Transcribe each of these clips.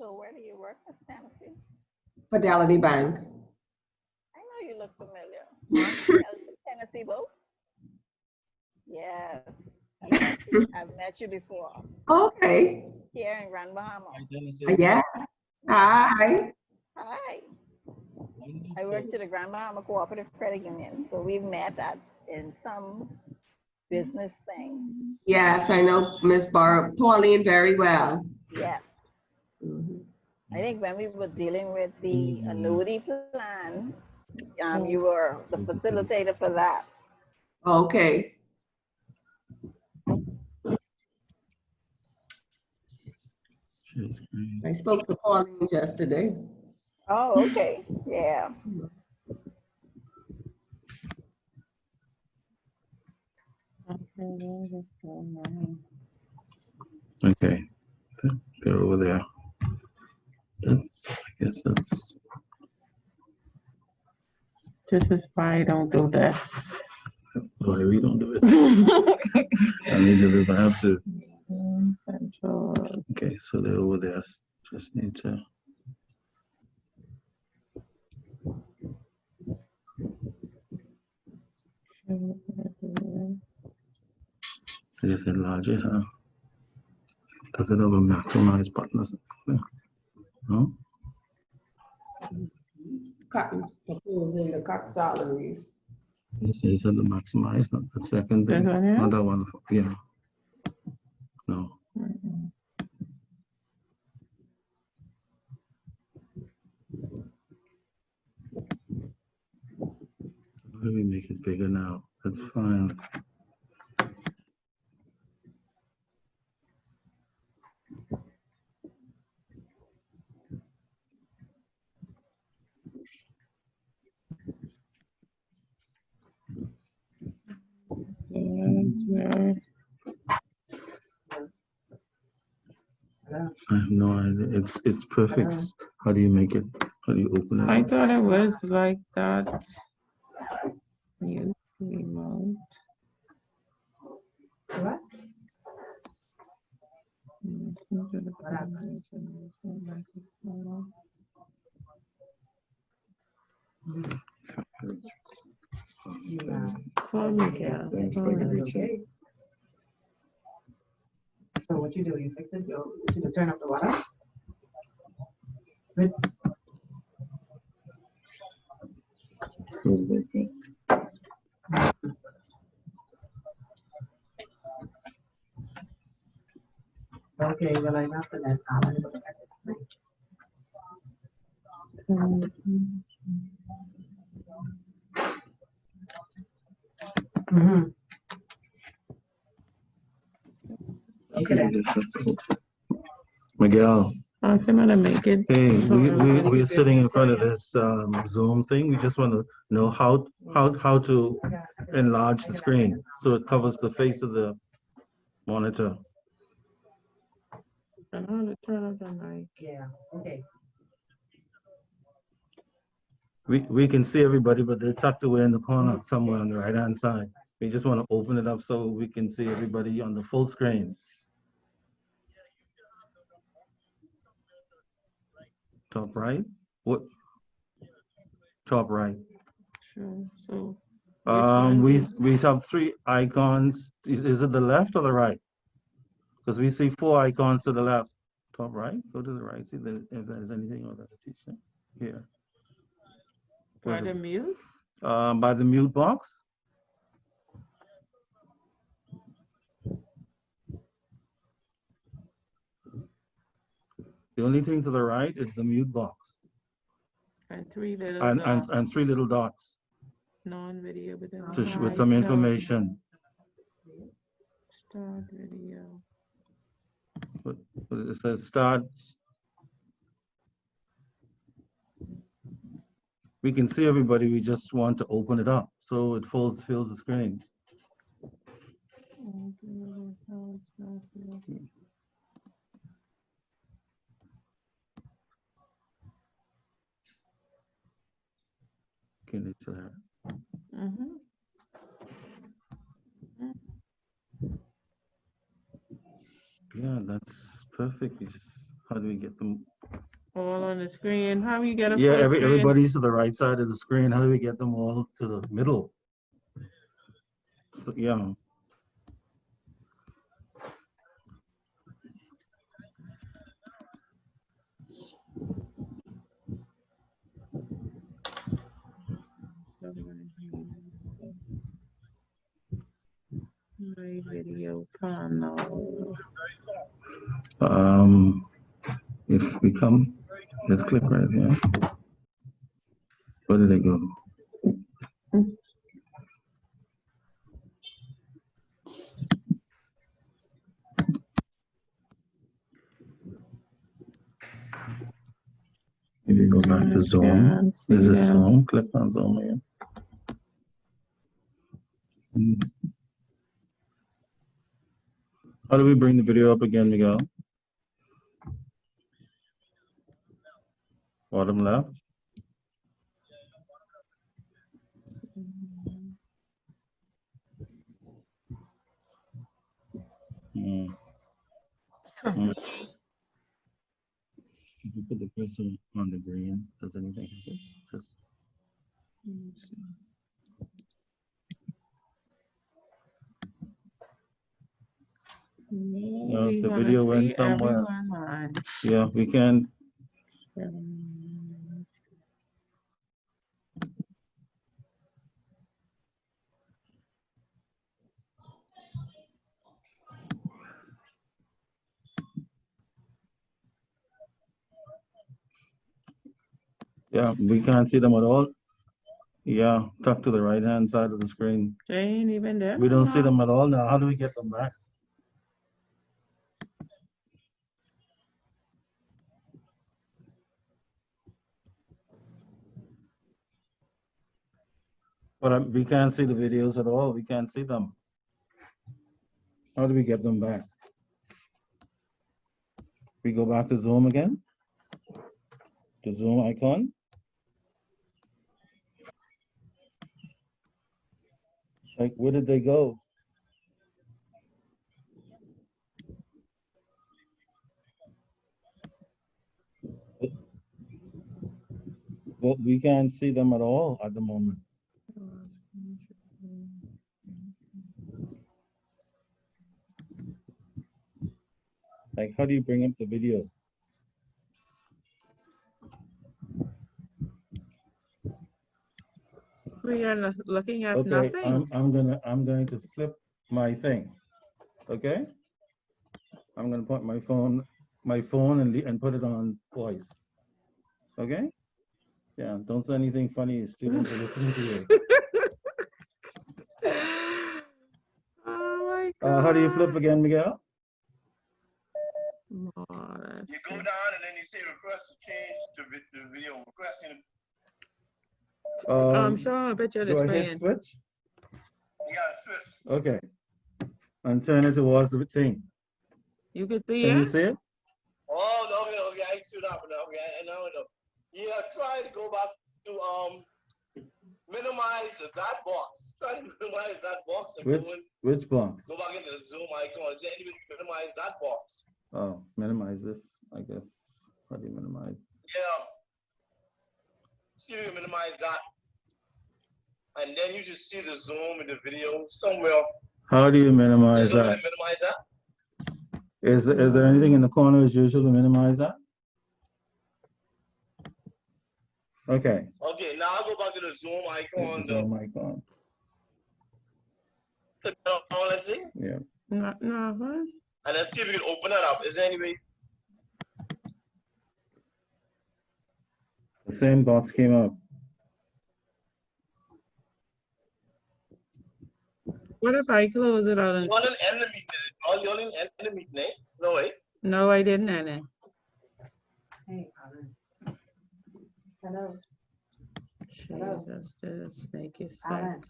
So where do you work, Miss Tennessee? Fidelity Bank. I know you look familiar. Fidelity, Tennessee both? Yes. I've met you. I've met you before. Okay. Here in Grand Bahama. Yes. Hi. Hi. I worked at the Grand Bahama Cooperative Credit Union. So we've met at in some business thing. Yes, I know Miss Pauline very well. Yes. Mhm. I think when we were dealing with the annuity plan, you were the facilitator for that. Okay. I spoke to Pauline yesterday. Oh, okay. Yeah. Okay, they're over there. I guess that's. This is why I don't do that. Why we don't do it? I need to do if I have to. Okay, so they're over there. Just need to. Just enlarge it, huh? Does it have a maximize button or something? No? Cotton's proposing the cut salaries. It says that the maximize, not the second thing. This one here? Not that one. Yeah. No. Let me make it bigger now. That's fine. I have no idea. It's perfect. How do you make it? How do you open it? I thought it was like that. Mute remote. What? Call Miguel. So what you do, you fix it, you turn up the water? Okay, well, I'm after that. I'm gonna look at this. Miguel, I'm gonna make it. hey, we're sitting in front of this Zoom thing. We just want to know how to enlarge the screen so it covers the face of the monitor. I know how to turn up the mic. Yeah, okay. We can see everybody, but they're tucked away in the corner somewhere on the right-hand side. We just want to open it up so we can see everybody on the full screen. Top right? What? Top right. Sure. So We have three icons. Is it the left or the right? Because we see four icons to the left. Top right, go to the right, see if there's anything on the teacher here. by the mute. By the mute box. The only thing to the right is the mute box. And three little And three little dots non-video within with some information. Start video. But it says start. We can see everybody. We just want to open it up so it fills the screen. Can it Yeah, that's perfect. How do we get them? the screen. How you get a Yeah, full screen? everybody's to the right side of the screen. How do we get them all to the middle? So, yeah. My video panel. If we come, let's click right here. Where did it go? If you go back to Zoom, this is Zoom. Click on Zoom again. How do we bring the video up again, Miguel? Bottom left. If you put the cursor on the green, does anything happen? Just no, the video went somewhere. Yeah, we can. Yeah, we can't see them at all. Yeah, tuck to the right hand side of the screen. They ain't even there. We don't see them at all now. How do we get them back? But we can't see the videos at all. We can't see them. How do we get them back? We go back to Zoom again. The Zoom icon. Like, where did they go? Well, we can't see them at all at the moment. Like, how do you bring up the video? We are looking at Okay, nothing. I'm going to flip my thing. Okay, I'm going to put my phone and put it on voice. Okay. Yeah, don't say anything funny. Students are listening to you. Oh my God. How do you flip again, Miguel? Oh, you go down and then you say request to change the video, requesting. I'm showing a picture of the Do I screen. hit switch? You gotta switch. Okay. And turn it towards the thing. You can see Can you it? see it? Oh, okay, I stood up now. Okay, I know. Yeah, try to go back to minimize that box. Try to minimize that box and Which box? go back into the Zoom icon. Just minimize that box. Oh, minimize this, I guess. How do you minimize? Yeah. See if you minimize that. And then you just see the zoom in the video somewhere. How do you minimize There's a way that? to minimize that. Is there anything in the corner as usual to minimize that? Okay. Okay, now I'll go back to the zoom icon. Zoom icon. Click on, let's see. Yeah. No, what? And let's see if we can open that up. Is there any way? The same box came up. What if I close it out? You want an end the meeting? You want an end the meeting, eh? No way. No, I didn't end it. Hey, Alan. Hello, Hello. Jesus, this make you sick. Alan.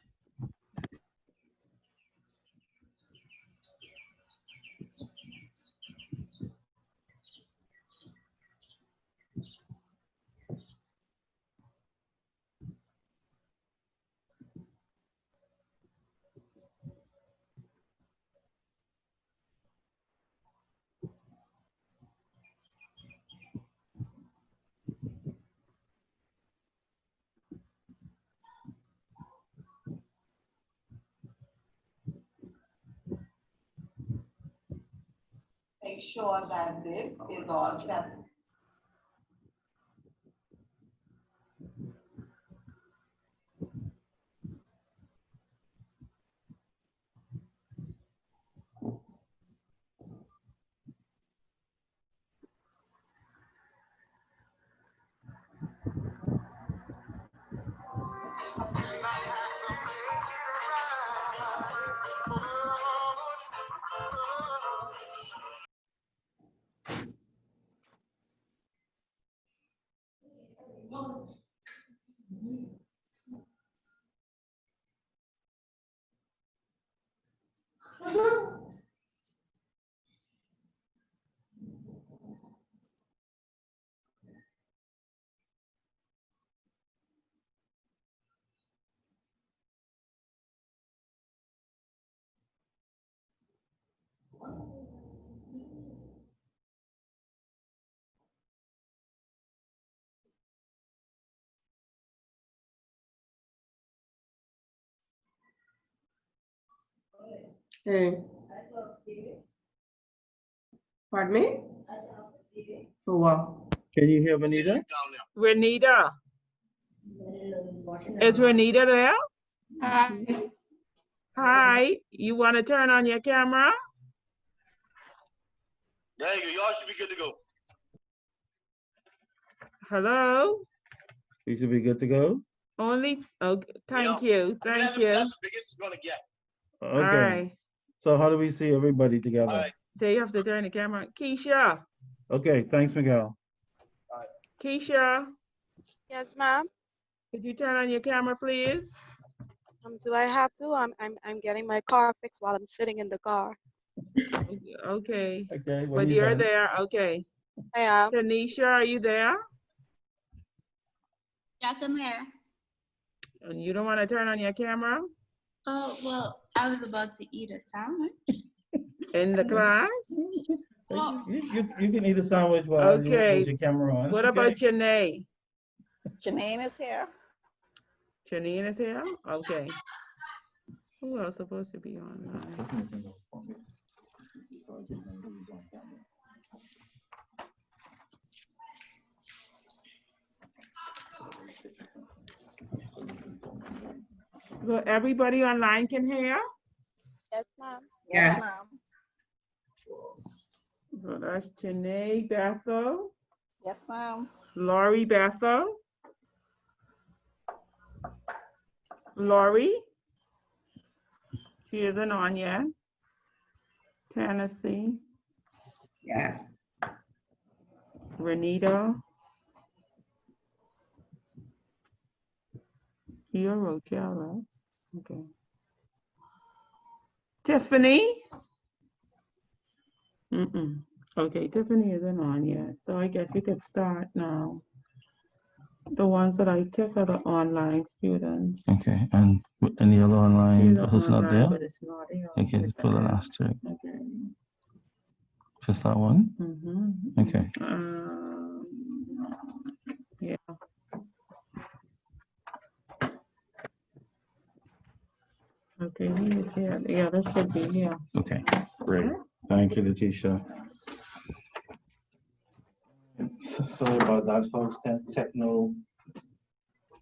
sure that this is all set. Hey. Pardon me? For what? Can you hear Vanita? Renita. Is Renita there? Hi. Hi, you want to turn on your camera? There you go. Y'all should be good to go. Hello? We should be good to go? Only, okay, thank Yeah. you, I mean, thank that's you. the biggest it's gonna get. All Okay, right, so how do we see everybody All together? right. so you have to turn the camera. Keisha, Okay, thanks, Miguel. Keisha, Yes, ma'am. could you turn on your camera, please? Do I have to? I'm getting my car fixed while I'm sitting in the car. Okay, Okay, when but you're you're done. there, okay. I am. Tanisha, are you there? Yes, I'm here. And you don't want to turn on your camera Oh, well, I was about to eat a sandwich. in the class? Well, You can eat a sandwich while you Okay. with your camera on. It's What okay. about Janae? Janine is here. Janine is here? Okay. Who else supposed to be online? So everybody online can hear? Yes, ma'am. Yes, Yes. ma'am. So that's Janae Bethel, Yes, ma'am. Lori Bethel. Lori? She isn't on yet. Tennessee, Yes. Renita. You're Rochelle, right? Okay. Tiffany? Okay, Tiffany isn't on yet, so I guess you could start now. The ones that I took are the online students. Okay, and any other online These are who's not online, there? but it's not here Okay, with just the put an apps. asterisk. Okay. Just that one? Okay. Yeah. Okay, he is here. Yeah, that should be here. Okay, great. Thank you, Letitia. Sorry about that, folks. Techno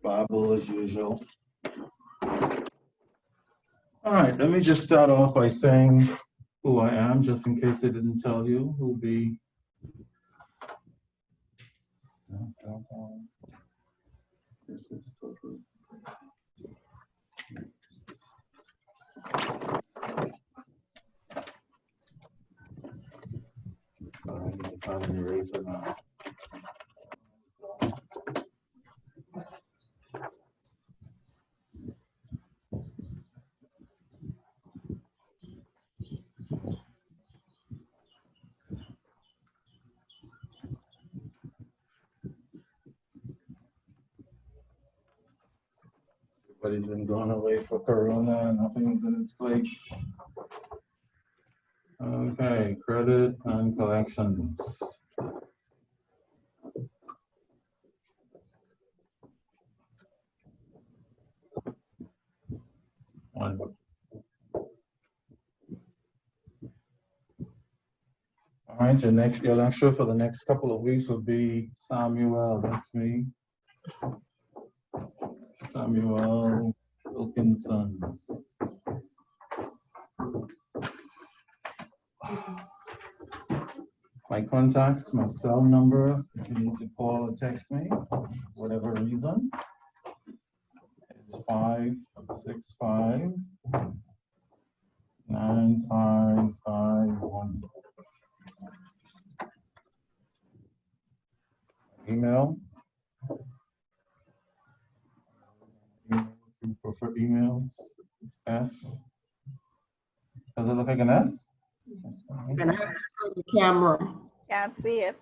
babble as usual. All right, let me just start off by saying who I am, just in case I didn't tell you who'll be. This is totally. Sorry, I need to find an eraser now. Everybody's been going away for Corona and nothing's in its place. Okay, credit and collections. All right, your lecture for the next couple of weeks will be Samuel, that's me. Samuel Wilkinson. My contacts, my cell number, if you need to call or text me, whatever reason, it's 565-9551. Email. You prefer emails? S. Does it look like an S? And I have to turn the camera. Can't see it.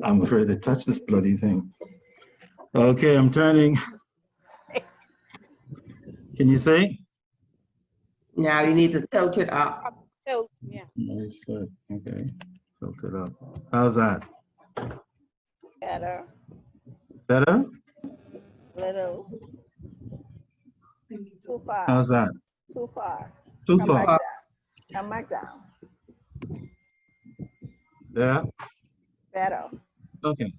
I'm afraid to touch this bloody thing. Okay, I'm turning. Can you see? Now you need to tilt it up. Tilt, yeah. Okay, tilt it up. How's that? Better. Better? Little. Too far. How's that? Too far. Too Come far. back down. Come back down. There? Better. Okay.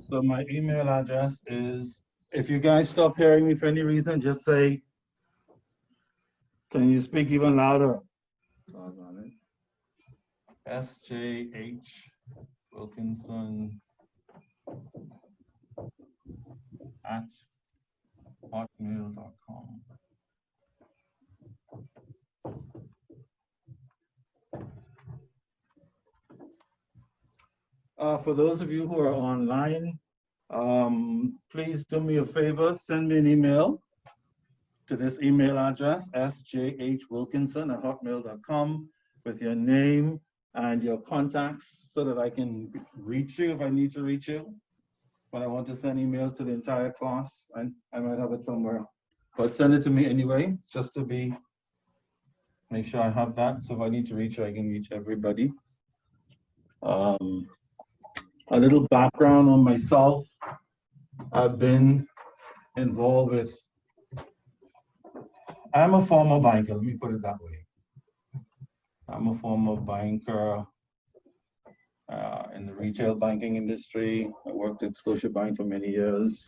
So my email address is, if you guys stop hearing me for any reason, just say, can you speak even louder? SJH Wilkinson at hotmail.com. For those of you who are online, please do me a favor, send me an email to this email address, sjhwilkinson@hotmail.com, with your name and your contacts so that I can reach you if I need to reach you. When I want to send emails to the entire class, and I might have it somewhere, but send it to me anyway, just to make sure I have that. So if I need to reach you, I can reach everybody. A little background on myself. I've been involved with, I'm a former banker, let me put it that way. I'm a former banker in the retail banking industry. I worked at Scotiabank for many years.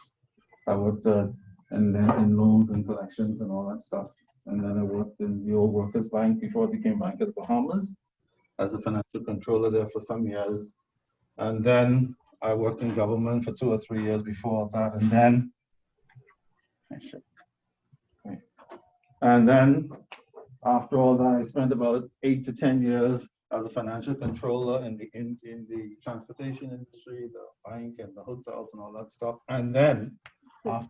I worked in loans and collections and all that stuff. And then I worked in the old Workers Bank before I became Bank of the Bahamas as a financial controller there for some years. And then I worked in government for 2 or 3 years before that. And then after all that, I spent about 8 to 10 years as a financial controller in the transportation industry, the bank and the hotels and all that stuff. And then after,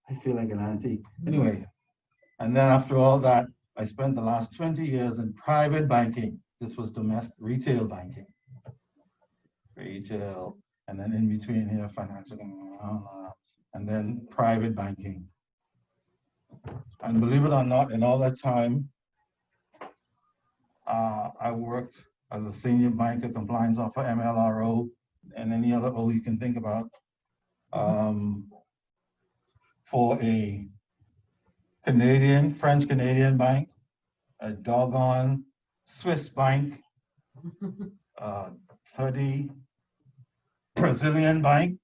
I feel like an auntie. Anyway, and then after all that, I spent the last 20 years in private banking. This was domestic retail banking. Retail, and then in between here, financial, and then private banking. And believe it or not, in all that time, I worked as a senior banker, compliance officer, MLRO, and any other O you can think about, for a French-Canadian bank, a doggone Swiss bank, 30 Brazilian bank,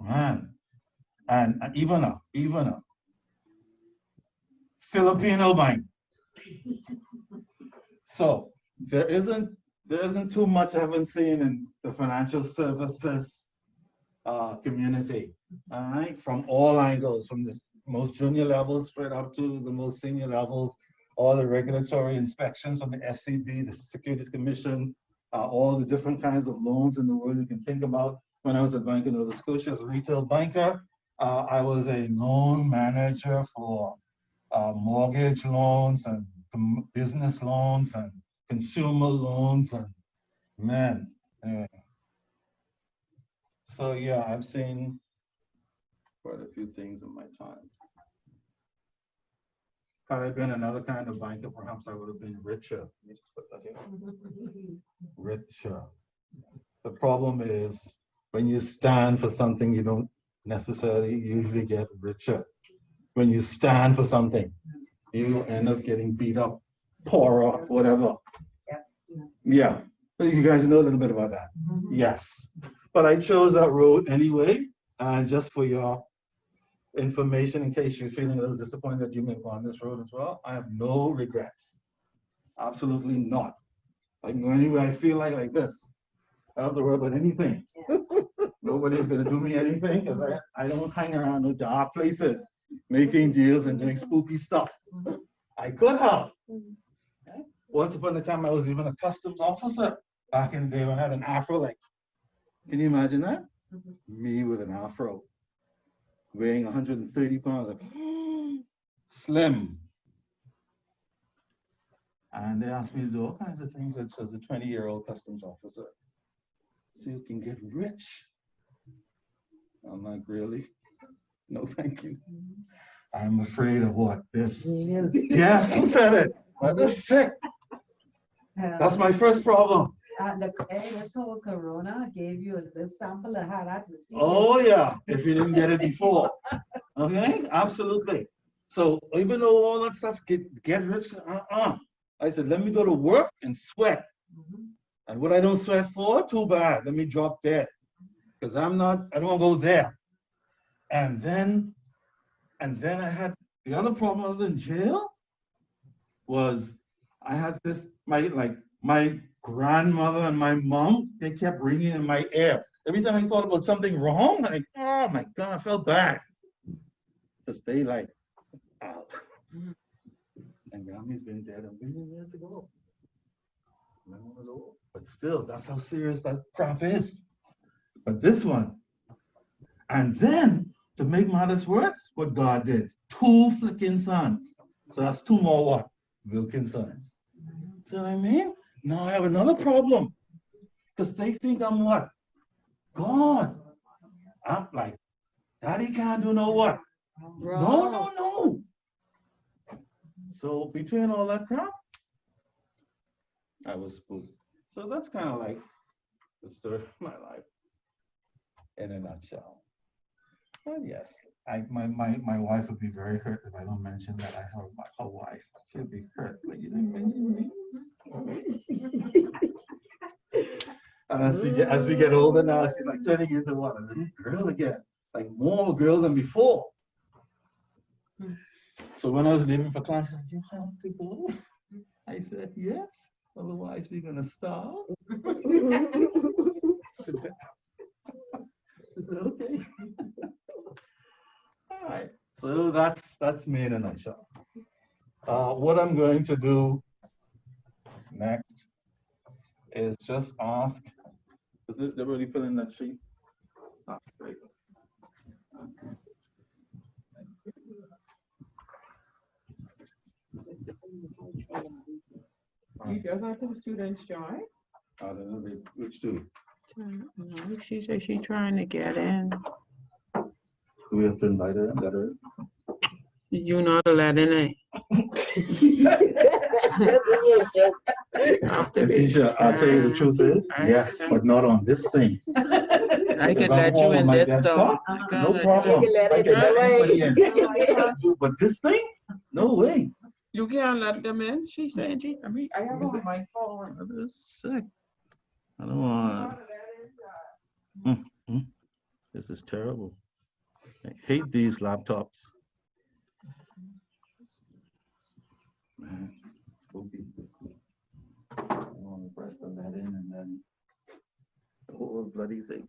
man, and even a Filipino bank. So there isn't too much I haven't seen in the financial services community, all right, from all angles, from the most junior levels straight up to the most senior levels, all the regulatory inspections from the SCB, the Securities Commission, all the different kinds of loans in the world you can think about. When I was at Bank of Nova Scotia as a retail banker, I was a loan manager for mortgage loans and business loans and consumer loans, and man, anyway. So yeah, I've seen quite a few things in my time. Had I been another kind of banker, perhaps I would have been richer. Let me just put that here. Richer. The problem is when you stand for something you don't necessarily usually get richer. When you stand for something, you end up getting beat up, poorer, whatever. Yeah, but you guys know a little bit about that. Yes, but I chose that road anyway, and just for your information, in case you're feeling a little disappointed that you may have gone this road as well, I have no regrets. Absolutely not. I can go anywhere I feel like this. I don't have to worry about anything. Nobody's gonna do me anything because I don't hang around no dark places, making deals and doing spooky stuff. I could have. Okay? Once upon a time, I was even a customs officer back in the day when I had an afro. Like, can you imagine that? Me with an afro, weighing 130 pounds, like, slim. And they asked me to do all kinds of things as a 20-year-old customs officer. So you can get rich. I'm like, really? No, thank you. I'm afraid of what? This. Yes, who said it? That's sick. That's my first problem. This whole corona gave you a good sample of how that would feel. Oh, yeah, if you didn't get it before. Okay, absolutely. So even though all that stuff, get rich, I said, let me go to work and sweat. And what I don't sweat for, too bad. Let me drop dead. Because I don't want to go there. And then I had the other problem other than jail was I had this, my grandmother and my mom, they kept ringing in my ear. Every time I thought about something wrong, I'm like, oh my God, I felt bad. Because they like, out. And Grammy's been dead a million years ago. But still, that's how serious that crap is. But this one, and then to make matters worse, what God did, 2 flicking sons. So that's 2 more what? Wilkinsons. See what I mean? Now I have another problem. Because they think I'm what? God. I'm like, Daddy can't do no what? No. So between all that crap, I was spooked. So that's kind of like the story of my life in a nutshell. But yes, my wife would be very hurt if I don't mention that I have a wife. She'd be hurt, like you didn't mention me. And as we get older now, she's like turning into what, a little girl again, like more girl than before. So when I was leaving for class, she said, you have to go. I said, yes, otherwise we're gonna starve. She said, okay. All right, so that's me in a nutshell. What I'm going to do next is just ask, is it everybody fill in that sheet? Ah, great. You just have to the students join? I don't know, which two? No, she said she's trying to get in. Do we have to invite her? Let her? You not allowed in Letitia, I'll tell you the truth is, yes, but not on this thing. I If can I'm let you home on in my this desktop, though. no problem. You can let I it can let away. anybody in. But this thing? No way. You can't let them in. She said I have on my phone. That is sick. I don't want. This is terrible. I hate these laptops. Man, spooky. I want to press the that in and then the whole bloody thing.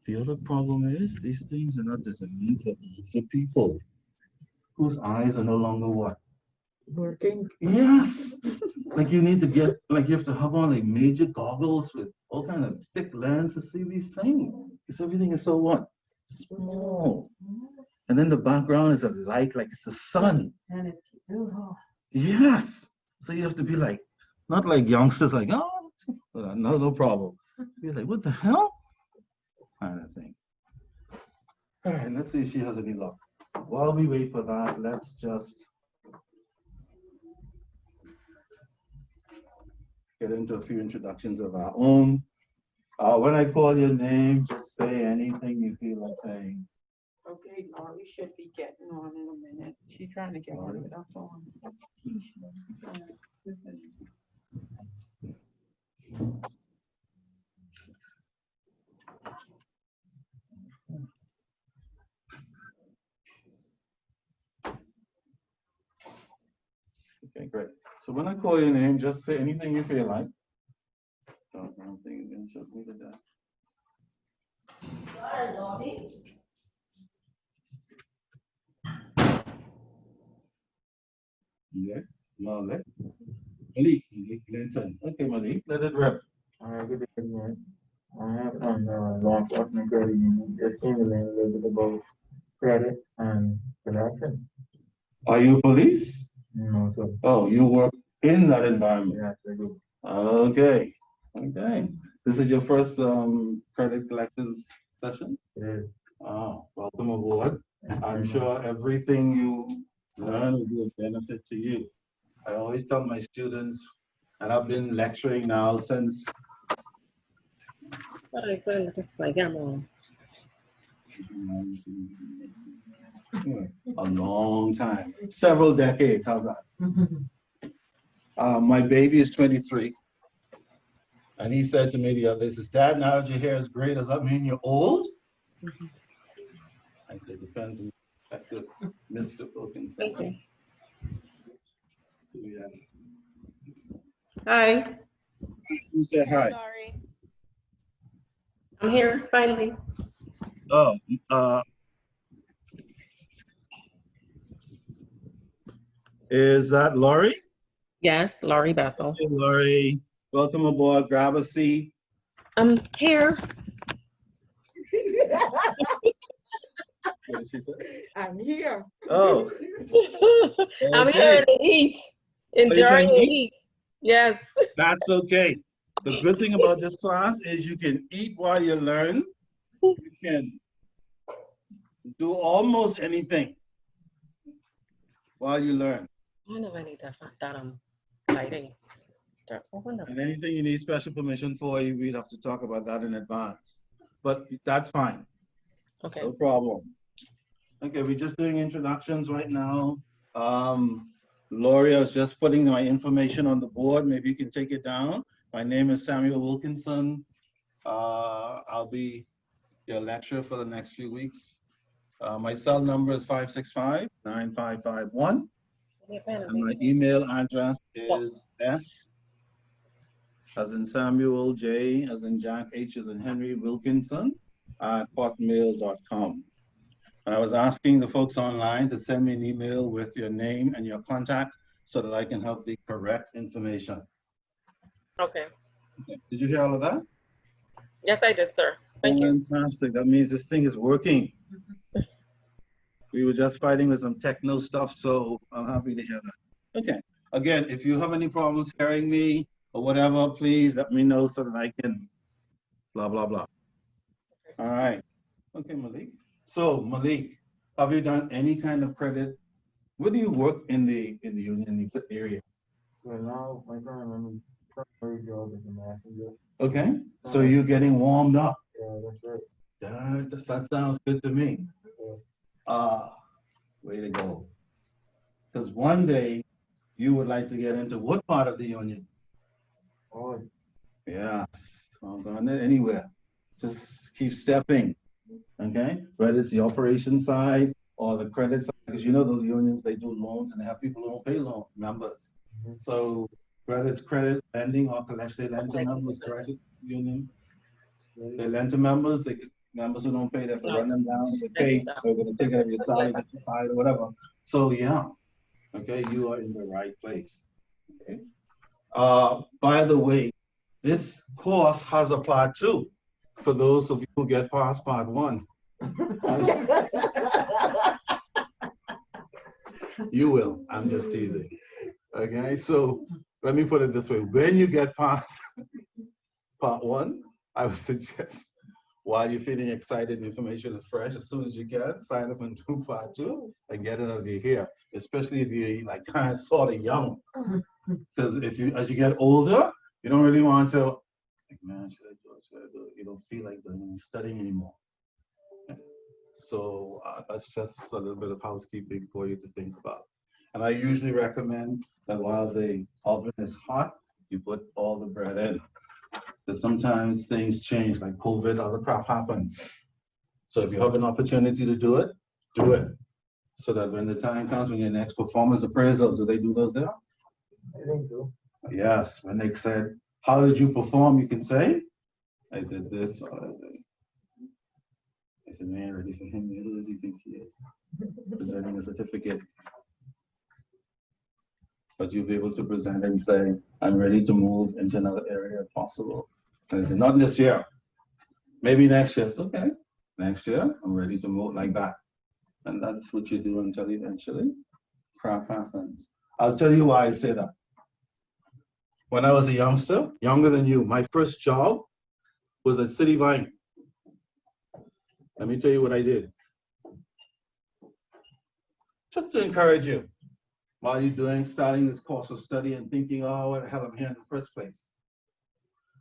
The other problem is these things are not designed for older people whose eyes are no longer what? Working. Yes. Like you need to get, like you have to have on like major goggles with all kind of thick lens to see these things. Because everything is so what? Small. And then the background is a light, like it's the sun. And it's too hot. Yes. So you have to be like, not like youngsters like, oh, no problem. Be like, what the hell? Kind of thing. All right, let's see if she has any luck. While we wait for that, let's just get into a few introductions of our own. When I call your name, just say anything you feel like saying. Okay, Laurie should be getting on in a minute. She's trying to get on with her phone. Okay, great. So when I call your name, just say anything you feel like. So I'm thinking you should leave it there. Yeah, Malik. Malik Linton. Okay, Malik, let it rip. All right, good evening. I have law enforcement credit union. Just came to learn a little bit about credit and collection. Are you police? No, sir. Oh, you work in that environment. Yes, I do. Okay, okay. This is your first credit collections session? It is. Oh, welcome aboard. I'm sure everything you learn will be a benefit to you. I always tell my students, and I've been lecturing now since a long time, several decades. How's that? My baby is 23. And he said to me the other day, he says, Dad, now that your hair is gray, does that mean you're old? I said, depends on Mr. Wilkinson. Thank you. Yeah. Hi, Who said hi? Sorry. I'm here finally. Oh, is that Laurie? Yes, Laurie Bethel. Hey, Laurie, welcome aboard. Grab a seat. I'm here. What did she say? I'm here. Oh, I'm okay. here in the heat, enjoying trying to the eat? heat. Yes. That's okay. The good thing about this class is you can eat while you learn. You can do almost anything while you learn. I know I need that lighting. And anything you need special permission for, we'd have to talk about that in advance. But that's fine. Okay. No problem. Okay, we're just doing introductions right now. Laurie, I was just putting my information on the board. Maybe you can take it down. My name is Samuel Wilkinson. I'll be your lecturer for the next few weeks. My cell number is 565-9551. And my email address is S as in Samuel, J as in Jack, H as in Henry, Wilkinson @hotmail.com. And I was asking the folks online to send me an email with your name and your contact so that I can have the correct information. Okay. Okay. Did you hear all of that? Yes, I did, sir. Thank you. Fantastic. That means this thing is working. We were just fighting with some techno stuff, so I'm happy to hear that. Okay. Again, if you have any problems hearing me or whatever, please let me know so that I can blah, blah, blah. All right. Okay, Malik. So Malik, have you done any kind of credit? Where do you work in the union area? Well, now my primary job is a messenger. Okay. So you're getting warmed up. Yeah, that's right. That sounds good to me. Way to go. Because one day you would like to get into what part of the union? Oh, Yes, I'm going anywhere. Just keep stepping, okay? Whether it's the operation side or the credit side, because you know those unions, they do loans and they have people who don't pay loan members. So whether it's credit lending or collection, they lend to members, credit union. They lend to members, members who don't pay, they have to run them down. If they pay, they're going to take it out of your salary, get you fired or whatever. So yeah, okay, you are in the right place. Okay. By the way, this course has a part 2 for those of you who get past part 1. You will. I'm just teasing. Okay, so let me put it this way. When you get past part 1, I would suggest while you're feeling excited, information is fresh, as soon as you can, sign up and do part 2 and get it out of your hair, especially if you're like kind of sort of young. Because if you, as you get older, you don't really want to, like, man, should I do it? Should I do it? You don't feel like studying anymore. So that's just a little bit of housekeeping for you to think about. And I usually recommend that while the oven is hot, you put all the bread in. Because sometimes things change, like COVID, other crap happens. So if you have an opportunity to do it, do it. So that when the time comes, when your next performance appraisal, do they do those there? I think so. Yes, when they said, how did you perform? You can say, I did this. I said, man, ready for him. Who does he think he is? Presenting a certificate. But you'll be able to present and say, I'm ready to move into another area if possible. And I said, not this year. Maybe next year. It's okay. Next year, I'm ready to move like that. And that's what you do until eventually craft happens. I'll tell you why I say that. When I was a youngster, younger than you, my first job was at Citibank. Let me tell you what I did. Just to encourage you, while you're starting this course of study and thinking, oh, what the hell I'm here in the first place.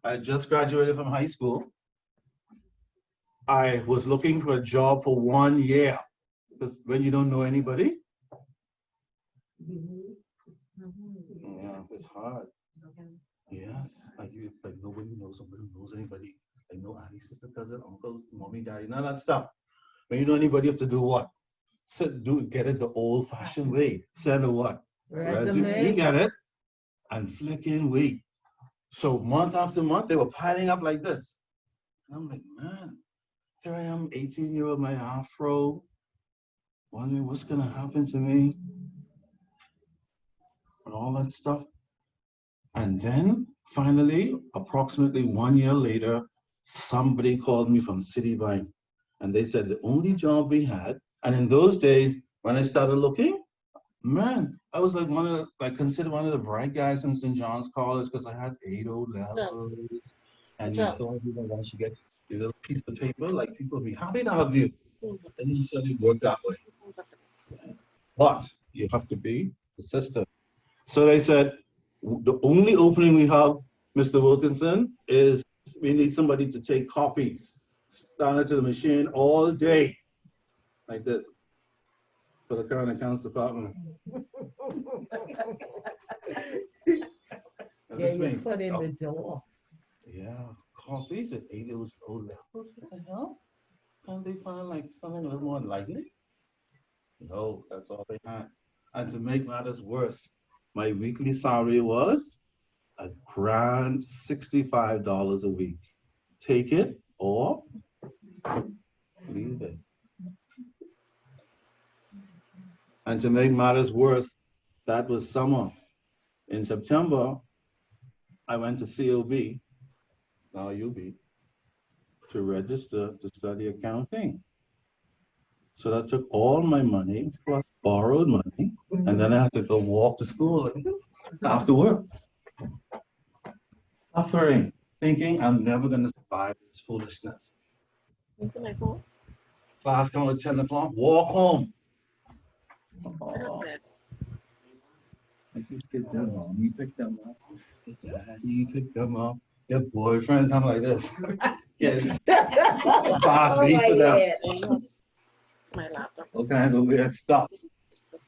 I just graduated from high school. I was looking for a job for 1 year, because when you don't know anybody, yeah, it's hard. Yes, like nobody knows somebody who knows anybody. Like no auntie, sister, cousin, uncle, mommy, daddy, none of that stuff. When you know anybody, you have to do what? Get it the old-fashioned way. Send a what? Resume. You get it, and flicking wait. So month after month, they were piling up like this. And I'm like, man, here I am, 18-year-old, my afro, wondering what's gonna happen to me, and all that stuff. And then finally, approximately 1 year later, somebody called me from Citibank, and they said the only job we had, and in those days, when I started looking, man, I was like considered one of the bright guys in St. John's College because I had 8 O levels, and you thought, you know, once you get your little piece of paper, like people would be happy to have you. And you said it worked that way. But you have to be persistent. So they said, the only opening we have, Mr. Wilkinson, is we need somebody to take copies, stand it to the machine all day, like this, for the current accounts department. Yeah, you put in the door. Yeah, copies at 8 O levels, what the hell? Can't they find like something a little more likely? No, that's all they had. And to make matters worse, my weekly salary was a grand $65 a week. Take it or leave it. And to make matters worse, that was summer. In September, I went to COB, now UB, to register to study accounting. So that took all my money, plus borrowed money, and then I had to go walk to school after work. Suffering, thinking I'm never gonna survive this foolishness. Class come at 10 o'clock, walk home. Oh. If you kids them up, you pick them up. Daddy pick them up. Your boyfriend come like this. Yes. My laptop. All kinds of weird stuff.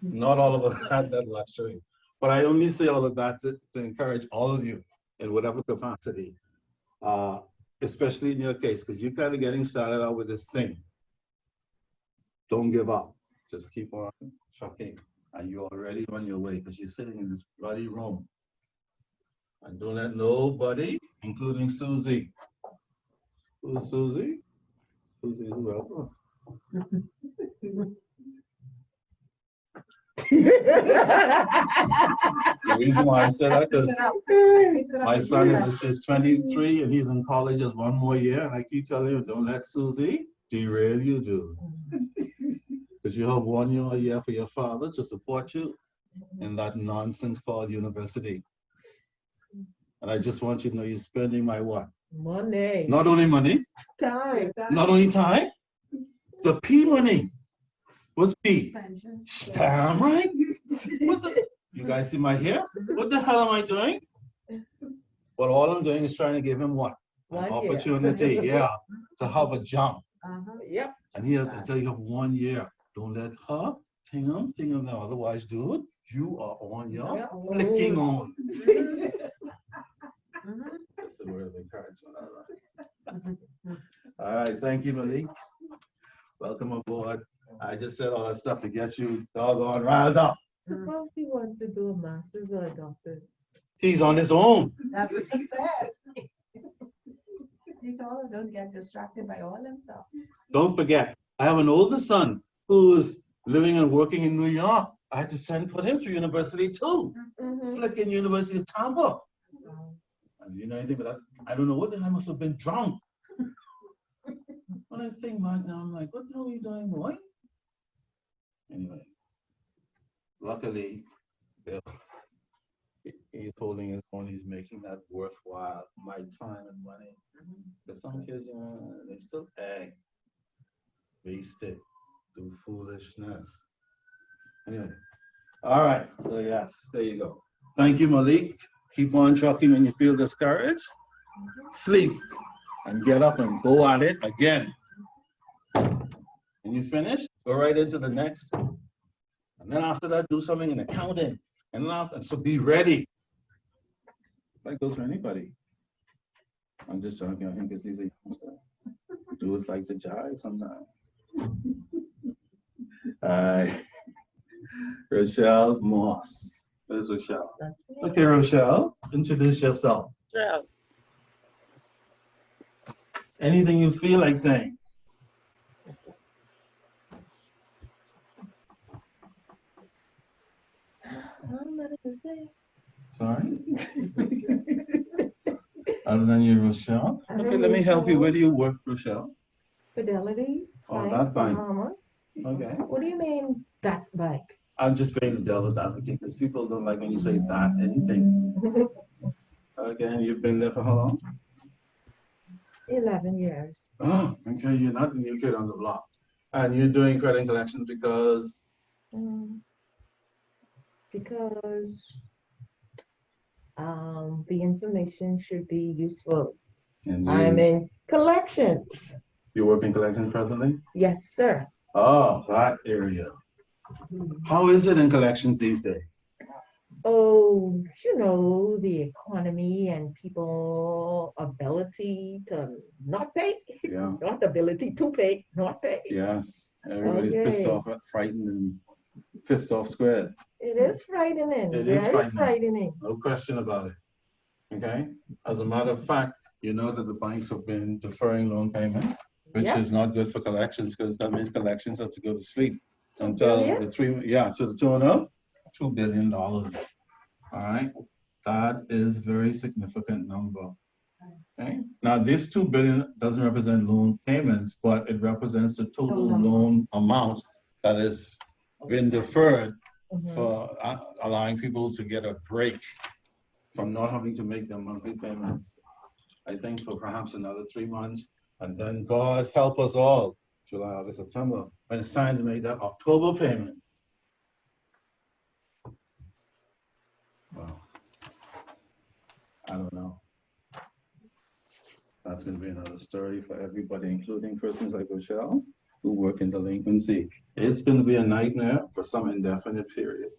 Not all of us had that luxury. But I only say all of that to encourage all of you in whatever capacity, especially in your case, because you're kind of getting started out with this thing. Don't give up. Just keep on trucking. And you're already on your way because you're sitting in this bloody room. And don't let nobody, including Susie. Who's Susie? Susie's who? The reason why I said that because my son is 23 and he's in college just 1 more year, and I keep telling him, don't let Susie derail you, do. Because you have 1 year for your father to support you in that nonsense called university. And I just want you to know you're spending my what? Money. Not only money, Time. not only time, the P money. What's P? Pension. Damn right. What the, you guys see my hair? What the hell am I doing? But all I'm doing is trying to give him what? An 1 year. opportunity, yeah, to have a jump. Yep. And he has to tell you have 1 year. Don't let her ting him now. Otherwise, dude, you are on your Yep. flicking on. Mhm. That's the word of encouragement. All right, thank you, Malik. Welcome aboard. I just said all that stuff to get you doggone riled up. Suppose he wants to do a master's or a doctor's. He's on his own. That's what she said. He told her, don't get distracted by all and stuff. Don't forget, I have an older son who's living and working in New York. I had to put him through university too. Flicking University of Tampa. And you know anything about that? I don't know what the hell, I must have been drunk. When I think back now, I'm like, what the hell are you doing, boy? Anyway, luckily, Bill, he's holding his own. He's making that worthwhile, my time and money. But some kids, you know, they still act wasted, do foolishness. Anyway, all right. So yes, there you go. Thank you, Malik. Keep on trucking when you feel discouraged. Sleep and get up and go at it again. When you finish, go right into the next. And then after that, do something in accounting. And so be ready. That goes for anybody. I'm just joking. I think it's easy. Dudes like to jive sometimes. Rochelle Moss. There's Rochelle. Okay, Rochelle, introduce yourself. Yeah. Anything you feel like saying. Sorry? Other than you, Rochelle? Okay, let me help you. Where do you work, Rochelle? Fidelity. Oh, that fine. Bahamas. Okay. What do you mean that like? I'm just playing the devil's advocate because people don't like when you say that anything. Okay, and you've been there for how long? 11 years. Oh, okay, you're not the new kid on the block. And you're doing credit collections because? Because the information should be useful. And I'm in collections. you work in collections presently? Yes, sir. Oh, that area. How is it in collections these days? Oh, you know, the economy and people ability to not pay. Yeah. Not ability to pay, not pay. Yes. Everybody's pissed Okay. off, frightened, and pissed off squared. It is frightening. It is Very frightening. No question about it. Okay? As a matter of fact, you know that the banks have been deferring loan payments, which Yeah. is not good for collections because that means collections have to go to sleep until billion? the to the tune of $2 billion. All right? That is very significant number. Okay? Now, this $2 billion doesn't represent loan payments, but it represents the total loan amount that has been deferred for allowing people to get a break from not having to make their monthly payments. I think for perhaps another 3 months, and then God help us all, July, August, September, when it's time to make that October payment. Well, I don't know. That's going to be another story for everybody, including persons like Rochelle, who work in delinquency. It's going to be a nightmare for some indefinite period.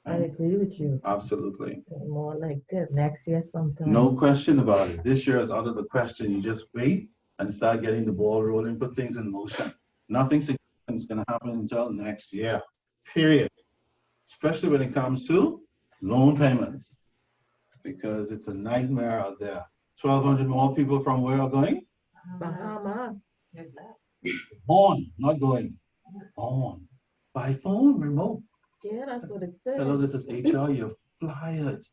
I agree with you. Absolutely. More like this next year sometime. No question about it. This year is out of the question. You just wait and start getting the ball rolling, put things in motion. Nothing significant is going to happen until next year, period. Especially when it comes to loan payments, because it's a nightmare out there. 1,200 more people from where are going? Bahamas. Born, not going. Born. By phone, remote. Yeah, that's what it says. Hello, this is HR. You're fired.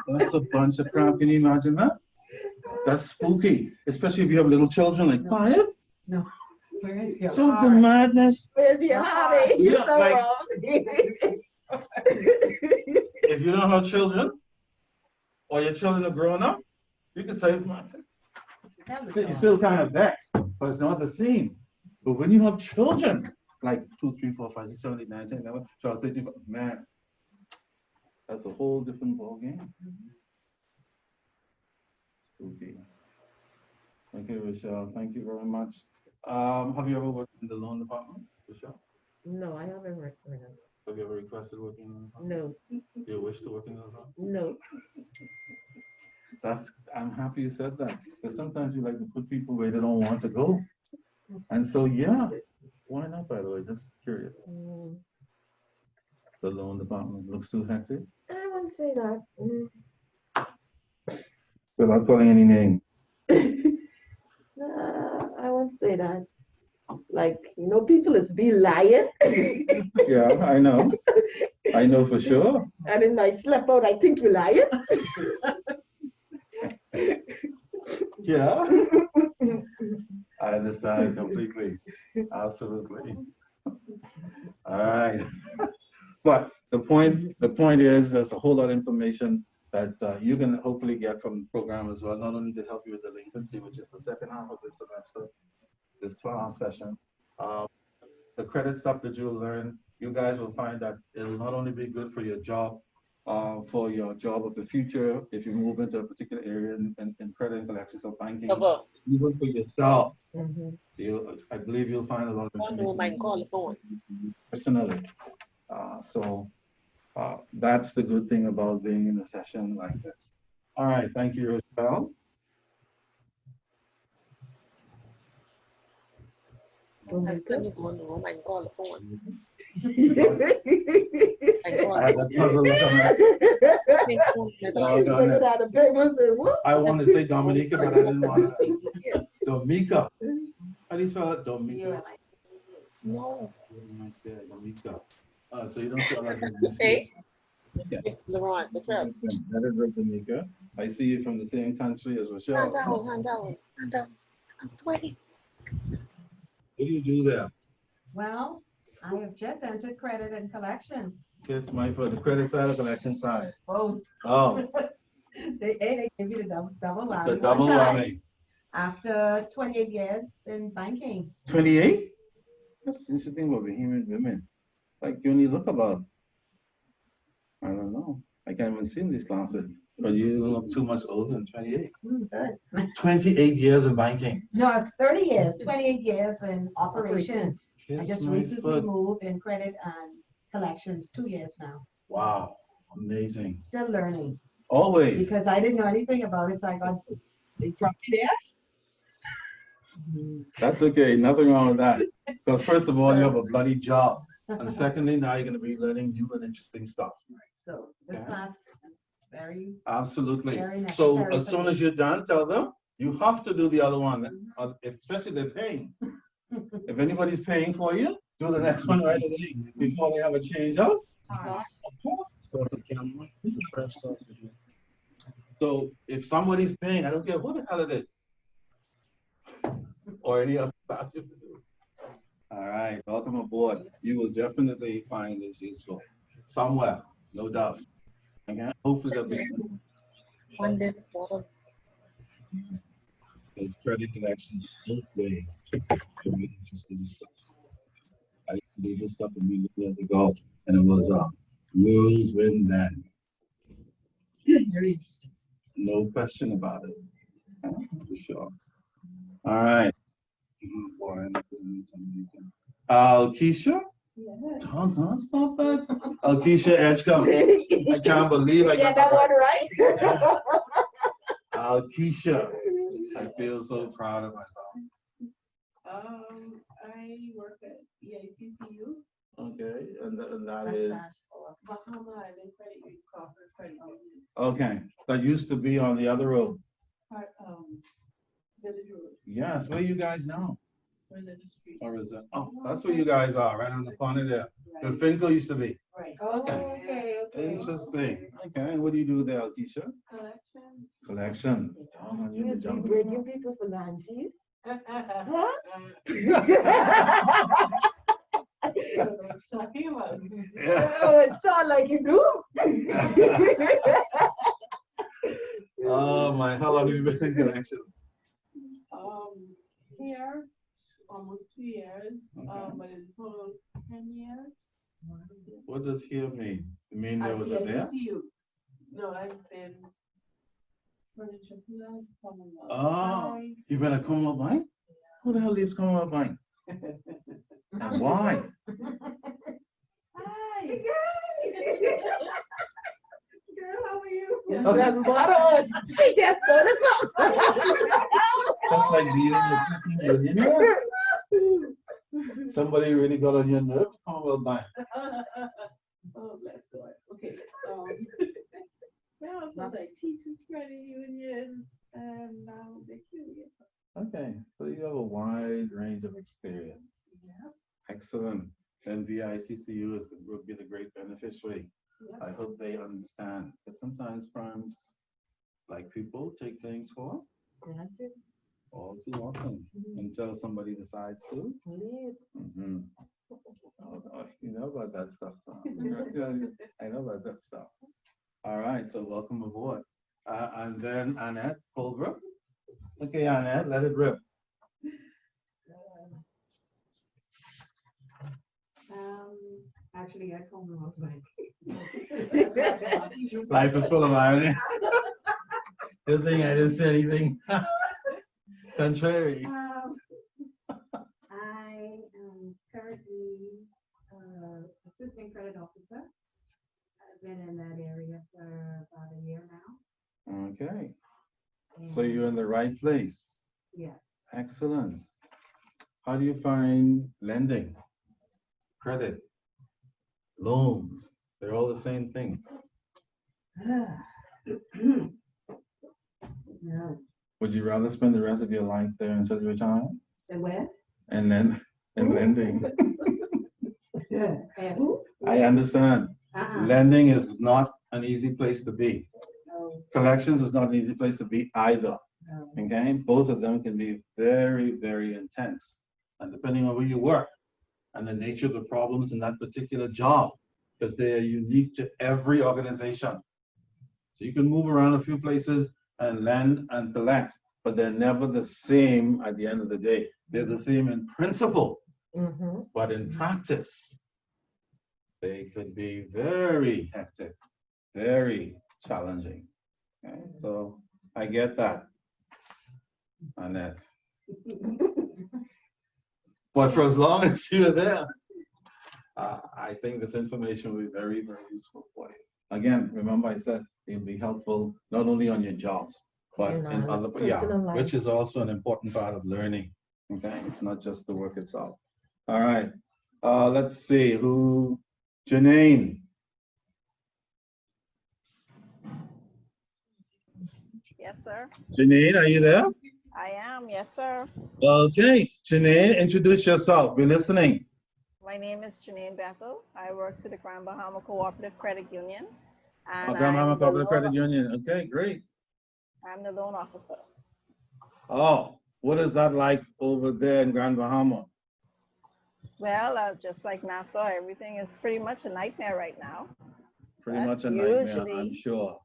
That's a bunch of crap. Can you imagine that? That's spooky, especially if you have little children. Like, fired? No. Where is your So the heart? madness. Where's your hobby? Yeah, You're so like- wrong. If you don't have children, or your children are growing up, you can say, Have the you're job. still kind of vexed, but it's not the same. But when you have children, like 2, 3, 4, 5, 6, 7, 8, 9, 10, 11, 12, 13, man, that's a whole different ballgame. Okay. Okay, Rochelle, thank you very much. Have you ever worked in the loan department, Rochelle? No, I haven't worked for them. Have you ever requested working in the department? No, Do you wish to work in the department? no. I'm happy you said that, because sometimes you like to put people where they don't want to go. And so, yeah, why not, by the way, just curious. Mm, The loan department looks too hectic, I wouldn't say that. without calling any name. I won't say that. Like, people is be lying. Yeah, I know. I know for sure. And in my slip out, I think you lying. Yeah. I understand completely. Absolutely. All right. But the point is, there's a whole lot of information that you can hopefully get from the program as well, not only to help you with delinquency, which is the second half of this semester, this class session. The credit stuff that you'll learn, you guys will find that it'll not only be good for your job of the future, if you move into a particular area in credit and collections or banking, even for yourself. I believe you'll find a lot of information personally. So that's the good thing about being in a session like this. All right, thank you, Rochelle. I couldn't go in the room. I can call the phone. I had that puzzle look on my- I wanted to say Dominica, but I didn't want to. Dominica. How do you spell it? Dominica. No. Dominica. So you don't spell like Dominica. Hey. Yeah. Laurent, what's up? That is right, Dominica. I see you from the same country as Rochelle. Hand down. I'm sweaty. What do you do there? Well, I have just entered credit and collection. Kiss my for the credit side or collection side? Both. Oh, They give you the double whammy. the double One time, whammy. After 28 years in banking. 28? That's interesting about Bahamian women. Like you only look about, I don't know. I can't even see in these classes. But you look too much older than 28. Good. 28 years in banking. No, it's 30 years, 28 years in operations. I Kiss just my recently foot. moved in credit and collections 2 years now. Wow, amazing. Still learning Always. because I didn't know anything about it. So I got, they dropped me there. That's okay, nothing wrong with that. Because first of all, you have a bloody job. And secondly, now you're gonna be learning new and interesting stuff. So this Okay. class is very, Absolutely. Very So necessary as for soon me. as you're done, tell them, you have to do the other one, especially if they're paying. If anybody's paying for you, do the next one right away before they have a change out. Of course. So if somebody's paying, I don't care who the hell it is. Or any other stuff you do. All right, welcome aboard. You will definitely find this useful somewhere, no doubt. Okay, hopefully there'll be One day bottle. there's credit collections both ways. Very interesting stuff. I used to do this stuff immediately years ago, and it was whirlwind then. Very interesting. No question about it. For sure. All right. Keisha? Don't stop that. Keisha Edgecombe. I can't believe I got that one right. right. Keisha. I feel so proud of myself. I work at EICCU, Okay, and that is, Bahama Island Credit Union, Crawford Credit Union, okay, that used to be on the other road. Village Road, Yes, where you guys now? Resident Street. Or is it, oh, that's where you guys are, right on the corner there. The Finkel used to be. Right. Okay. Interesting. Okay, and what do you do there, Keisha? Collections. Collection. Oh, You you're used to the be jungle. breaking people for lunches. Talking about. Yeah. Oh, it sounds like you do. Oh my, how long have you been in collections? Here, almost 2 years, Okay. but in total 10 years. What does here mean? You mean there was a Yes, there? see you. No, I've been furniture plus, Commonwealth. Oh, you've been a Commonwealth Bank? Who the hell leaves Commonwealth Bank? And why? Hi. Girl, how are you? That's bottles. She just told us up. That's like leaving the freaking union. Somebody really got on your nerve, Commonwealth Bank. Oh, bless God. Okay. Well, so like Teachers Credit Union, and now the Curious. Okay, so you have a wide range of experience. Yeah. Excellent. Then VICCU would be the great beneficiary. Yeah. I hope they understand. But sometimes firms, like people, take things for Granted. all too often until somebody decides to. Mhm. Oh, you know about that stuff. I know about that stuff. All right, so welcome aboard. And then Annette Colbrook. Okay, Annette, let it rip. Actually, I told them I was like. Life is full of irony. Good thing I didn't say anything contrary. I am currently assistant credit officer. I've been in that area for about a year now. Okay, so you're in the right place. Yes. Excellent. How do you find lending, credit, loans? They're all the same thing. No. Would you rather spend the rest of your life there until you retire? And where? And then, and lending. Yeah. And who? I understand. Lending is not an easy place to be. No. Collections is not an easy place to be either. No. Okay, both of them can be very, very intense. And depending on where you work and the nature of the problems in that particular job, because they are unique to every organization. So you can move around a few places and lend and collect, but they're never the same at the end of the day. They're the same in principle, but in practice, they could be very hectic, very challenging. Okay, so I get that, Annette. But for as long as you're there, I think this information will be very, very useful for you. Again, remember I said it'll be helpful not only on your jobs, but in other, which is also an important part of learning. Okay, it's not just the work itself. All right, let's see who, Janine. Yes, sir. Janine, are you there? I am. Yes, sir. Okay, Janine, introduce yourself. We're listening. My name is Janine Bethel. I work for the Grand Bahama Cooperative Credit Union. And Grand Bahama I'm the Cooperative Credit loan- Union. Okay, great. I'm the loan officer. Oh, what is that like over there in Grand Bahama? Well, just like Nassau, everything is pretty much a nightmare right now. Pretty But much a nightmare, usually- I'm sure.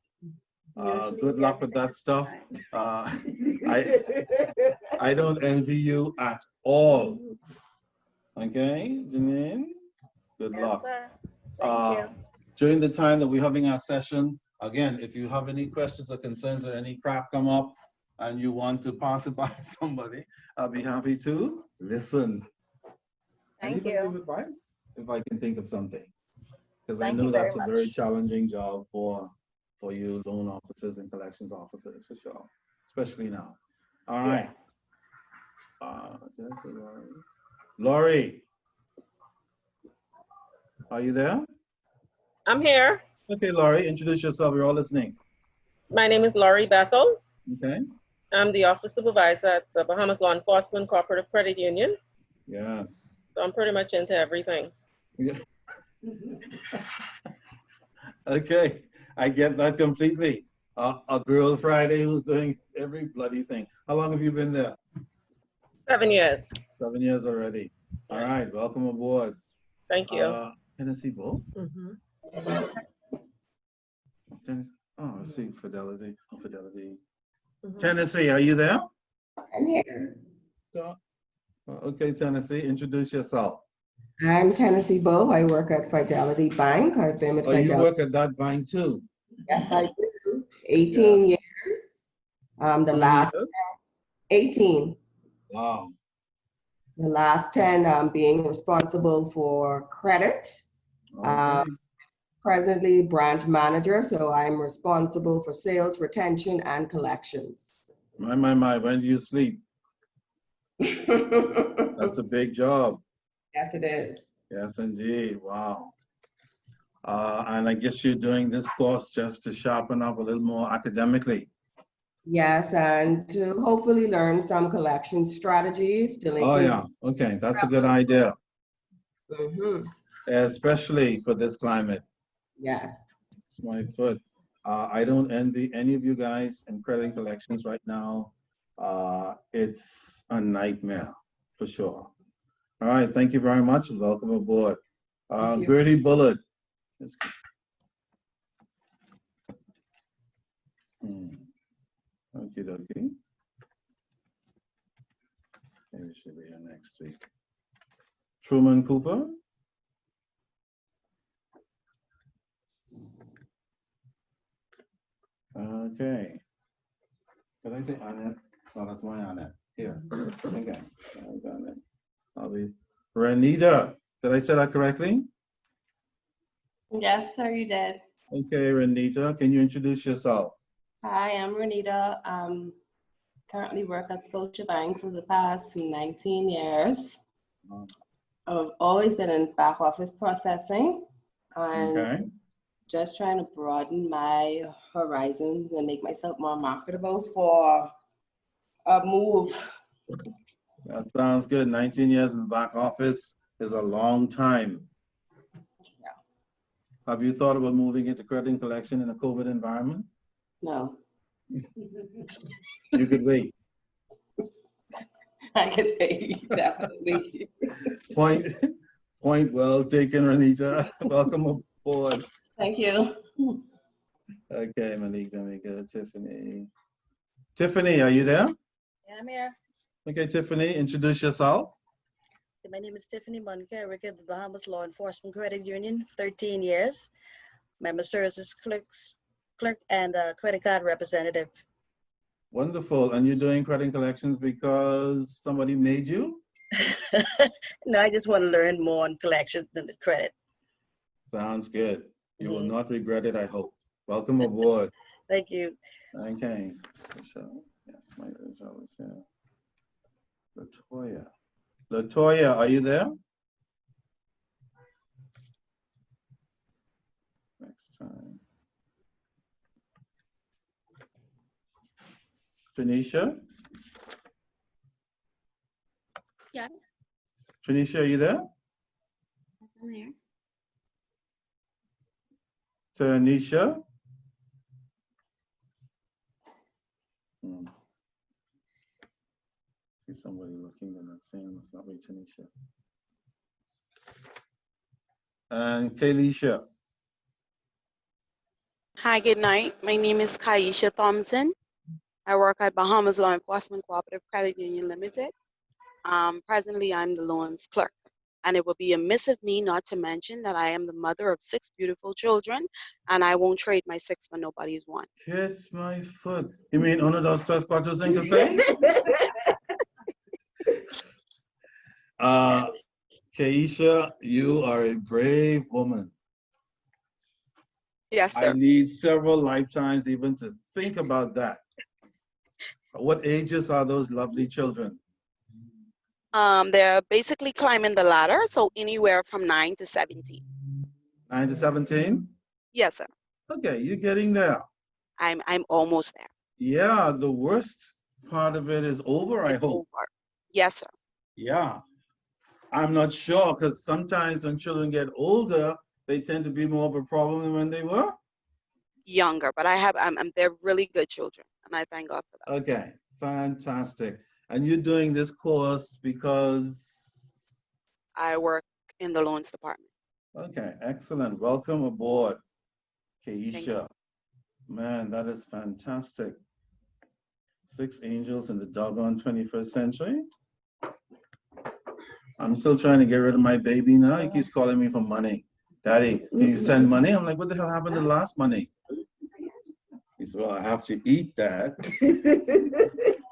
usually Good luck with that stuff. everything I don't envy you at all. Okay, Janine, good Yes, luck. sir. Thank you. During the time that we're having our session, again, if you have any questions or concerns or any crap come up and you want to pass it by somebody, I'll be happy to listen. And Thank even you. give advice if I can think of something. Because I Thank know you very that's a very much. challenging job for you loan officers and collections officers for sure, especially now. All right. Yes. Lori, are you there? I'm here. Okay, Laurie, introduce yourself. We're all listening. My name is Laurie Bethel. Okay. I'm the office supervisor at the Bahamas Law Enforcement Cooperative Credit Union. Yes. So I'm pretty much into everything. Yeah. Okay, I get that completely. A girl Friday who's doing every bloody thing. How long have you been there? 7 years. 7 years already. All right, welcome aboard. Thank you. Tennessee Bo? Oh, I see, Fidelity, oh, Fidelity. Mhm. Tennessee, are you there? I'm here. Okay, Tennessee, introduce yourself. I'm Tennessee Bow. I work at Fidelity Bank. I've been with Oh, you Fidelity. work at that bank too? Yes, I do. 18 Yes. years. The How many last years? 18. Wow. The last 10 being responsible for credit. Okay. Presently branch manager, so I'm responsible for sales, retention, and collections. My, when do you sleep? Yes, That's a big job. it is. Yes, indeed. Wow. And I guess you're doing this course just to sharpen up a little more academically. Yes, and to hopefully learn some collection strategies, Oh, delinquency. yeah. Okay, that's a good idea, Mhm. especially for this climate. Yes. It's my foot. I don't envy any of you guys in credit collections right now. It's a nightmare for sure. All right, thank you very much. Welcome aboard. Thank you. Gertie Bullard. Okay, okay. Maybe she'll be here next week. Truman Cooper. Okay. Did I say Annette? Oh, that's my Annette. Here. Okay. I got it. I'll be Renita. Did I say that correctly? Yes, sir, you did. Okay, Renita, can you introduce yourself? Hi, I'm Renita. Currently work at Scotiabank for the past 19 years. I've always been in back office processing and Okay. just trying to broaden my horizons and make myself more marketable for a move. That sounds good. 19 years in the back office is a long time. Yeah. Have you thought about moving into credit and collection in a COVID environment? No. You could wait. I could wait, definitely. Point well taken, Renita. Welcome aboard. Thank you. Okay, Manika, Tiffany. Tiffany, are you there? Yeah, I'm here. Okay, Tiffany, introduce yourself. My name is Tiffany Monica. I work at the Bahamas Law Enforcement Credit Union, 13 years. Member services clerk and credit card representative. Wonderful. And you're doing credit collections because somebody made you? No, I just want to learn more on collections than the credit. Sounds good. You will not regret it, I hope. Welcome aboard. Thank you. Okay. Michelle. Yes, my Michelle is here. Latoya. Latoya, are you there? Next time. Tanisha? Yes, Tanisha, are you there? I'm here. Tanisha? See somebody looking, they're not saying it's not me, Tanisha. And Kaylisha. Hi, good night. My name is Kaisha Thompson. I work at Bahamas Law Enforcement Cooperative Credit Union Limited. Presently, I'm the loans clerk. And it would be amiss of me not to mention that I am the mother of 6 beautiful children, and I won't trade my 6 for nobody's 1. Kiss my foot. You mean uno, dos, tres, cuatro, cinco, seis? Keisha, you are a brave woman. Yes, I sir. need several lifetimes even to think about that. What ages are those lovely children? They're basically climbing the ladder, so anywhere from 9 to 17. 9 to 17? Yes, sir. Okay, you're getting there. I'm almost there. Yeah, the worst part of it is over, I hope. Over. Yes, sir. Yeah. I'm not sure, because sometimes when children get older, they tend to be more of a problem than when they were. Younger, but they're really good children, and I thank God for that. Okay, fantastic. And you're doing this course because? I work in the loans department. Okay, excellent. Welcome aboard, Keisha. Man, that is fantastic. 6 angels in the doggone 21st century. I'm still trying to get rid of my baby now. He keeps calling me for money. Daddy, can you send money? I'm like, what the hell happened to the last money? He said, well, I have to eat that.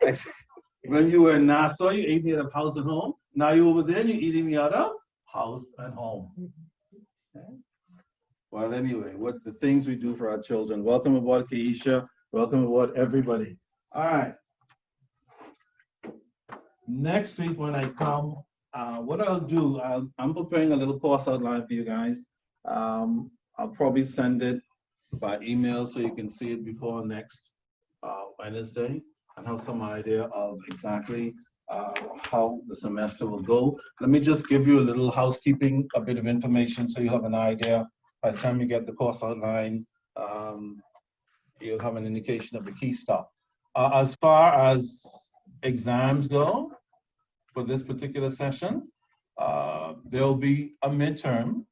I said, when you were in Nassau, you ate me out of house and home. Now you're over there, you're eating me out of house and home. Okay. Well, anyway, what the things we do for our children. Welcome aboard, Keisha. Welcome aboard, everybody. All right. Next week when I come, what I'll do, I'm preparing a little course outline for you guys. I'll probably send it by email so you can see it before next Wednesday and have some idea of exactly how the semester will go. Let me just give you a little housekeeping, a bit of information so you have an idea. By the time you get the course outline, you'll have an indication of the key stuff. As far as exams go, for this particular session, there'll be a midterm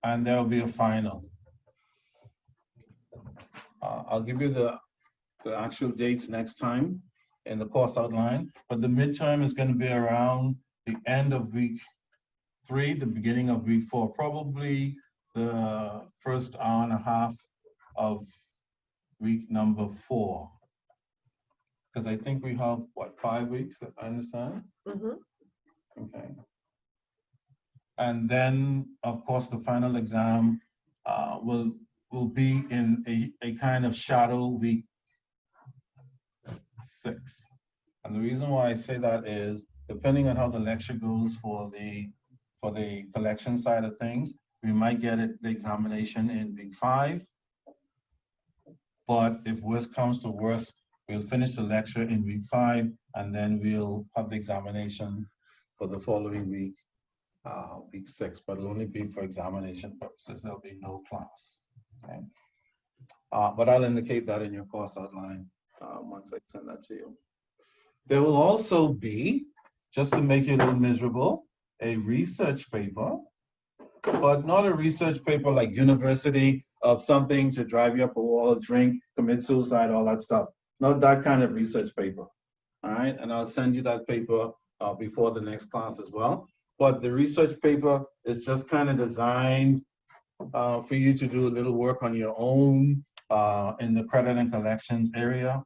and there'll be a final. I'll give you the actual dates next time in the course outline, but the midterm is going to be around the end of week 3, the beginning of week 4, probably the first hour and a half of week number 4. Because I think we have, what, 5 weeks, I understand? Okay. And then, of course, the final exam will be in a kind of shadow week 6. And the reason why I say that is, depending on how the lecture goes for the collection side of things, we might get the examination in week 5. But if worst comes to worst, we'll finish the lecture in week 5, and then we'll have the examination for the following week, week 6, but it'll only be for examination purposes. There'll be no class, okay? But I'll indicate that in your course outline once I send that to you. There will also be, just to make you a little miserable, a research paper, but not a research paper like university of something to drive you up a wall, drink, commit suicide, all that stuff. Not that kind of research paper, all right? And I'll send you that paper before the next class as well. But the research paper is just kind of designed for you to do a little work on your own in the credit and collections area.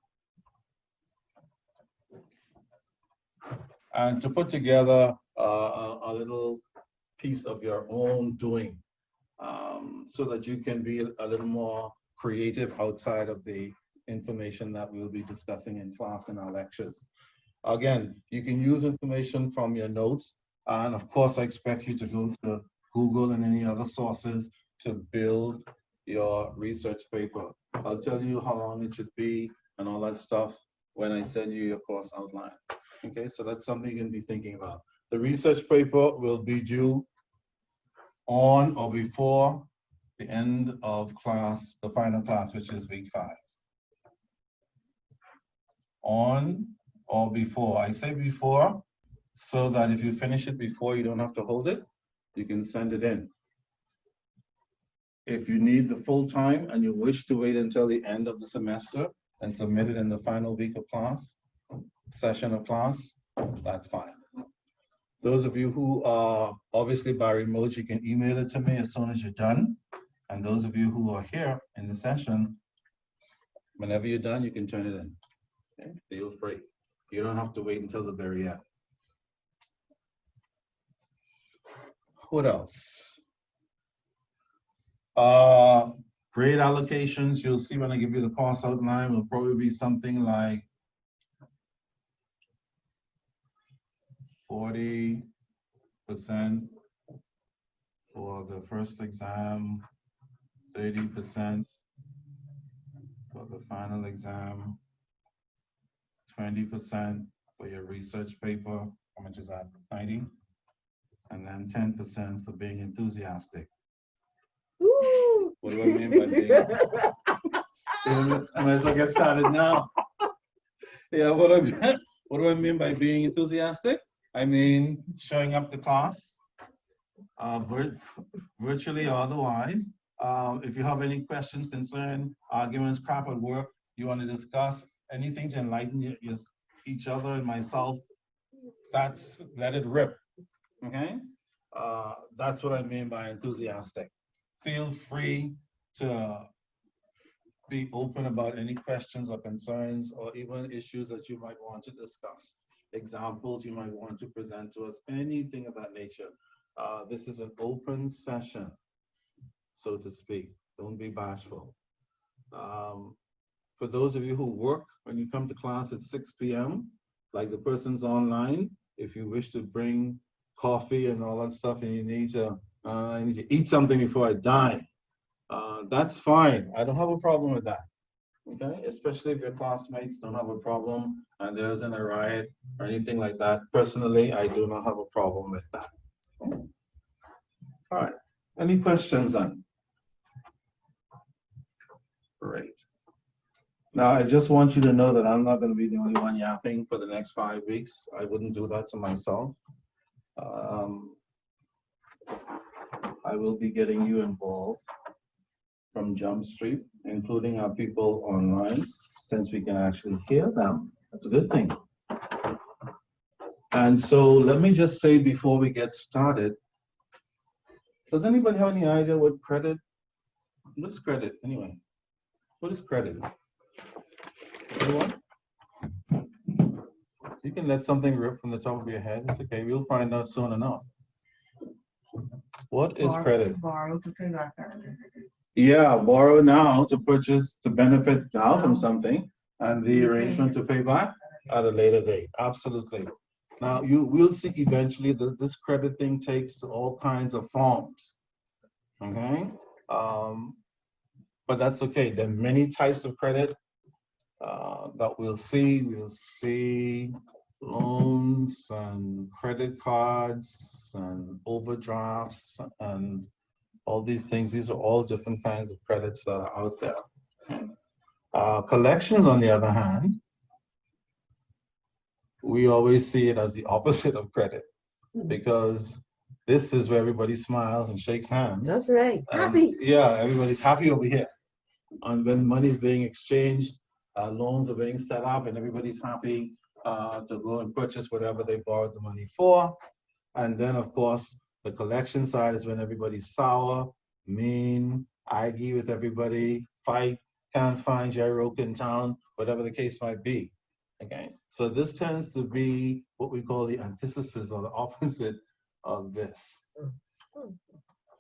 And to put together a little piece of your own doing so that you can be a little more creative outside of the information that we'll be discussing in class in our lectures. Again, you can use information from your notes, and of course I expect you to go to Google and any other sources to build your research paper. I'll tell you how long it should be and all that stuff when I send you your course outline. Okay, so that's something you can be thinking about. The research paper will be due on or before the end of class, the final class, which is week 5. On or before. I say before so that if you finish it before, you don't have to hold it. You can send it in. If you need the full time and you wish to wait until the end of the semester and submit it in the final week of class, session of class, that's fine. Those of you who are obviously by remote, you can email it to me as soon as you're done. And those of you who are here in the session, whenever you're done, you can turn it in. Okay? Feel free. You don't have to wait until the very end. What else? Grade allocations, you'll see when I give you the course outline, will probably be something like 40% for the first exam, 30% for the final exam, 20% for your research paper. How much is that? 90? And then 10% for being enthusiastic. Woo! What do I mean by being? I might as well get started now. Yeah, what do I mean by being enthusiastic? I mean showing up to class, virtually or otherwise, If you have any questions, concern, arguments, crap at work, you want to discuss anything to enlighten each other and myself, let it rip. Okay? That's what I mean by enthusiastic. Feel free to be open about any questions or concerns or even issues that you might want to discuss. Examples you might want to present to us, anything of that nature. This is an open session, so to speak. Don't be bashful. For those of you who work, when you come to class at 6 p.m., like the person's online, if you wish to bring coffee and all that stuff and you need to eat something before I die, that's fine. I don't have a problem with that. Okay, especially if your classmates don't have a problem and there isn't a riot or anything like that. Personally, I do not have a problem with that. Okay. All right, any questions then? Great. Now, I just want you to know that I'm not going to be the only one yapping for the next 5 weeks. I wouldn't do that to myself. I will be getting you involved from Jump Street, including our people online, since we can actually hear them. That's a good thing. And so let me just say before we get started, does anybody have any idea what credit? What is credit anyway? What is credit? Anyone? You can let something rip from the top of your head. It's okay. We'll find out soon enough. What is credit? Borrow to pay back earlier. Yeah, borrow now to purchase, to benefit now from something, and the arrangement to pay back at a later date. Absolutely. Now, you will see eventually that this credit thing takes all kinds of forms. Okay? But that's okay. There are many types of credit that we'll see. We'll see loans and credit cards and overdrafts and all these things. These are all different kinds of credits that are out there. Collections, on the other hand, we always see it as the opposite of credit, because this is where everybody smiles and shakes hands. That's right. Happy. Yeah, everybody's happy over here. And when money's being exchanged, loans are being set up, and everybody's happy to go and purchase whatever they borrowed the money for. And then, of course, the collection side is when everybody's sour, mean, argue with everybody, fight, can't find Jerry Oak in town, whatever the case might be. Okay, so this tends to be what we call the antithesis or the opposite of this.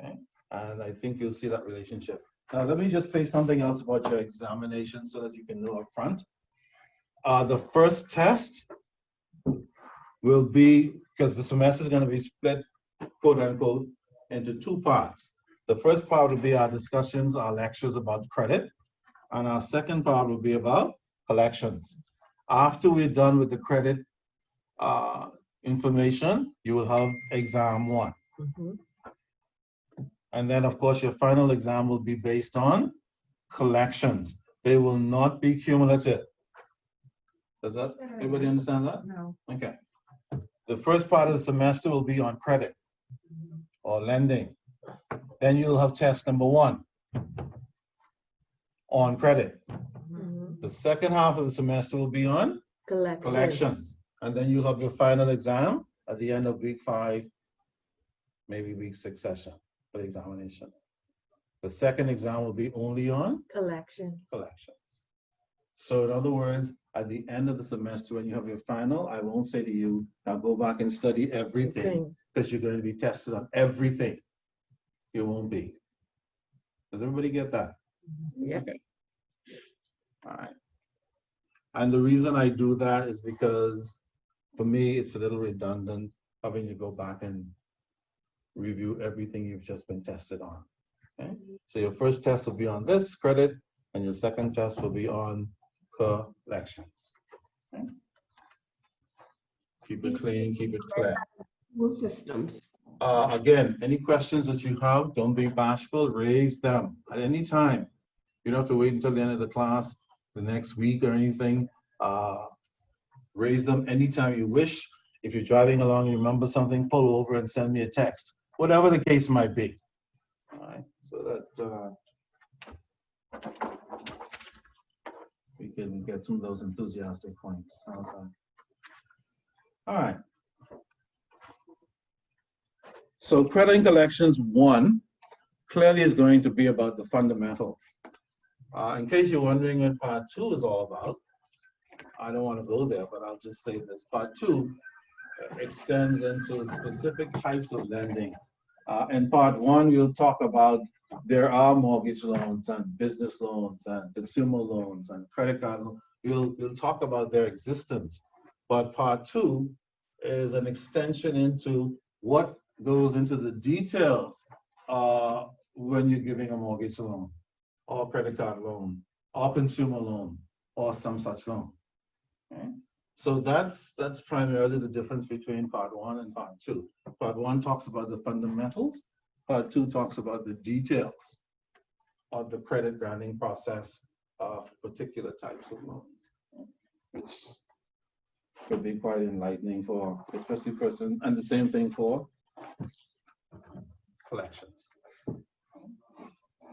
Okay, and I think you'll see that relationship. Now, let me just say something else about your examination so that you can know up front. The first test will be, because the semester is going to be split, quote unquote, into 2 parts. The first part will be our discussions, our lectures about credit, and our second part will be about collections. After we're done with the credit information, you will have exam 1. And then, of course, your final exam will be based on collections. They will not be cumulative. Does that, everybody understand that? No. Okay. The first part of the semester will be on credit or lending. Then you'll have test number 1 on credit. The second half of the semester will be on collections. And then you'll have your final exam at the end of week 5, maybe week 6 session for the examination. The second exam will be only on collections. So in other words, at the end of the semester, when you have your final, I won't say to you, now go back and study everything, because you're going to be tested on everything. You won't be. Does everybody get that? Yeah. Okay. All right. And the reason I do that is because for me, it's a little redundant having to go back and review everything you've just been tested on. Okay? So your first test will be on this credit, and your second test will be on collections. Okay? Keep it clean, keep it clear. Systems. Again, any questions that you have, don't be bashful, raise them at any time. You don't have to wait until the end of the class, the next week or anything. Raise them anytime you wish. If you're driving along, you remember something, pull over and send me a text. Whatever the case might be. All right. so that we can get some of those enthusiastic points. How's that? All right. So credit and collections 1 clearly is going to be about the fundamentals. In case you're wondering what part 2 is all about, I don't want to go there, but I'll just say this. Part 2 extends into specific types of lending. In part 1, we'll talk about there are mortgage loans and business loans and consumer loans and credit card loans. We'll talk about their existence. But part 2 is an extension into what goes into the details when you're giving a mortgage loan or credit card loan or consumer loan or some such loan. Okay? So that's primarily the difference between part 1 and part 2. Part 1 talks about the fundamentals. Part 2 talks about the details of the credit granting process of particular types of loans, which could be quite enlightening for especially person, and the same thing for collections.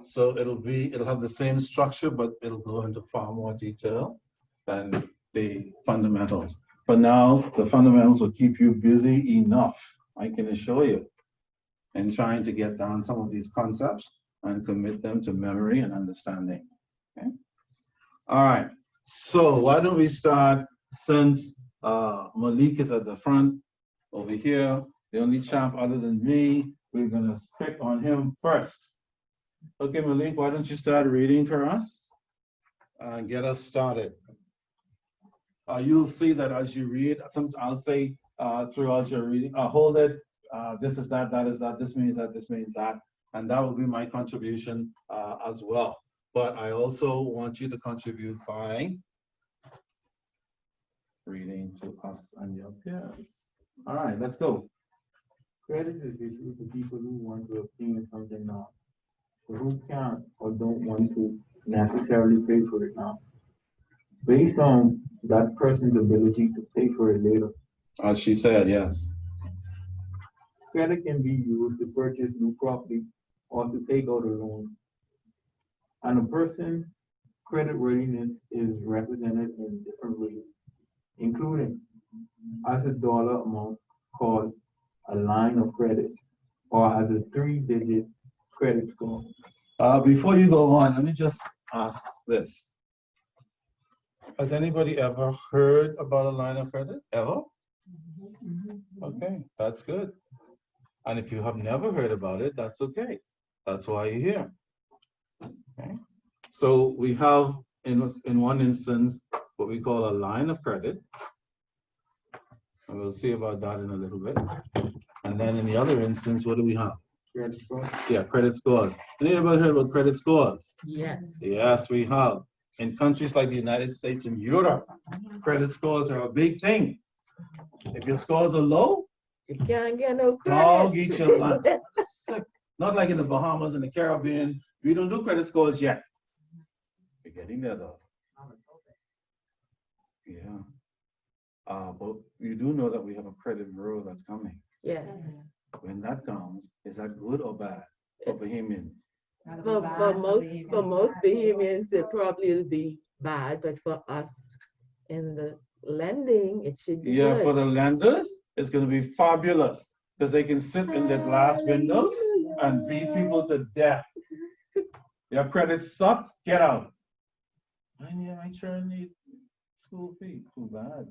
So it'll have the same structure, but it'll go into far more detail than the fundamentals. But now the fundamentals will keep you busy enough, I can assure you, in trying to get down some of these concepts and commit them to memory and understanding. Okay? All right, so why don't we start, since Malik is at the front over here, the only champ other than me, we're gonna pick on him first. Okay, Malik, why don't you start reading for us and get us started? You'll see that as you read, I'll say throughout your reading, hold it, this is that, that is that, this means that, this means that, and that will be my contribution as well. But I also want you to contribute by reading to us and your peers. All right, let's go. Credit is issued to people who want to obtain something now, but who can't or don't want to necessarily pay for it now, based on that person's ability to pay for it later. As she said, yes. Credit can be used to purchase new property or to take out a loan. And a person's credit worthiness is represented in different ways, including as a dollar amount called a line of credit, or as a 3-digit credit score. Before you go on, let me just ask this. Has anybody ever heard about a line of credit? Ever? Okay, that's good. And if you have never heard about it, that's okay. That's why you're here. Okay. So we have in one instance what we call a line of credit. And we'll see about that in a little bit. And then in the other instance, what do we have? Credit score. Yeah, credit scores. Anybody heard about credit scores? Yes. Yes, we have. In countries like the United States and Europe, credit scores are a big thing. If your scores are low, You can't get no dog credit. eat your lunch. Not like in the Bahamas and the Caribbean. We don't do credit scores yet. We're getting there though. Yeah. But you do know that we have a credit bureau that's coming. Yes. When that comes, is that good or bad for Bahamians? For most Bahamians, it probably will be bad, but for us in the lending, it should be Yeah, good. for the lenders, it's going to be fabulous because they can sit in their glass windows and beat people to death. Your credit sucks, get out. And yeah, I sure need school fee. Too bad.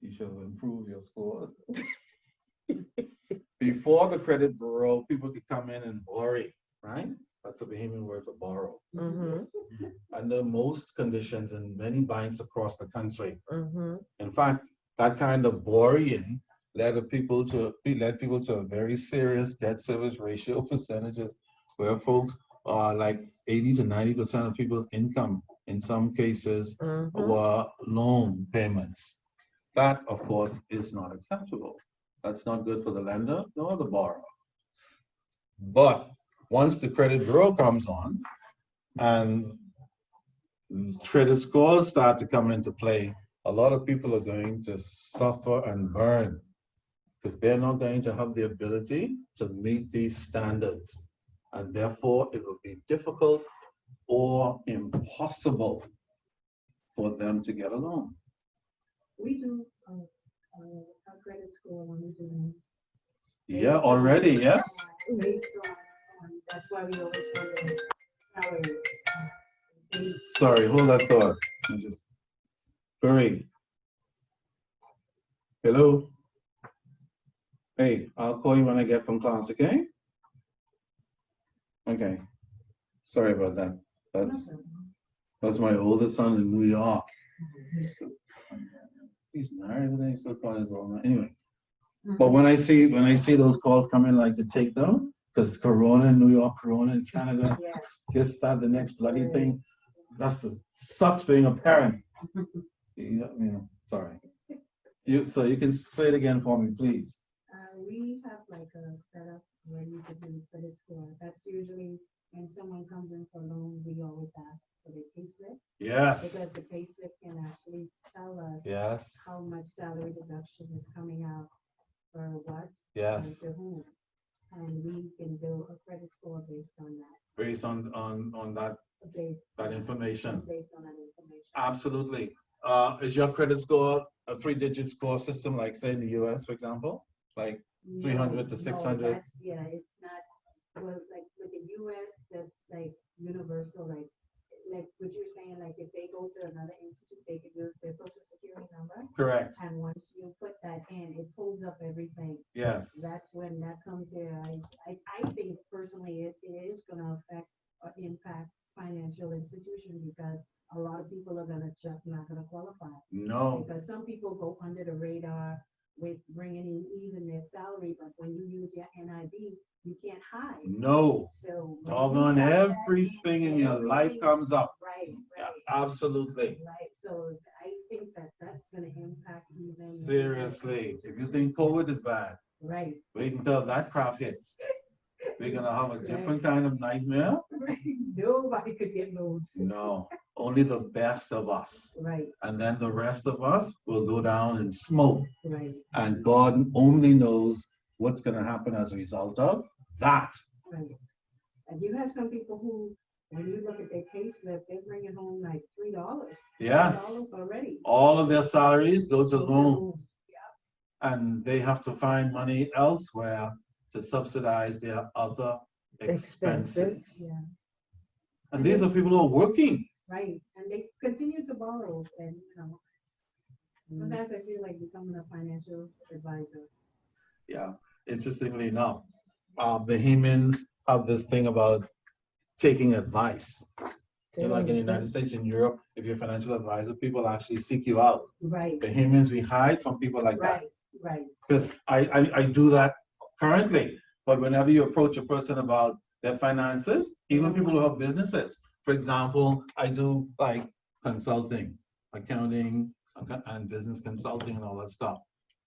You should improve your scores. Before the credit bureau, people could come in and borrow, right? That's a Bahamian word for borrow. Under most conditions in many banks across the country. In fact, that kind of borrowing led people to a very serious debt service ratio percentages, where folks are like 80 to 90% of people's income in some cases were loan payments. That, of course, is not acceptable. That's not good for the lender nor the borrower. But once the credit bureau comes on and credit scores start to come into play, a lot of people are going to suffer and burn because they're not going to have the ability to meet these standards. and therefore it will be difficult or impossible for them to get a loan. We do a credit score when we do loans. Yeah, already, yes? Based on, that's why we always go to salary. Sorry, hold that thought. I'm just, Barry. Hello? Hey, I'll call you when I get from class, okay? Okay. Sorry about that. That's my oldest son in New York. He's married, but he's still calling his old man. Anyway. But when I see those calls come in, like to take them, because Corona in New York, Corona in Canada, this, that, the next bloody thing. That's the sucks being a parent. Sorry. So you can say it again for me, please. We have like a setup where you could do credit score. That's usually when someone comes in for a loan, we always ask for their payslip. Yes. Because the payslip can actually tell us how much salary deduction is coming out for what and to whom. And we can do a credit score based on that. Based on that information. Based on that information. Absolutely. Is your credit score a 3-digit score system, like say in the US, for example? Like 300 to 600? Yeah, it's not, well, like with the US, that's like universal, like what you're saying, like if they go to another institute, they can use their social security number. Correct. And once you put that in, it pulls up everything. Yes. That's when that comes here. I think personally it is gonna affect or impact financial institution because a lot of people are just not gonna qualify. No. Because some people go under the radar with bringing in even their salary, but when you use your NIB, you can't hide. No. So doggone everything in your life comes up. Right. Yeah, absolutely. Right. So I think that's gonna impact even. Seriously, if you think COVID is bad, right, wait until that crap hits. We're gonna have a different kind of nightmare. Right. Nobody could get loans. No, only the best of us. Right. And then the rest of us will go down in smoke. Right. And God only knows what's gonna happen as a result of that. Right. And you have some people who, when you look at their pay slip, they're bringing home like $3. Yes. $3 already. All of their salaries go to loans. And they have to find money elsewhere to subsidize their other expenses. Yeah. And these are people who are working. Right. And they continue to borrow. And, sometimes I feel like becoming a financial advisor. Yeah. Interestingly enough, Bahamians have this thing about taking advice. Like in the United States, in Europe, if you're a financial advisor, people actually seek you out. Right. Bahamians, we hide from people like that. Right. Because I do that currently. But whenever you approach a person about their finances, even people who have businesses, for example, I do like consulting, accounting, and business consulting and all that stuff.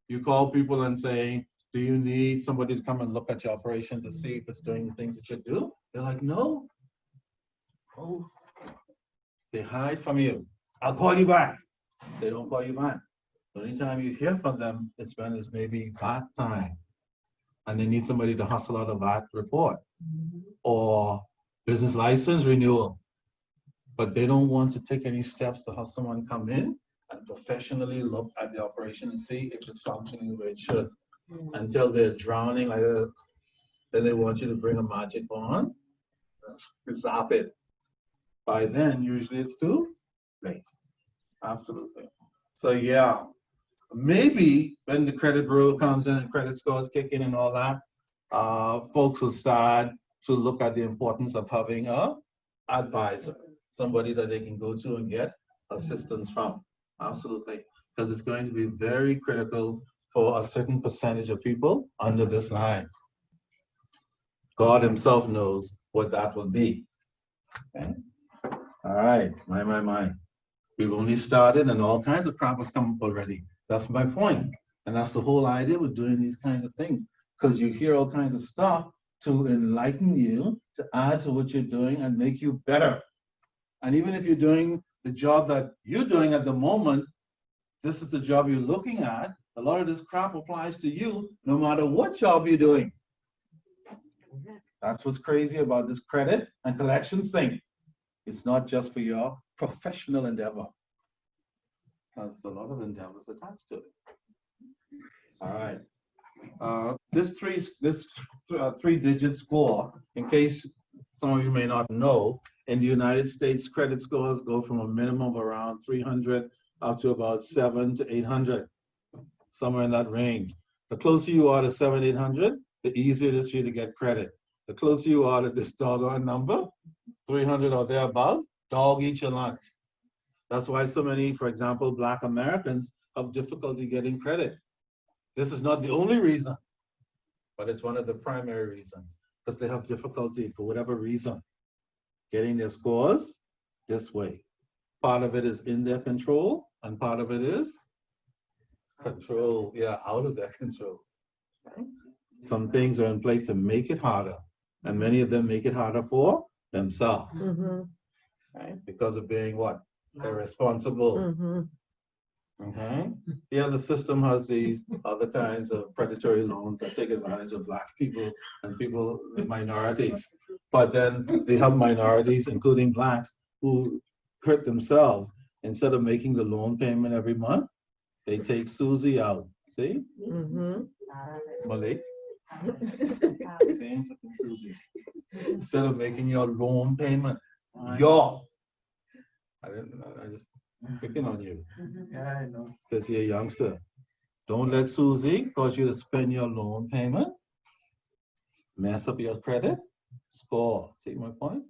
You call people and say, do you need somebody to come and look at your operation to see if it's doing the things it should do? They're like, no. Oh, they hide from you. I'll call you back. They don't call you back. The only time you hear from them is when it's maybe VAT time and they need somebody to hustle out a VAT report or business license renewal. But they don't want to take any steps to have someone come in and professionally look at the operation and see if it's functioning the way it should. Until they're drowning, like then they want you to bring a magic wand, zap it. By then, usually it's too late. Absolutely. So yeah, maybe when the credit bureau comes in and credit scores kick in and all that, folks will start to look at the importance of having a advisor, somebody that they can go to and get assistance from. Absolutely. Because it's going to be very critical for a certain percentage of people under this line. God himself knows what that will be. Okay? All right, my. We've only started and all kinds of crap has come up already. That's my point. And that's the whole idea with doing these kinds of things. Because you hear all kinds of stuff to enlighten you, to add to what you're doing and make you better. And even if you're doing the job that you're doing at the moment, this is the job you're looking at. A lot of this crap applies to you no matter what job you're doing. That's what's crazy about this credit and collections thing. It's not just for your professional endeavor. There's a lot of endeavors attached to it. All right. This three-digit score, in case some of you may not know, in the United States, credit scores go from a minimum of around 300 up to about 700 to 800, somewhere in that range. The closer you are to 700, 800, the easier it is for you to get credit. The closer you are to this doggone number, 300 or thereabouts, dog eat your lunch. That's why so many, for example, Black Americans have difficulty getting credit. This is not the only reason, but it's one of the primary reasons, because they have difficulty for whatever reason getting their scores this way. Part of it is in their control, and part of it is control, out of their control. Right? Some things are in place to make it harder, and many of them make it harder for themselves, right? Because of being what? Irresponsible. Okay. Yeah, the system has these other kinds of predatory loans that take advantage of Black people and people, minorities. But then they have minorities, including Blacks, who hurt themselves. Instead of making the loan payment every month, they take Susie out. See? Malik. See? Susie. Instead of making your loan payment, I just picking on you. Yeah, I know. Because you're a youngster. Don't let Susie cause you to spend your loan payment, mess up your credit score. See my point?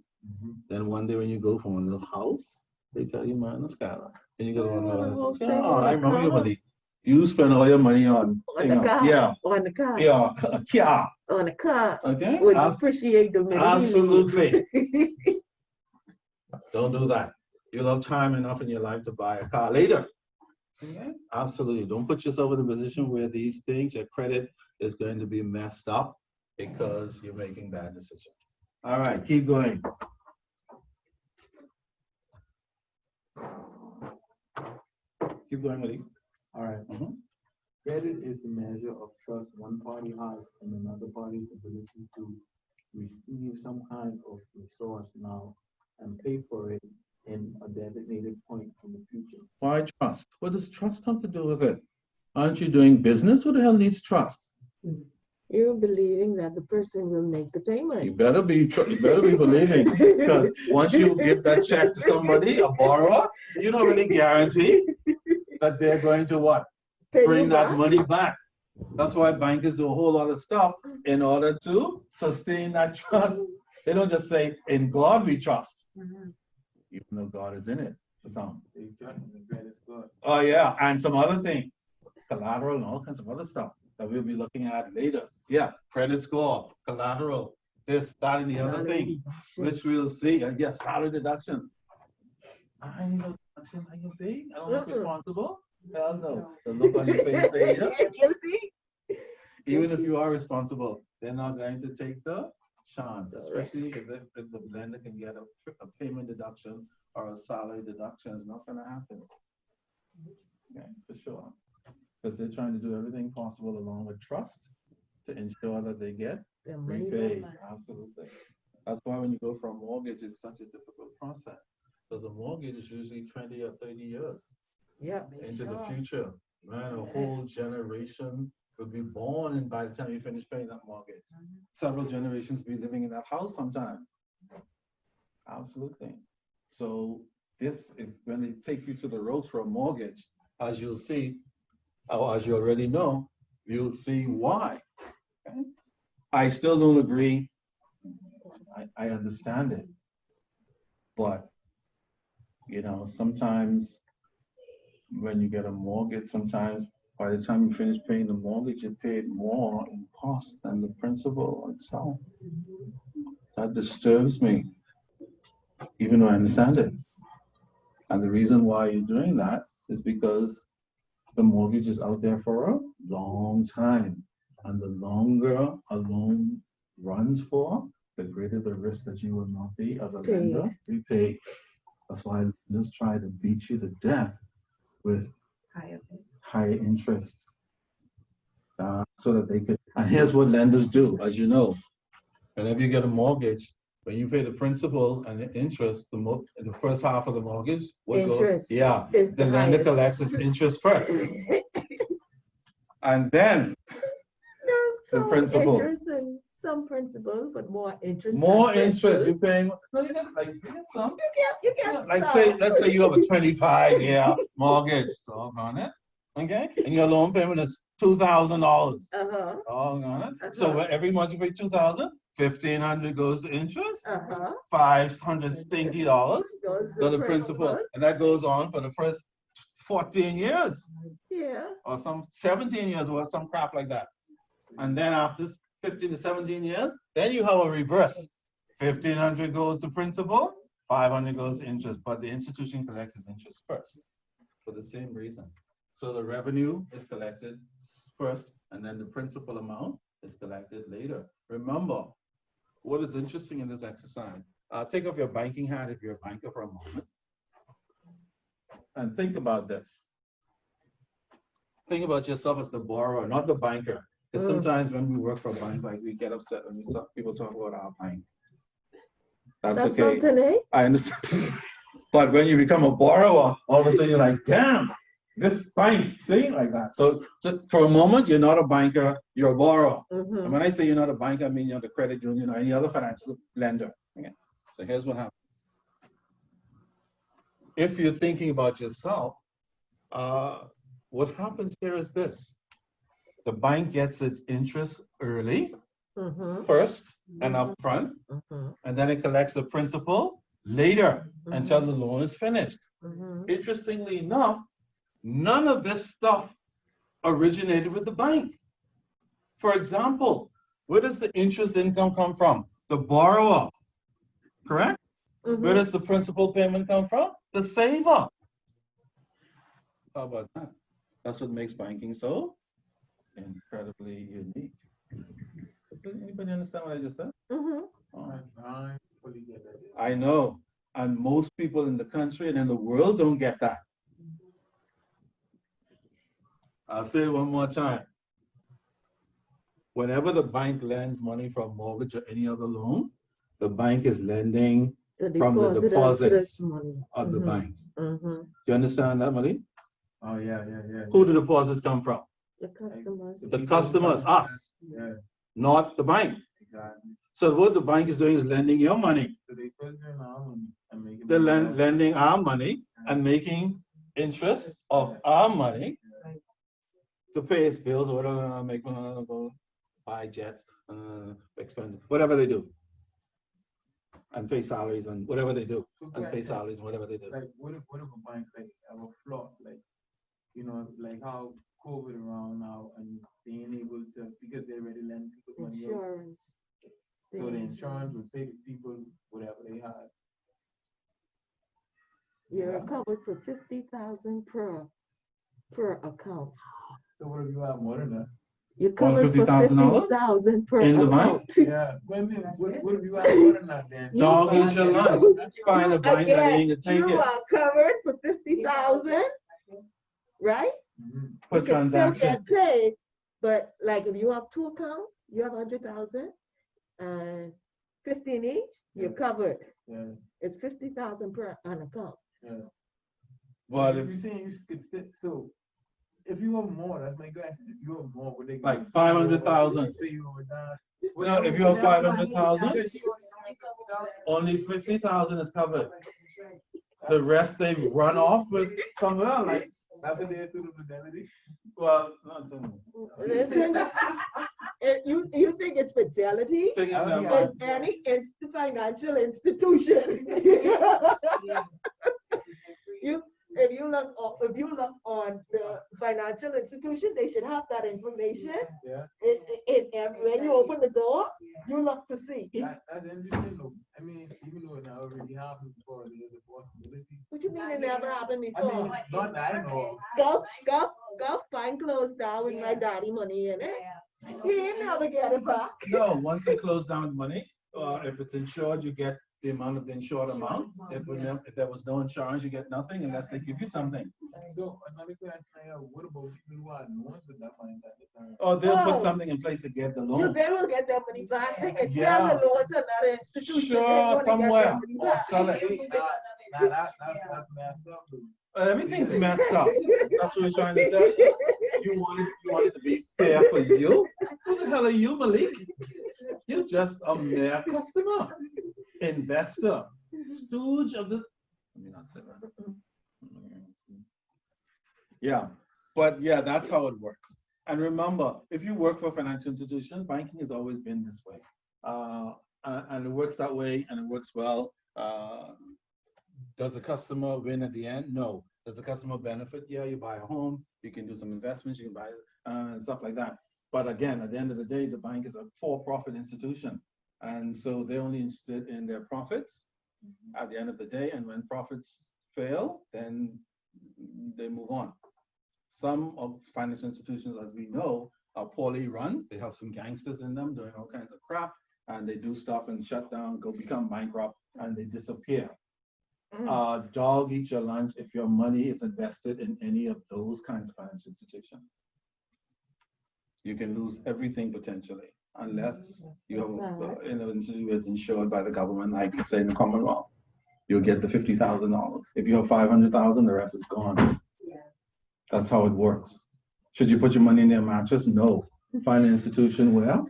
Then one day when you go from a little house, they tell you, man, the Skylar. And you go to I remember your money. You spend all your money on the car. Yeah. On the car. Yeah, a car. On the car. Okay. Would appreciate the minute. Absolutely. Don't do that. You'll have time enough in your life to buy a car later. Okay? Absolutely. Don't put yourself in a position where these things, your credit is going to be messed up because you're making bad decisions. All right, keep going. Keep going, Malik. All right. Credit is the measure of trust one party has in another party's ability to receive some kind of resource now and pay for it in a designated point in the future. Why trust? What does trust have to do with it? Aren't you doing business? Who the hell needs trust? You're believing that the person will make the payment. You better be believing, because once you give that check to somebody, a borrower, you don't really guarantee that they're going to what? Bring that money back. That's why bankers do a whole lot of stuff in order to sustain that trust. They don't just say, in God we trust, even though God is in it for some. They trust in the credit score. Oh yeah, and some other things, collateral and all kinds of other stuff that we'll be looking at later. Yeah, credit score, collateral, this, that, and the other thing, which we'll see. And yes, salary deductions. I need a deduction. Are you big? I don't look responsible. Hell no. The look on your face say, yeah. Even if you are responsible, they're not going to take the chance, especially if the lender can get a payment deduction or a salary deduction. It's not going to happen. Okay, for sure. Because they're trying to do everything possible along with trust to ensure that they get repaid. Absolutely. That's why when you go for a mortgage, it's such a difficult process. Because a mortgage is usually 20 or 30 years into the future. Man, a whole generation will be born, and by the time you finish paying that mortgage, several generations will be living in that house sometimes. Absolutely. So this is when they take you to the ropes for a mortgage, as you'll see, or as you already know, you'll see why. Okay? I still don't agree. I understand it. But, you know, sometimes when you get a mortgage, sometimes by the time you finish paying the mortgage, you paid more in cost than the principal itself. That disturbs me, even though I understand it. And the reason why you're doing that is because the mortgage is out there for a long time. And the longer a loan runs for, the greater the risk that you will not be as a lender repaid. That's why lenders try to beat you to death with higher interest, so that they could. And here's what lenders do, as you know, whenever you get a mortgage, when you pay the principal and the interest, in the first half of the mortgage, what goes? Interest Yeah, is the the lender highest. collects its interest first. And then No, the some principal. interest and some principal, but more interest. More than interest, principal. you're paying, no, you get like, you get some. You get Like some. say, let's say you have a 25-year mortgage, so on it, okay? And your loan payment is $2,000. Uh-huh. All on it. So every month you pay $2,000, $1,500 goes to interest, Uh-huh. $500 stinky dollars Goes go to to principal, and that goes on for the first 14 years Yeah. or some 17 years or some crap like that. And then after 15 to 17 years, then you have a reverse. 1,500 goes to principal, 500 goes to interest, but the institution collects its interest first for the same reason. So the revenue is collected first, and then the principal amount is collected later. Remember, what is interesting in this exercise, take off your banking hat if you're a banker for a moment, and think about this. Think about yourself as the borrower, not the banker. Because sometimes when we work for a bank, like we get upset when people talk about our bank. That's okay. Something, eh? I understand. But when you become a borrower, all of a sudden you're like, damn, this bank, see, like that. So for a moment, you're not a banker, you're a borrower. Mm-hmm. And when I say you're not a banker, I mean you're the credit union or any other financial lender. Okay. So here's what happens. If you're thinking about yourself, what happens here is this. The bank gets its interest early, first and upfront, and then it collects the principal later until the loan is finished. Interestingly enough, none of this stuff originated with the bank. For example, where does the interest income come from? The borrower, correct? Where does the principal payment come from? The saver. How about that? That's what makes banking so incredibly unique. Does anybody understand what I just said? I know, and most people in the country and in the world don't get that. I'll say it one more time. Whenever the bank lends money for a mortgage or any other loan, the bank is lending from the deposits of the bank. You understand that, Mali? Oh, yeah. Who do deposits come from? The customers. The customers, us, not the bank. Exactly. So what the bank is doing is lending your money. So they put in our money and make it. They're lending our money and making interest of our money to pay its bills or whatever, make go buy jets, expensive, whatever they do. And pay salaries and whatever they do. And pay salaries and whatever they do. Like what if a bank like have a flaw, like like how COVID around now and being able to, because they already lend people money. Insurance. So the insurance would pay the people whatever they had. You're covered for 50,000 per account. So what if you have more than that? You're covered for 50,000 per in the account. bank? Yeah. What if you have more than that then? Dog eat your lunch. Find a bank that ain't gonna take You it. are covered for 50,000, right? Per You can still transaction. get paid, but like if you have two accounts, you have 100,000 and 15 each, you're covered. Yeah. It's 50,000 per an account. Yeah. Well, if you're saying you could still, so if you have more, that's my question. If you have more, would they Like 500,000. Say you were down. Well, if you have 500,000, only 50,000 is covered. The rest they run off with somewhere else. Like, that's what they do to fidelity. well, not to me. Listen, you think it's fidelity? Take it down, It's any financial institution. If you look on the financial institution, they should have that information. Yeah. When you open the door, you look to see. That's interesting though. I mean, even though it already happened before, there's a possibility. What you mean it never happened before? I mean, not that I know of. Go find clothes down with my daddy money in it. He ain't never get it back. No, once they close down money, if it's insured, you get the amount of the insured amount. If there was no insurance, you get nothing unless they give you something. So another question I have, what about people who are loans with that money at the time? Or they'll put something in place to get the loan. They will get their money back. They can Yeah. sell the loan to another institution. Sure, They're gonna get somewhere. their money Or back. sell it. That's messed up, dude. Everything's messed up. That's what we're trying to tell you. You want it to be fair for you? Who the hell are you, Malik? You're just a mere customer, investor, stooge of the. Let me not say that. Yeah, but yeah, that's how it works. And remember, if you work for a financial institution, banking has always been this way, and it works that way, and it works well. Does the customer win at the end? No. Does the customer benefit? Yeah, you buy a home, you can do some investments, you can buy stuff like that. But again, at the end of the day, the bank is a for-profit institution. And so they're only interested in their profits at the end of the day. And when profits fail, then they move on. Some of financial institutions, as we know, are poorly run. They have some gangsters in them doing all kinds of crap, and they do stuff and shut down, become bankrupt, and they disappear. Dog eat your lunch if your money is invested in any of those kinds of financial institutions. You can lose everything potentially unless you have an institution that's insured by the government, like say in the Commonwealth. You'll get the $50,000. If you have 500,000, the rest is gone. That's how it works. Should you put your money in their mattress? No. Find an institution where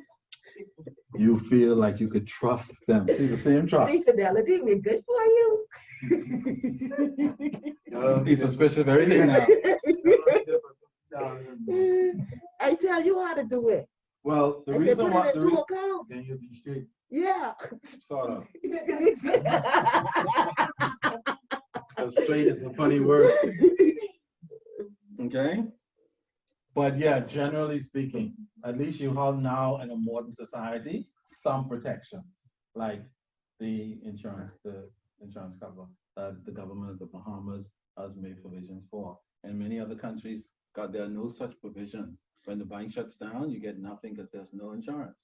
you feel like you could trust them. See the same trust. See, Fidelity, we're good for you. He's suspicious of everything now. I tell you how to do it. Well, the I reason said, why put it in two accounts. Then you'll be straight. Yeah. Sort of. Straight is a funny word. Okay? But yeah, generally speaking, at least you have now in a modern society some protections, like the insurance cover that the government of the Bahamas has made provisions for. And many other countries there are no such provisions. When the bank shuts down, you get nothing because there's no insurance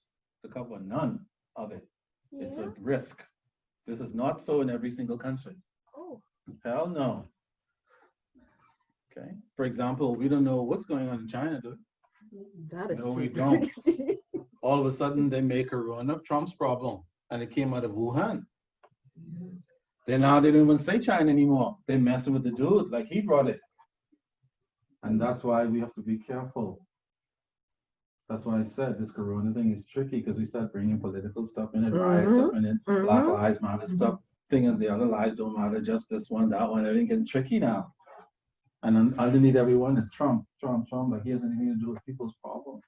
to cover, none of it. Yeah. It's a risk. This is not so in every single country. Oh. Hell no. Okay. For example, we don't know what's going on in China, do we? No, we don't. All of a sudden, they make a run of Trump's problem, and it came out of Wuhan. They don't even say China anymore. They're messing with the dude like he brought it. And that's why we have to be careful. That's why I said this corona thing is tricky, because we start bringing political stuff in it, riots stuff in it, Black Lives Matter stuff, thinking the other lives don't matter, just this one, that one, everything getting tricky now. And underneath everyone is Trump, like he has anything to do with people's problems.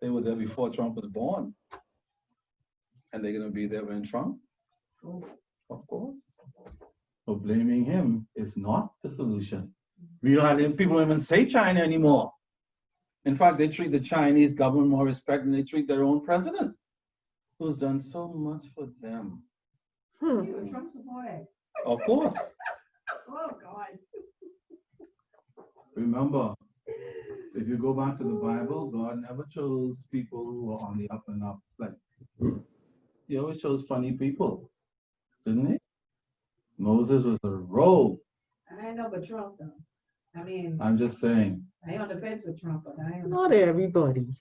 They were there before Trump was born. And they're gonna be there when Trump? Of course. So blaming him is not the solution. We don't have people don't even say China anymore. In fact, they treat the Chinese government more respect than they treat their own president, who's done so much for them. You Trump supporter. Of course. Oh God. Remember, if you go back to the Bible, God never chose people who were on the up and up. Like, he always chose funny people, didn't he? Moses was a rogue. I know but Trump though. I mean, I'm just saying. I ain't on the fence with Trump, but I am. Not everybody.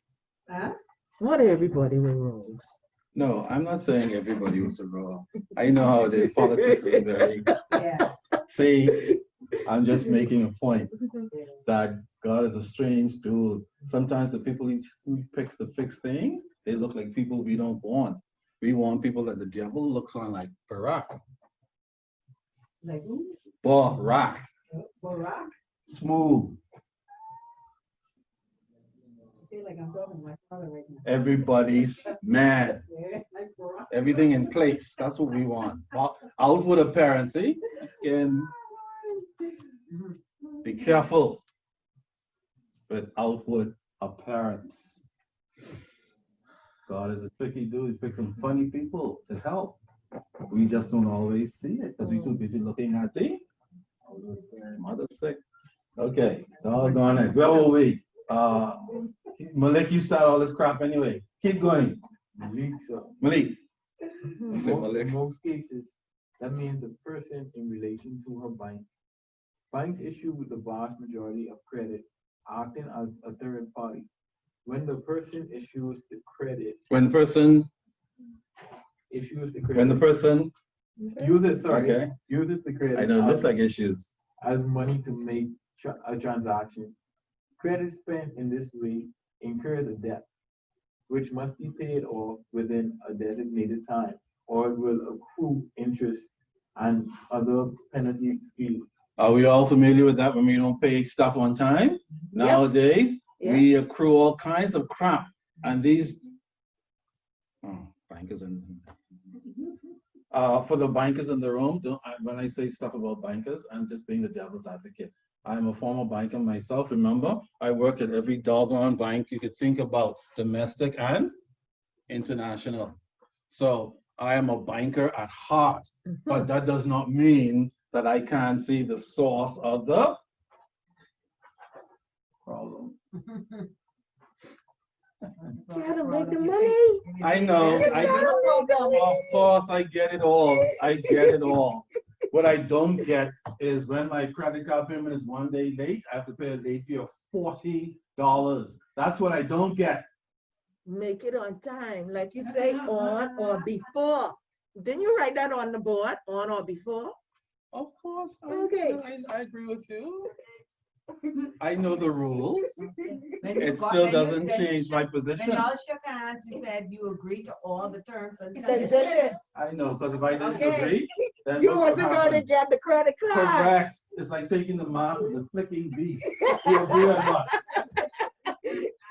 Huh? Not everybody were rogues. No, I'm not saying everybody was a rogue. I know how the politics is very. Yeah. See, I'm just making a point that God is a strange dude. Sometimes the people who picks to fix things, they look like people we don't want. We want people that the devil looks on, like Barack. Like who? Barack. Barack? Smooth. I feel like I'm talking to my father right now. Everybody's mad. Yeah, like Barack. Everything in place. That's what we want. Outward appearance. See? And be careful with outward appearance. God is a tricky dude. He picks some funny people to help. We just don't always see it because we're too busy looking at the mother sick. Okay, doggone it. Where were we? Malik, you start all this crap anyway. Keep going. Malik. In most cases, That means a person in relation to her bank. Banks issue with the vast majority of credit, acting as a third party. When the person issues the credit, When the person issues the When the credit, person, uses okay, the credit. I know, it looks like issues. as money to make a transaction. Credit spent in this way incurs a debt, which must be paid off within a designated time, or it will accrue interest and other penalty fees. Are we all familiar with that when we don't pay stuff on time? Nowadays, we accrue all kinds of crap. And these bankers for the bankers in the room, when I say stuff about bankers, I'm just being the devil's advocate. I'm a former banker myself. Remember, I worked at every doggone bank you could think about, domestic and international. So I am a banker at heart, but that does not mean that I can't see the source of the problem. Gotta make the money. I know. Of course, I get it all. I get it all. What I don't get is when my credit card payment is 1 day late, I have to pay a late fee of $40. That's what I don't get. Make it on time, like you say, on or before. Didn't you write that on the board, on or before? Of course. Okay. I agree with you. I know the rules. It got- still when you- doesn't when you change my position. When y'all shook hands, you said you agree to all the terms and Conditions. conditions. I know, because if I didn't Okay. agree, then You look what wasn't gonna happened. get the credit card. Correct. It's like taking the mouth of the flicking beast. You agree or not?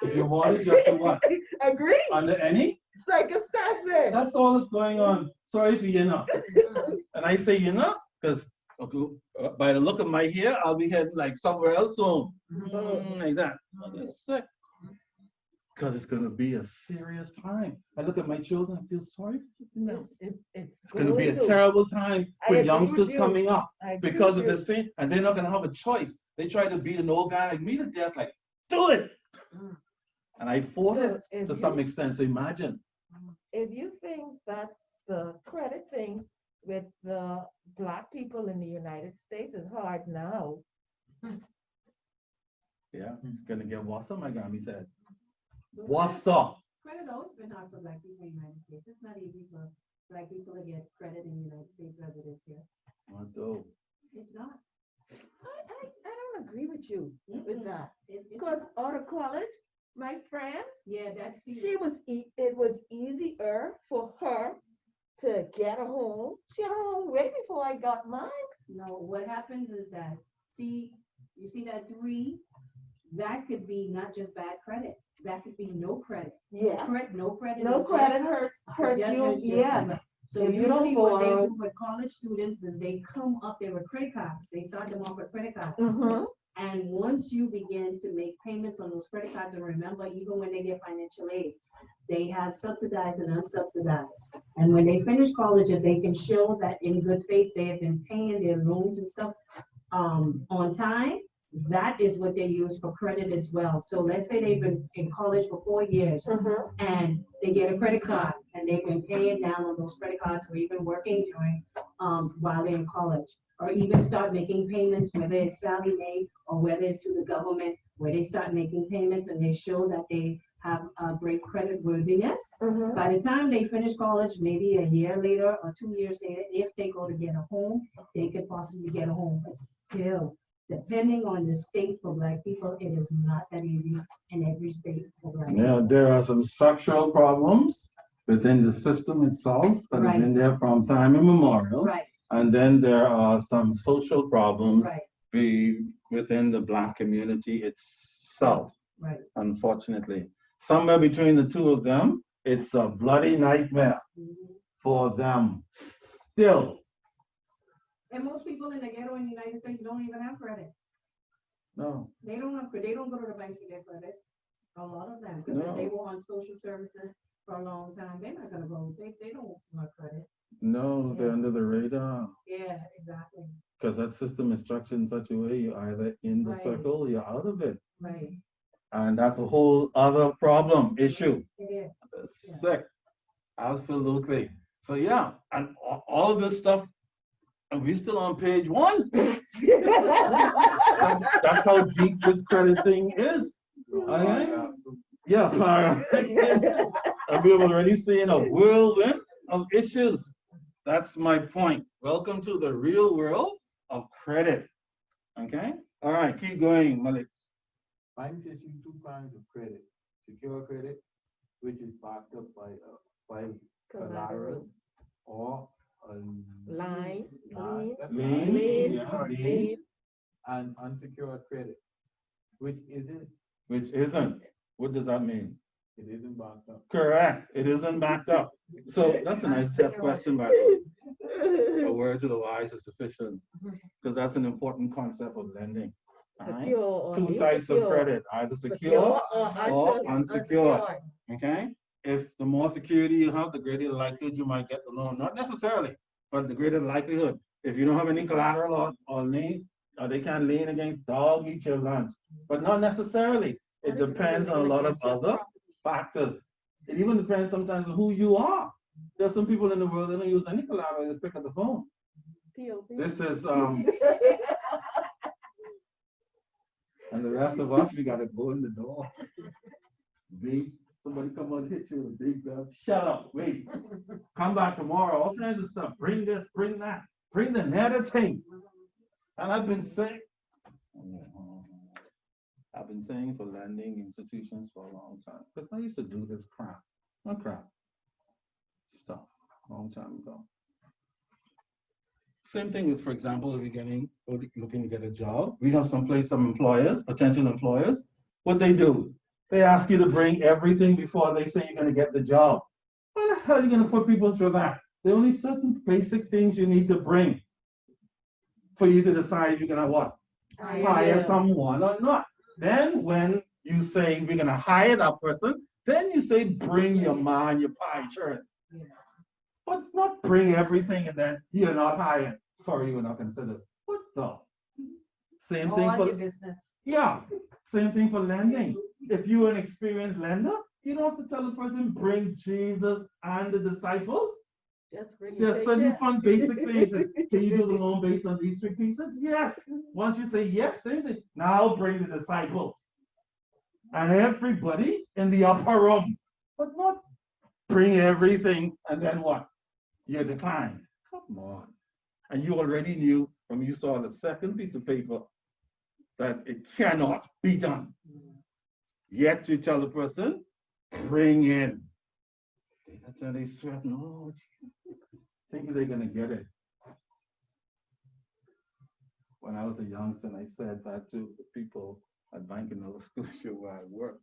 If you want it, you have to what? Agree. Under any? Circumstances. That's all that's going on. Sorry for you know. And I say you know, because by the look of my hair, I'll be heading like somewhere else soon. Like that. That's sick. Because it's going to be a serious time. I look at my children and feel sorry for them. It's going to be a terrible time for youngsters coming up because of this thing, and they're not going to have a choice. They try to beat an old guy like me to death, like, do it. And I fought it to some extent, so imagine. If you think that the credit thing with the Black people in the United States is hard now. Yeah, it's going to get worse, my Grammy said. What's up? Credit always been hard for Black people in the United States. It's not easy for Black people to get credit in the United States as it is here. What though? It's not. I don't agree with you with that. Because out of college, my friend, it was easier for her to get a home. She had a home way before I got mine. No, what happens is that, you see that 3, that could be not just bad credit. That could be no credit. Yes. No credit. No credit hurts you, yeah. So if you don't usually what they borrow. do with college students is they come up there with credit cards. They start them off with credit cards. Mhm. And once you begin to make payments on those credit cards, and remember, even when they get financial aid, they have subsidized and unsubsidized. And when they finish college, if they can show that in good faith, they have been paying their loans and stuff on time, that is what they use for credit as well. So let's say they've been in college for 4 years and they get a credit card and they've been paying down on those credit cards or even working during while they're in college, or even start making payments, whether it's Sallie Mae or whether it's to the government, where they start making payments and they show that they have a great credit worthiness. By the time they finish college, maybe a year later or 2 years later, if they go to get a home, they could possibly get a home. But still, depending on the state for Black people, it is not that easy in every state for Black people. Now, there are some structural problems within the system itself that have been there from time immemorial. Right. And then there are some social problems within the Black community itself, unfortunately. Somewhere between the two of them, it's a bloody nightmare for them still. And most people in the ghetto in the United States don't even have credit. No. They don't go to the banks to get credit. A lot of them, because if they were on social services for a long time, they're not gonna go. They don't want credit. No, they're under the radar. Yeah, exactly. Because that system is structured in such a way, you're either in the circle or you're out of it. Right. And that's a whole other problem, issue. It is. Sick. Absolutely. So yeah, and all of this stuff And we still on page 1. That's how deep this credit thing is. Okay? Yeah, and we're already seeing a whirlwind of issues. That's my point. Welcome to the real world of credit. Okay? All right, keep going, Malik. Banks issue 2 kinds of credit. Secure credit, which is backed up by collateral or a Line. lien, and unsecured credit, which isn't. What does that mean? It isn't backed up. Correct. It isn't backed up. So that's a nice test question, by the way. A word to the wise is sufficient, because that's an important concept of lending. All right? Secure or 2 types of credit, either secure or unsecured. Okay? If the more security you have, the greater the likelihood you might get the loan. Not necessarily, but the greater the likelihood. If you don't have any collateral or lien, or they can't lean against, dog eat your lunch. But not necessarily. It depends on a lot of other factors. It even depends sometimes on who you are. There's some people in the world that don't use any collateral, they just pick up the phone. This is and the rest of us, we gotta go in the door. Wait, somebody come on, hit you with a big bell. Shut up, wait. Come back tomorrow, all kinds of stuff. Bring this, bring that, bring the nether thing. And I've been saying for lending institutions for a long time, because I used to do this crap, not crap, stuff, a long time ago. Same thing with, for example, if you're looking to get a job, we have some employers, potential employers, what they do, they ask you to bring everything before they say you're going to get the job. Why the hell are you going to put people through that? There are only certain basic things you need to bring for you to decide if you're going to what? Hire someone or not. Then when you say we're going to hire that person, then you say bring your man, your pie chart. But not bring everything and then you're not hired. Sorry, you were not considered. What the? Same thing for business. Yeah, same thing for lending. If you're an experienced lender, you don't have to tell the person bring Jesus and the disciples. There's certain fun basic things. Can you do the loan based on these 3 pieces? Yes. Once you say yes, then you say, now bring the disciples. And everybody in the upper room. But not bring everything and then what? You're declined. Come on. And you already knew when you saw the second piece of paper that it cannot be done. Yet you tell the person, bring in. That's how they sweat. No, thinking they're going to get it. When I was a youngster, I said that to the people at Bank of Nova Scotia where I worked.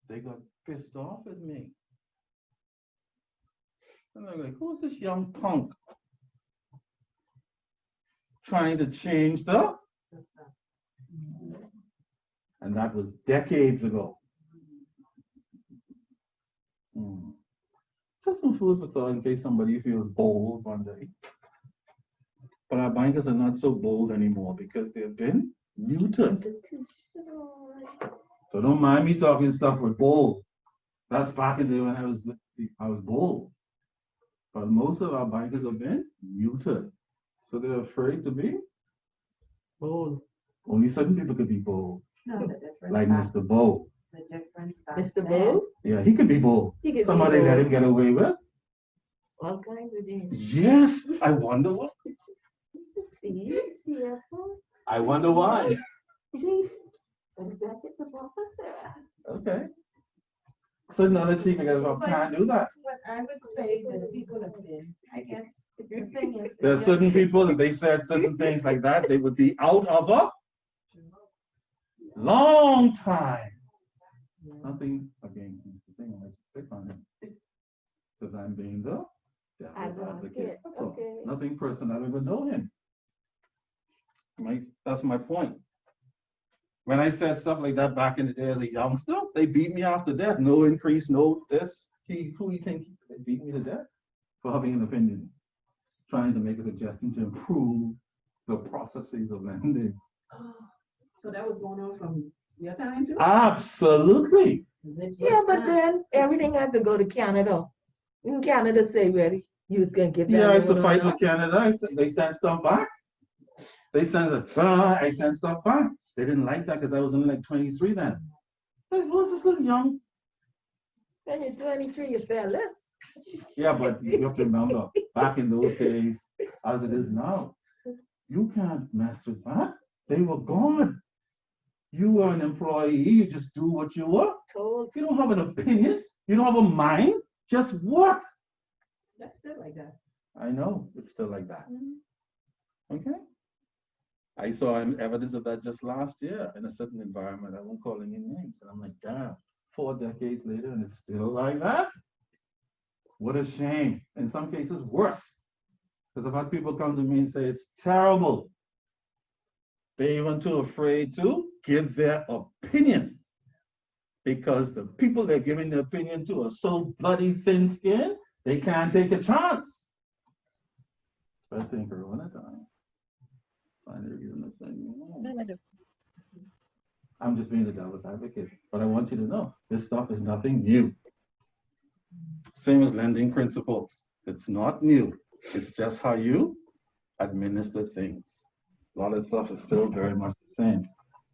They got pissed off with me. And they're like, who's this young punk trying to change the system? And that was decades ago. Just some food for thought in case somebody feels bold one day. But our bankers are not so bold anymore because they've been neutered. So don't mind me talking stuff with bold. That's back in the day when I was bold. But most of our bankers have been neutered. So they're afraid to be bold. Only certain people could be bold. No, like Mr. Bo. Mr. Bo? Yeah, he could be bold. Somebody let him get away with. All kinds of things. Yes, I wonder what. CFO. I wonder why. Chief Executive Officer. Okay. So another chief executive officer can't do that. But I would say that the people have been, I guess, the thing is. There are certain people, if they said certain things like that, they would be out of a long time. Nothing against Mr. Thing, I just pick on him. Because I'm being the devil's advocate. That's all. Nothing personal, I don't even know him. That's my point. When I said stuff like that back in the day as a youngster, they beat me after death. No increase, no this. Who do you think beat me to death? For having an opinion. Trying to make a suggestion to improve the processes of lending. So that was going on from your time too? Absolutely. Yeah, but then everything had to go to Canada. In Canada, say, ready, You was gonna give that. Yeah, I used to loan fight or with Canada. They sent stuff back. They sent it, but I sent stuff back. They didn't like that because I was only like 23 then. Hey, who's this little young? When you're 23, you fell less. Yeah, but you have to remember, back in those days, as it is now, you can't mess with that. They were gone. You were an employee, you just do what you were. Told. You don't have an opinion, you don't have a mind, just work. That's still like that. I know, it's still like that. Okay? I saw evidence of that just last year in a certain environment. I won't call any names. And I'm like, damn, 4 decades later, and it's still like that? What a shame. In some cases, worse. Because I've had people come to me and say, it's terrible. They're even too afraid to give their opinion. Because the people they're giving their opinion to are so bloody thin-skinned, they can't take a chance. Especially in Corona time. Find a reason to say, no. I'm just being the devil's advocate. But I want you to know, this stuff is nothing new. Same as lending principles. It's not new. It's just how you administer things. A lot of stuff is still very much the same.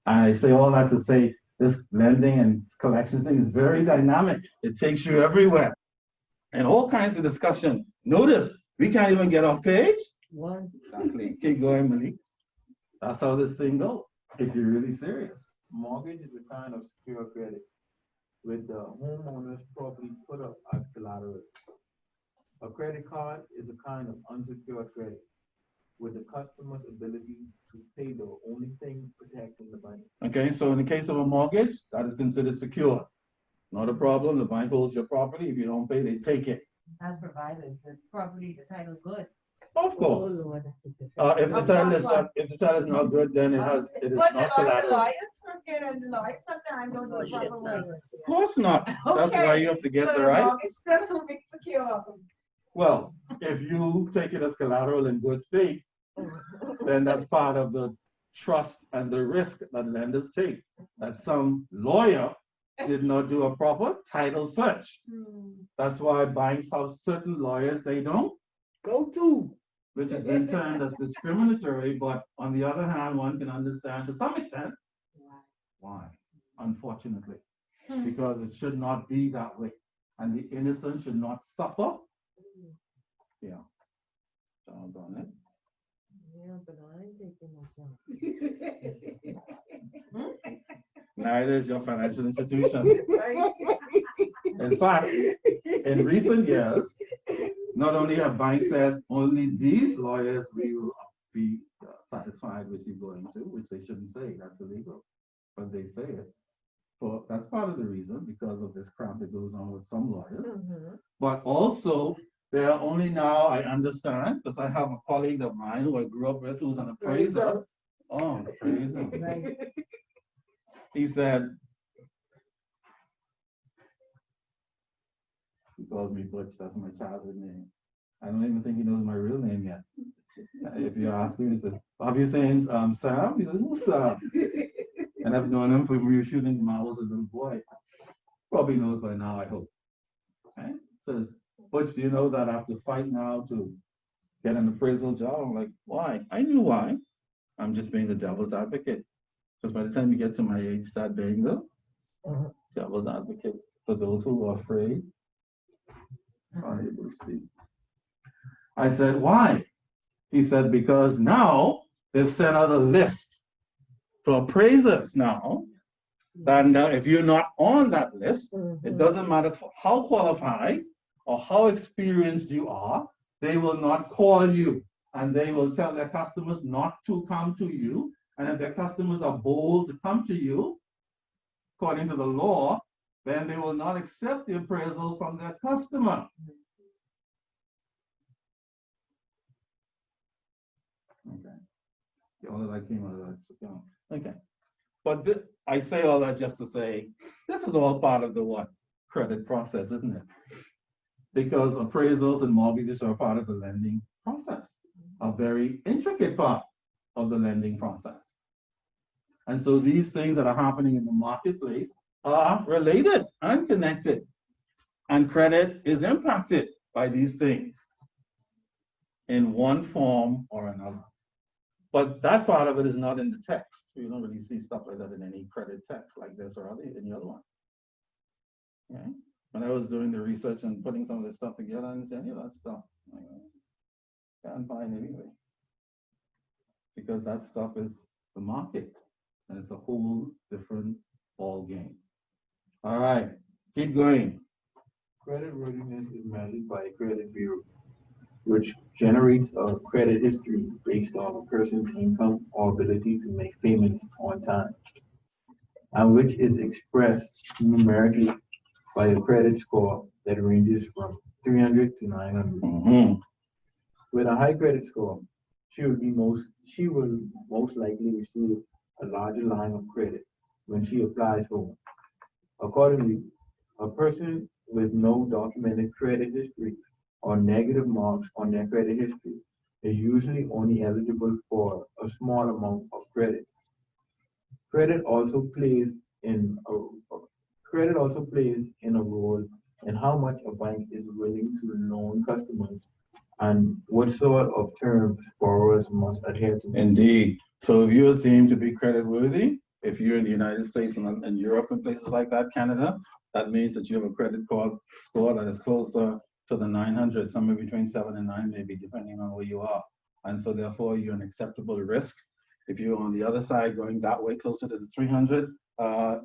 And I say all that to say this lending and collections thing is very dynamic. It takes you everywhere. And all kinds of discussion. Notice, we can't even get off page. One. Exactly. Keep going, Malik. That's how this thing goes, if you're really serious. Mortgage is a kind of secure credit with the homeowner's property put up as collateral. A credit card is a kind of unsecured credit with the customer's ability to pay the only thing protecting the bank. Okay, so in the case of a mortgage, that is considered secure. Not a problem. The bank holds your property. If you don't pay, they take it. As provided, the property, the title good. Of course. Oh, Lord, If the title is not good, then it is not collateral. Lawyers forget and the lawyers sometimes don't do the proper way. Of course not. That's why you have to get the right. Mortgage still will be secure. Well, if you take it as collateral in good faith, then that's part of the trust and the risk that lenders take. That some lawyer did not do a proper title search. That's why banks have certain lawyers they don't go to, which has been termed as discriminatory, but on the other hand, one can understand to some extent why, unfortunately, because it should not be that way. And the innocent should not suffer. Yeah. Doggone it. Yeah, but I ain't taking no job. Neither is your financial institution. In fact, in recent years, not only have banks said only these lawyers will be satisfied with you going to, which they shouldn't say, that's illegal, but they say it. So that's part of the reason, because of this crap that goes on with some lawyers. But also, they are only now, I understand, because I have a colleague of mine who I grew up with who's an appraiser. Oh, appraiser. Right. He said, he calls me Butch, that's my childhood name. I don't even think he knows my real name yet. If you ask him, he said, Bobby saying Sam? He said, who's Sam? And I've known him from when we were shooting when I was a little boy. Probably knows by now, I hope. Okay? Says, Butch, do you know that I have to fight now to get an appraisal job? I'm like, why? I knew why. I'm just being the devil's advocate. Because by the time you get to my age, start being the devil's advocate for those who are afraid, unable to speak. I said, why? He said, because now they've sent out a list for appraisers now. And if you're not on that list, it doesn't matter how qualified or how experienced you are, they will not call you. And they will tell their customers not to come to you. And if their customers are bold to come to you, according to the law, then they will not accept the appraisal from their customer. Okay. All of that came out of that. Okay. But I say all that just to say, this is all part of the what? Credit process, isn't it? Because appraisals and mortgages are part of the lending process, a very intricate part of the lending process. And so these things that are happening in the marketplace are related and connected. And credit is impacted by these things. in one form or another. But that part of it is not in the text. You don't really see stuff like that in any credit text like this or any other one. Okay? When I was doing the research and putting some of this stuff together, I didn't see any of that stuff. Can't find anything. Because that stuff is the market. And it's a whole different ball game. All right, keep going. Credit worthiness is measured by a credit bureau, which generates a credit history based on a person's income or ability to make payments on time, and which is expressed numerically by a credit score that ranges from 300 to 900. With a high credit score, she will most likely receive a larger line of credit when she applies for one. Accordingly, a person with no documented credit history or negative marks on their credit history is usually only eligible for a small amount of credit. Credit also plays in a role in how much a bank is willing to loan customers and what sort of terms borrowers must adhere to. Indeed. So if you're deemed to be credit worthy, if you're in the United States and Europe and places like that, Canada, that means that you have a credit score that is closer to the 900, somewhere between 7 and 9, maybe, depending on where you are. And so therefore, you're an acceptable risk. If you're on the other side, going that way, closer to the 300,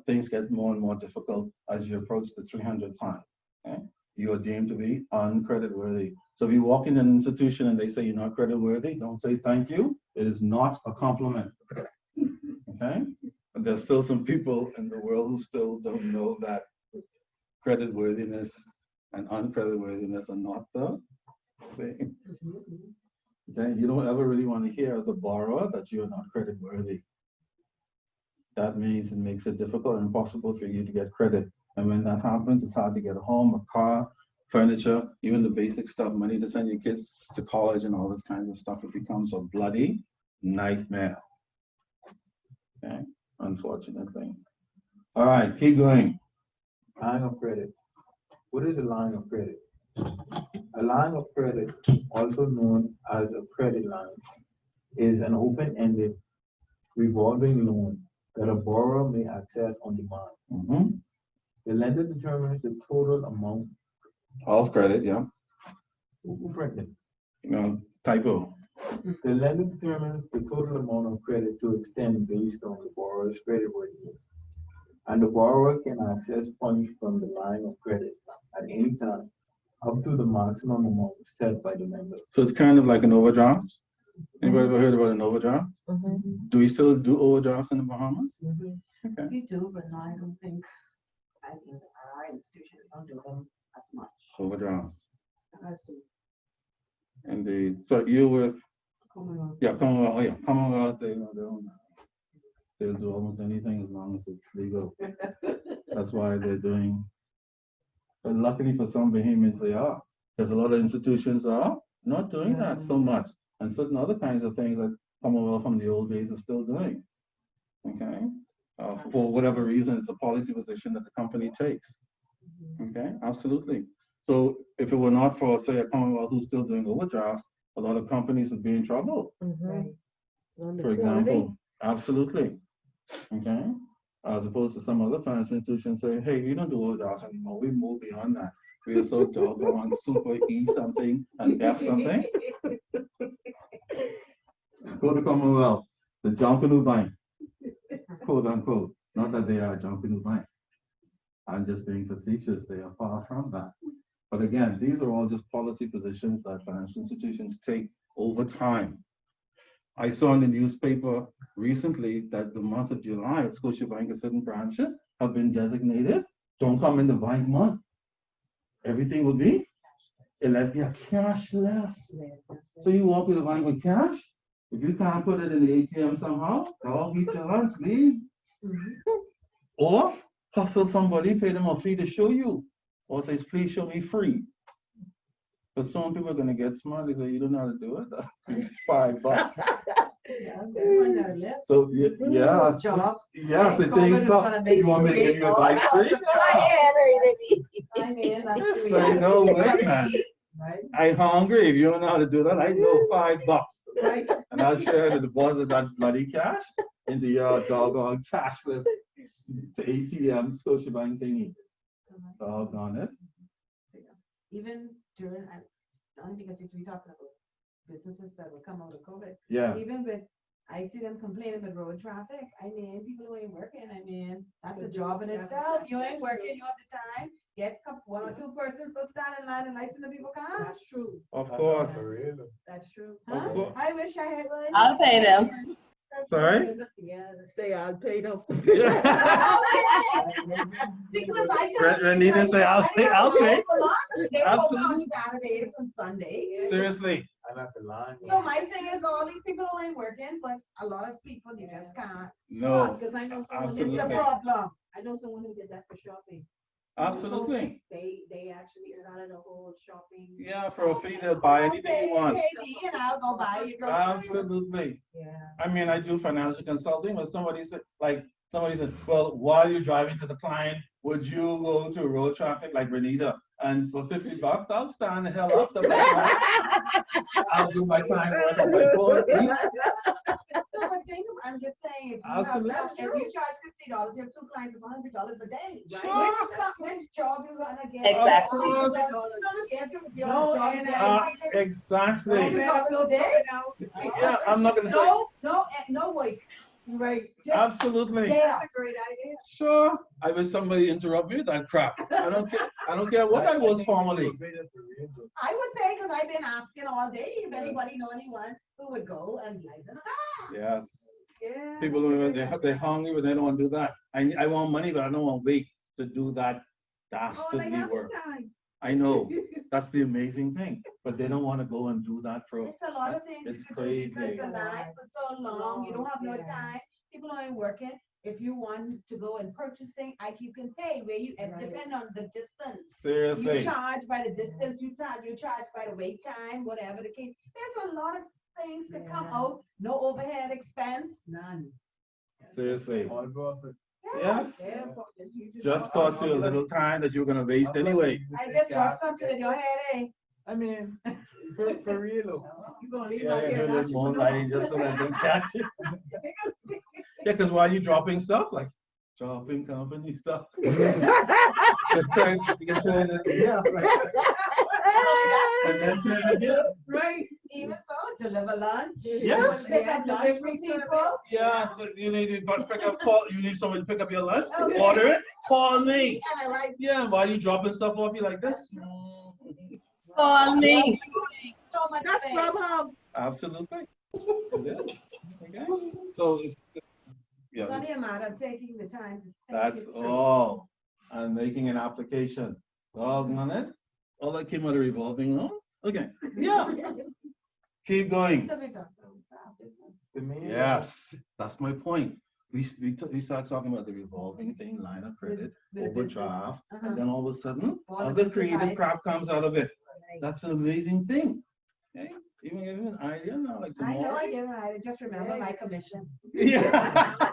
things get more and more difficult as you approach the 300 sign. Okay? You are deemed to be uncreditworthy. So if you walk in an institution and they say you're not creditworthy, don't say thank you. It is not a compliment. Okay? But there's still some people in the world who still don't know that creditworthiness and uncreditworthiness are not the same. Okay? You don't ever really want to hear as a borrower that you're not creditworthy. That means it makes it difficult and impossible for you to get credit. And when that happens, it's hard to get a home, a car, furniture, even the basic stuff, money to send your kids to college and all this kinds of stuff. It becomes a bloody nightmare. Okay, unfortunately. All right, keep going. Line of credit. What is a line of credit? A line of credit, also known as a credit line, is an open-ended revolving loan that a borrower may access on demand. The lender determines the total amount of credit, yeah. Who printed? Typo. The lender determines the total amount of credit to extend based on the borrower's creditworthiness, and the borrower can access funds from the line of credit at any time, up to the maximum amount set by the lender. So it's kind of like an overdraft. Anybody ever heard about an overdraft? Do we still do overdrafts in the Bahamas? Okay. We do, but no, I don't think our institution don't do them as much. Overdrafts. Us do. Indeed. So you with Commonwealth. Yeah, Commonwealth. Oh yeah, Commonwealth. They'll do almost anything as long as it's legal. That's why they're doing. But luckily for some Bahamians, they are. There's a lot of institutions are not doing that so much, and certain other kinds of things that Commonwealth from the old days are still doing. Okay. For whatever reason, it's a policy position that the company takes. Okay, absolutely. So if it were not for, say, a Commonwealth who's still doing overdrafts, a lot of companies would be in trouble. For example, absolutely. Okay, as opposed to some other financial institutions saying, hey, we don't do overdrafts anymore. We move beyond that. We are so doggone super E something and F something. Go to Commonwealth, the Junkanoo Bank. Quote unquote. Not that they are a Junkanoo Bank. I'm just being facetious. They are far from that. But again, these are all just policy positions that financial institutions take over time. I saw in the newspaper recently that the month of July at Scotiabank, certain branches have been designated. Don't come in the bank month. Everything will be cashless. So you walk to the bank with cash. If you can't put it in the ATM somehow, dog eat your lunch, leave. Or hustle somebody, pay them a fee to show you. Or say, please show me free. But some people are going to get smart. They say, you don't know how to do it. $5. So, yeah. Yes, it takes up. You want me to give you advice free? Say, no way, man. Right. I hungry. If you don't know how to do that, I know $5. Right. And I'll show you how to deposit that bloody cash into your doggone cashless to ATM Scotiabank thingy. Doggone it. Even during, only because if we talking about businesses that will come out of COVID. Yes. Even with, I see them complaining with road traffic. I mean, people who ain't working, I mean, that's a job in itself. You ain't working, you have the time. Get one or two persons go stand in line and license the people car. That's true. Of course. That's true. Huh? course. I wish I had one. I'll pay them. Sorry? Yeah, say I'll pay them. Because I can. Renita say, I'll pay. They open Absolutely. on Saturdays and Sundays. Seriously. And that's a line. So my thing is, all these people who ain't working, but a lot of people, you just can't. No. Because I know someone, Absolutely. It's the problem. I know someone who did that for shopping. Absolutely. They actually started a whole shopping. Yeah, for a fee, they'll buy anything you want. Pay me and I'll go buy you groceries. Absolutely. Yeah. I mean, I do financial consulting, but somebody said, well, while you're driving to the client, would you go to road traffic like Renita? And for $50, I'll stand the hell up the back. I'll do my client work on my phone. No, but think of, I'm just saying, if you have, Absolutely. if you charge $50, you have two clients of $100 a day. Sure. Which job you gonna get? Exactly. You're gonna get your No, job. and Exactly. $50 a day? Yeah, I'm not gonna say. No way. Right. Just Absolutely. there. That's a great idea. Sure. I wish somebody interrupt me with that crap. I don't care. I don't care what I was formerly. I would pay because I've been asking all day if anybody know anyone who would go and license a car. Yes. Yeah. People who they're hungry, but they don't want to do that. I want money, but I don't want to wait to do that Oh, and they dastardly have work. time. I know. That's the amazing thing. But they don't want to go and do that for. It's a lot of things It's you could do because crazy. the life for so long, you don't have no Yeah. time. People aren't working. If you want to go and purchasing, you can pay where you, Right. depend on the distance. Seriously. You charge by the distance, you charge by the wait time, whatever the case. There's a lot of things that come Yeah. out, no overhead expense. None. Seriously. All profit. Yes. Yeah, Just cost you a little time that you're gonna waste anyway. I just dropped something in your head, eh? I mean, for real. You gonna leave Yeah, out I here heard not that you more know. lighting just so that they catch it. Yeah, because while you're dropping stuff, like dropping company stuff. Just turn, you can turn it, yeah. Right. And then turn it here. Right. Even so, deliver lunch. Yes. Pick up lunch for people. Yeah, so you need to pick up, you need someone to pick up your lunch, Okay. order it, call me. And I like. Yeah, while you dropping stuff off, you like this. Call me. So much That's space. Grubhub. Absolutely. It is. Okay. So it's, yeah, It's only this- a matter of taking the time to think that's it through. all. And making an application. All on it. All that came out of revolving loan. Okay. Yeah. Keep going. Because we talked about business. To me, Yes, that's my point. We start talking about the revolving thing, line of credit, With overdraft, Uh-huh. and then all of a sudden, All the other business creative side. crap comes out of it. Right. That's an amazing thing. Okay? Even give you an idea now, like I know, tomorrow. I get it. I just remember my commission. Yeah.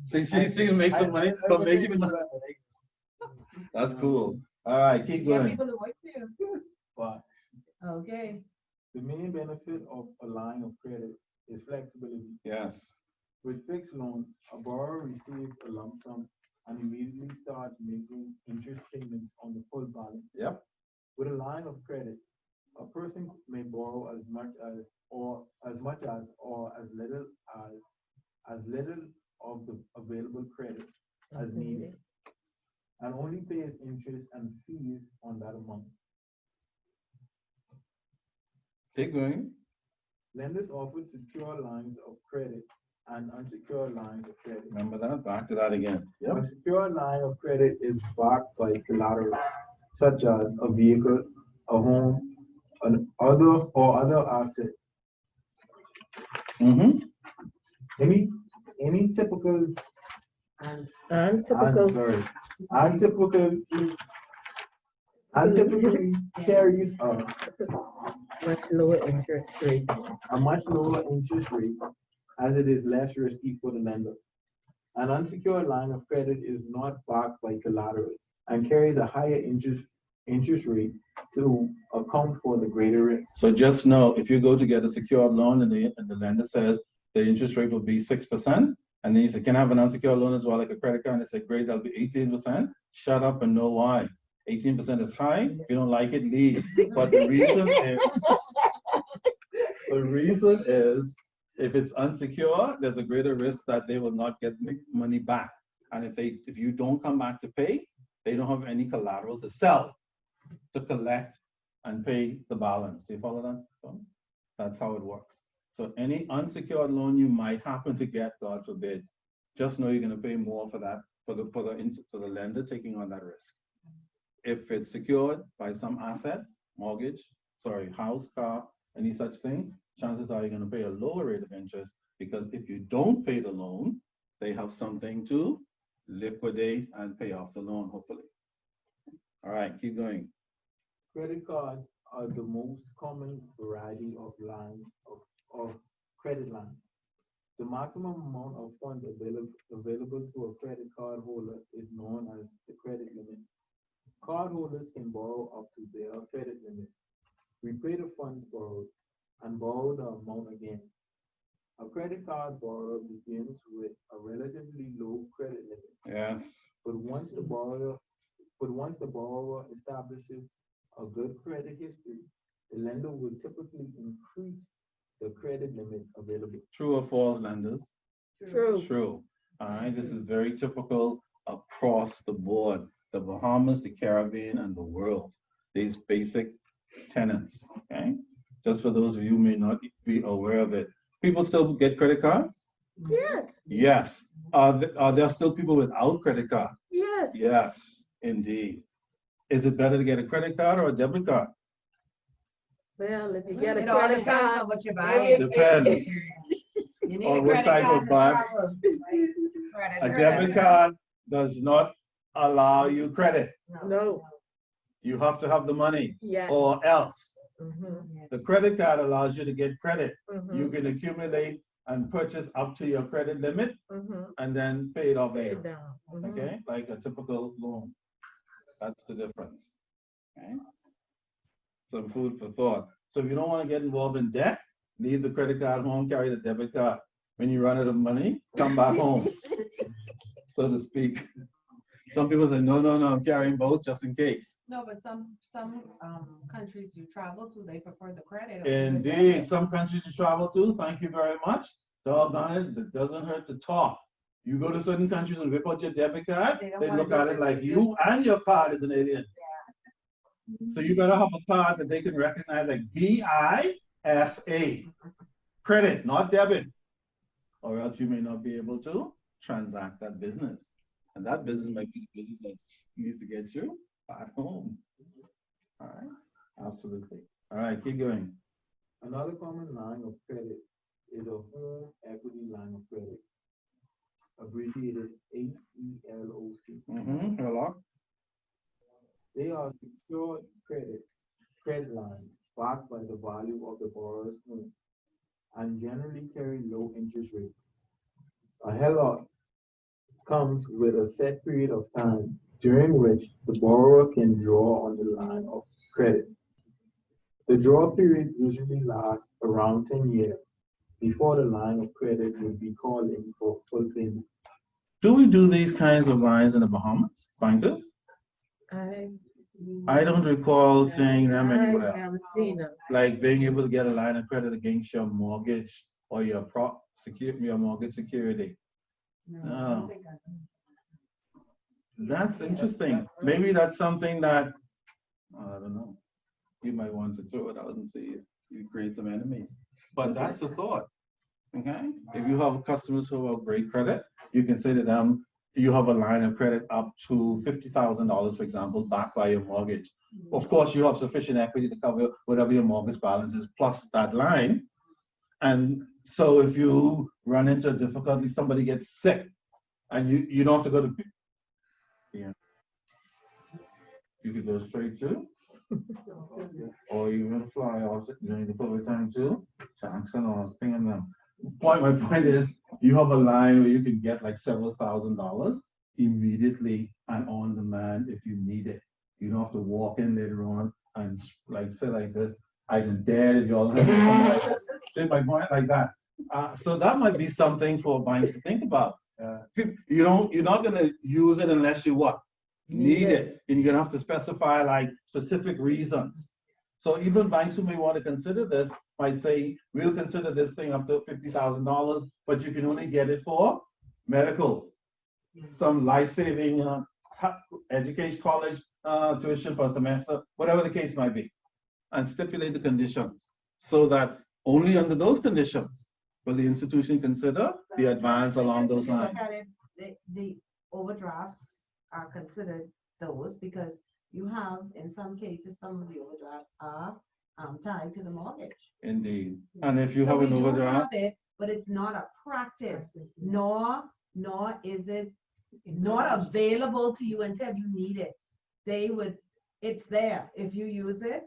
See, she makes some money, but making the money. That's cool. All right, keep Get going. people to work too. But Okay. the main benefit of a line of credit is flexibility. Yes. With fixed loans, a borrower receives a lump sum and immediately starts making interest payments on the full balance. Yep. With a line of credit, a person may borrow as much as or as little of the available credit as needed, and only pays interest and fees on that amount. Keep going. Lenders offer secure lines of credit and unsecured lines of credit. Remember that? Back to that again. A Yep. secured line of credit is backed by collateral, such as a vehicle, a home, other asset. Mm-hmm. Any typical And untypically carries much lower interest rate. a much lower interest rate, as it is less risky for the lender. An unsecured line of credit is not backed by collateral and carries a higher interest rate to account for the greater risk. So just know, if you go to get a secured loan and the lender says the interest rate will be 6%, and then you say, can I have an unsecured loan as well, like a credit card? And they say, great, that'll be 18%. Shut up and know why. 18% is high. If you don't like it, leave. But the reason is, if it's unsecured, there's a greater risk that they will not get money back. And if you don't come back to pay, they don't have any collateral to sell, to collect and pay the balance. Do you follow that? That's how it works. So any unsecured loan you might happen to get, God forbid, just know you're going to pay more for that, for the lender taking on that risk. If it's secured by some asset, house, car, any such thing, chances are you're going to pay a lower rate of interest, because if you don't pay the loan, they have something to liquidate and pay off the loan, hopefully. All right, keep going. Credit cards are the most common variety of credit line. The maximum amount of funds available to a credit card holder is known as the credit limit. Cardholders can borrow up to their credit limit, repay the funds borrowed, and borrow the amount again. A credit card borrower begins with a relatively low credit limit. Yes. But once the borrower establishes a good credit history, the lender will typically increase the credit limit available. True or false, lenders? True. True. All right, this is very typical across the board. The Bahamas, the Caribbean, and the world. These basic tenets, okay? Just for those of you who may not be aware of it. People still get credit cards? Yes. Yes. Are there still people without credit cards? Yes. Yes, indeed. Is it better to get a credit card or a debit card? Well, if you get a It all credit depends card, on what you're buying. Depends. You need On a what credit type card of to bag. travel. A debit card does not allow you credit. no. You have to have the money, Yes. or else. Mhm. The credit card allows you to get credit. Mhm. You can accumulate and purchase up to your credit limit, Mhm. and then pay it off Pay later. it down. Mhm. Okay, like a typical loan. That's the difference. Okay. Some food for thought. So if you don't want to get involved in debt, leave the credit card home, carry the debit card. When you run out of money, come back home, so to speak. Some people say, no, I'm carrying both just in case. No, but some countries you travel to, they prefer the credit. Indeed, some countries you travel to, thank you very much. Doggone it, it doesn't hurt to talk. You go to certain countries and whip out your debit card, they look at it like you and your card is an alien. So you better have a card that they can recognize, like BISA. Credit, not debit. Or else you may not be able to transact that business. And that business might be the business that needs to get you at home. All right, absolutely. All right, keep going. Another common line of credit is a home equity line of credit, abbreviated HELOC. Hello. They are secured credit lines backed by the value of the borrower's home and generally carry low interest rates. A HELOC comes with a set period of time during which the borrower can draw on the line of credit. The draw period usually lasts around 10 years before the line of credit would be called in for full payment. Do we do these kinds of lines in the Bahamas, bankers? I don't recall seeing them anywhere. I haven't seen them. Like being able to get a line of credit against your mortgage or your mortgage security. No. That's interesting. Maybe that's something that, I don't know. You might want to throw it out and see if you create some enemies. But that's a thought. Okay? If you have customers who have great credit, you can say to them, you have a line of credit up to $50,000, for example, backed by your mortgage. Of course, you have sufficient equity to cover whatever your mortgage balance is, plus that line. And so if you run into a difficulty, somebody gets sick, and you don't have to go to, you could go straight to, or even fly off during the COVID time too, Jackson or thing and them. My point is, you have a line where you can get like several $1,000s immediately and on demand if you need it. You don't have to walk in later on and like say like this, I can dare if y'all have something like that. Say my point like that. So that might be something for banks to think about. You're not gonna use it unless you what? Need it. And you're gonna have to specify like specific reasons. So even banks who may want to consider this might say, we'll consider this thing up to $50,000, but you can only get it for medical, some life-saving education, college tuition for a semester, whatever the case might be, and stipulate the conditions so that only under those conditions will the institution consider the advance along those lines. Look at it, the overdrafts are considered those because you have, in some cases, some of the overdrafts are tied to the mortgage. Indeed. And if you So have an we do overdraft, have it, but it's not a practice, nor is it not available to you until you need it. It's there. If you use it,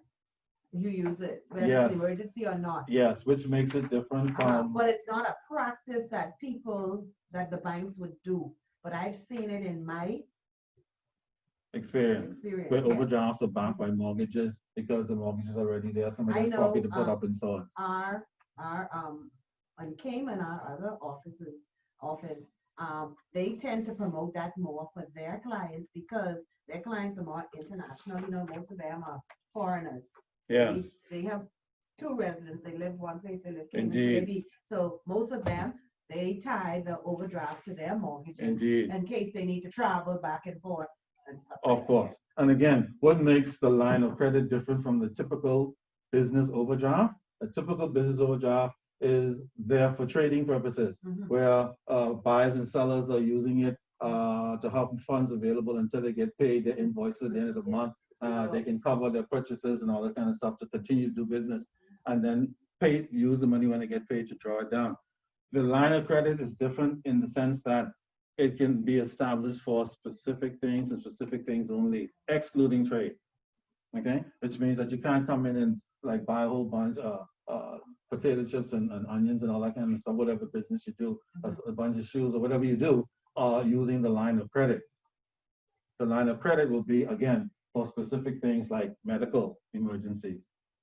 whether Yes. it's an emergency or not. yes, which makes it different from, But it's not a practice that the banks would do. But I've seen it in my experience, experience. where yes. overdrafts are backed by mortgages because the mortgage is already there, somebody I has property to know, put up and so on. Our on Cayman, our other office, they tend to promote that more for their clients because their clients are more international. You know, most of them are foreigners. Yes. They have two residents. They live one place, they live Cayman, Indeed. Caribbean. So most of them, they tie the overdraft to their mortgages Indeed. in case they need to travel back and forth and stuff. Of course. And again, what makes the line of credit different from the typical business overdraft? A typical business overdraft is there for trading purposes, where buyers and sellers are using it to have funds available until they get paid their invoices at the end of the month. They can cover their purchases and all that kind of stuff to continue to do business, and then use the money when they get paid to draw it down. The line of credit is different in the sense that it can be established for specific things and specific things only, excluding trade. Okay, which means that you can't come in and like buy a whole bunch of potato chips and onions and all that kind of stuff, whatever business you do, a bunch of shoes or whatever you do, using the line of credit. The line of credit will be, again, for specific things like medical emergencies,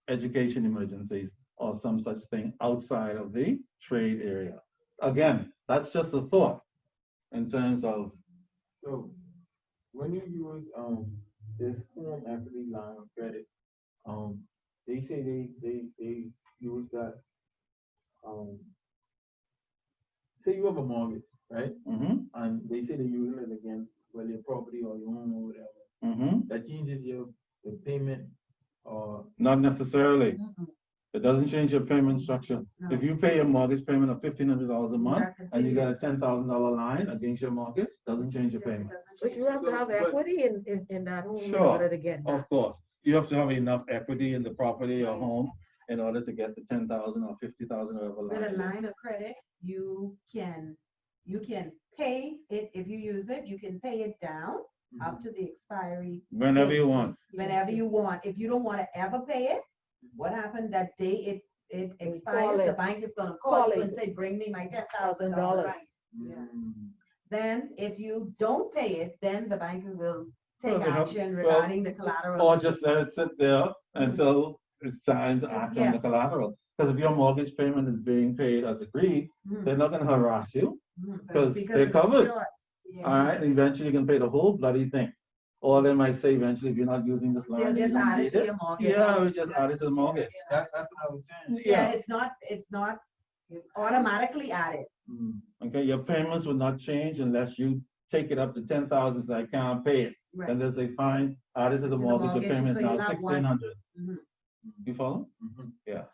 education emergencies, or some such thing outside of the trade area. Again, that's just a thought in terms of. So when you use this home equity line of credit, they say they use that. Say you have a mortgage, right? And they say they're using it against your property or your home or whatever. That changes the payment or Not necessarily. It doesn't change your payment structure. If you pay a mortgage payment of $1,500 a month and you got a $10,000 line against your mortgage, doesn't change your payment. But you have to have equity in that home in Sure, order to get that. of course. You have to have enough equity in the property or home in order to get the 10,000 or 50,000 or whatever With a line. line of credit, you can pay it, if you use it, you can pay it down up to the expiry. Whenever date. you want. Whenever you want. If you don't want to ever pay it, what happened that day it expires, the bank is gonna call you and say, bring me my $10,000. Then if you don't pay it, then the bank will take action regarding the collateral. Or just let it sit there until it's time to act on the collateral. Because if your mortgage payment is being paid as agreed, they're not gonna harass you because they're it's covered. secured. All right, eventually you can pay the whole bloody thing. Or they might say eventually, if you're not using this line, They'll you just don't add it need to it. your mortgage. Yeah, we just add it to the mortgage. that's what I was saying. Yeah, it's not automatically added. Okay, your payments will not change unless you take it up to 10,000, so I can't pay it. Right. Then they say, fine, add it to the mortgage, your payment is so you now have one. 1,600. Mhm. You follow? Yes.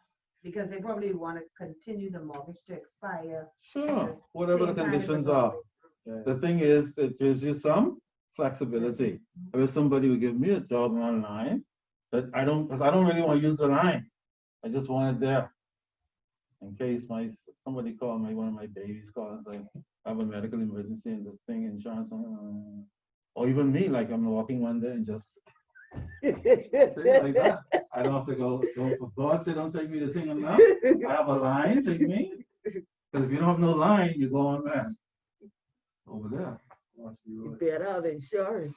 Because they probably want to continue the mortgage to expire. Sure, whatever the Same time as conditions the are. mortgage. The thing is, it gives you some flexibility. If somebody would give me a job online, that I don't really want to use the line. I just want it there. In case somebody called me, one of my babies called and said, I have a medical emergency and this thing, insurance, or even me, like I'm walking one day and just say it like that. I don't have to go, for God sake, don't take me to thing enough. I have a line, take me. Because if you don't have no line, you go on there. Over there. You better have insurance.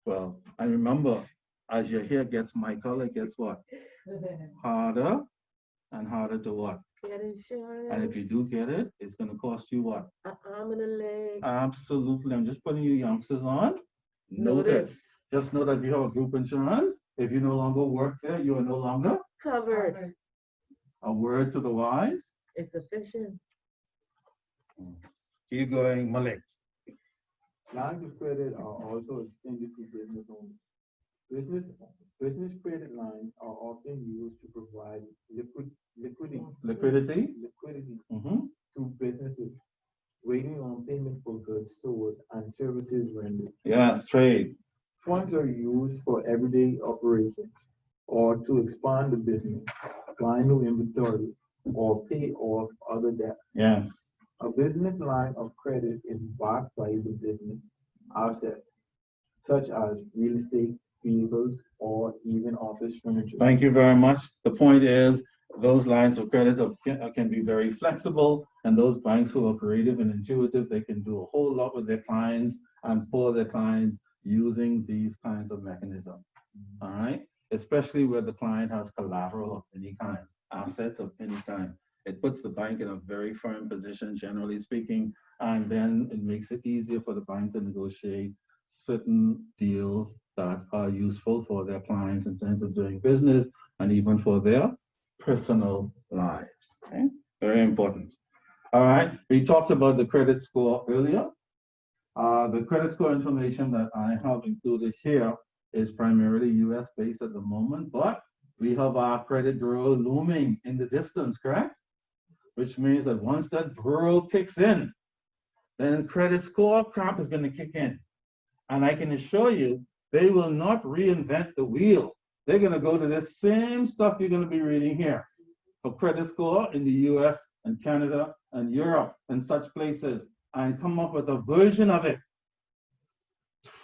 Well, I remember as your hair gets Michael, it gets what? Harder and harder to what? Get insurance. And if you do get it, it's going to cost you what? An arm and a leg. Absolutely. I'm just putting you youngsters on. Notice. Just know that if you have a group insurance, if you no longer work there, you are no longer Covered. a word to the wise. It's sufficient. Keep going, Malik. Lines of credit are also extended to business owners. Business credit lines are often used to provide liquidity to businesses waiting on payment for goods sold and services rendered. Yes, trade. Funds are used for everyday operations or to expand the business, buy new inventory, or pay off other debt. Yes. A business line of credit is backed by the business assets, such as real estate, vehicles, or even office furniture. Thank you very much. The point is, those lines of credit can be very flexible, and those banks who are creative and intuitive, they can do a whole lot with their clients and for their clients using these kinds of mechanisms. All right? Especially where the client has collateral of any kind, assets of any kind. It puts the bank in a very firm position, generally speaking, and then it makes it easier for the bank to negotiate certain deals that are useful for their clients in terms of doing business and even for their personal lives. Okay? Very important. All right, we talked about the credit score earlier. The credit score information that I have included here is primarily US based at the moment, but we have our credit bureau looming in the distance, correct? Which means that once that bureau kicks in, then credit score crap is going to kick in. And I can assure you, they will not reinvent the wheel. They're going to go to the same stuff you're going to be reading here for credit score in the US and Canada and Europe and such places, and come up with a version of it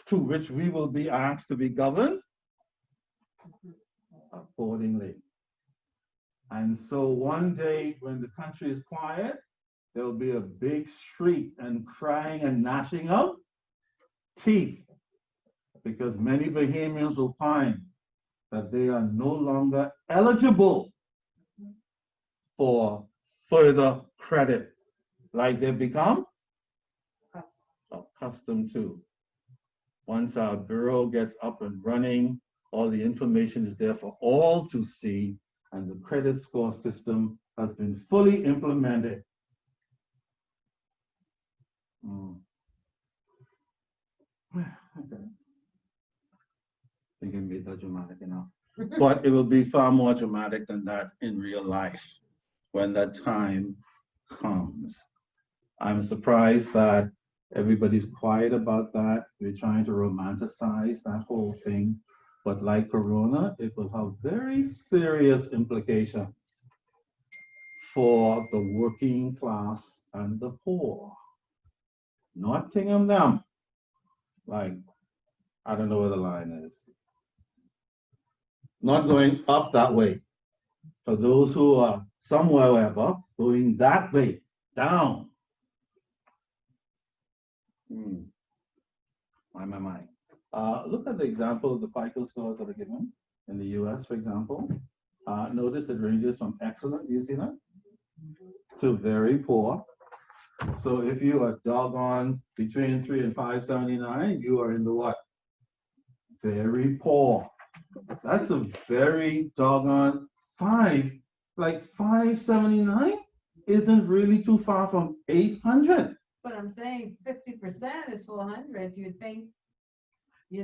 to which we will be asked to be governed accordingly. And so one day when the country is quiet, there'll be a big shriek and crying and gnashing of teeth, because many Bahamians will find that they are no longer eligible for further credit, like they've become accustomed to. Once our bureau gets up and running, all the information is there for all to see, and the credit score system has been fully implemented. Okay. I think I made that dramatic enough. But it will be far more dramatic than that in real life when that time comes. I'm surprised that everybody's quiet about that. We're trying to romanticize that whole thing. But like Corona, it will have very serious implications for the working class and the poor. Not king of them. Like, I don't know where the line is. Not going up that way. For those who are somewhere above, going that way, down. My. Look at the example of the FICO scores that are given in the US, for example. Notice it ranges from excellent, do you see that? To very poor. So if you are doggone between 3 and 579, you are in the what? Very poor. That's a very doggone 5. Like 579 isn't really too far from 800. But I'm saying 50% is 400. You think?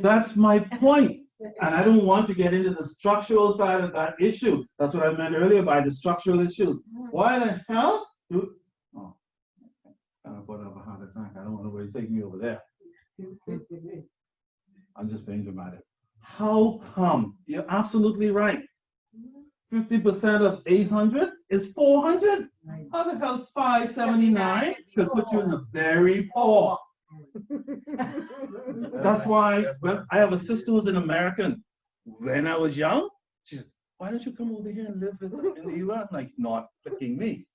That's my point. And I don't want to get into the structural side of that issue. That's what I meant earlier by the structural issues. Why the hell do... Oh, I don't want to have a heart attack. I don't want nobody to take me over there. I'm just being dramatic. How come? You're absolutely right. 50% of 800 is 400. How the hell 579 could put you in the very poor? That's why when I have a sister who's an American. When I was young, she said, why don't you come over here and live in the US? Like, not flicking me.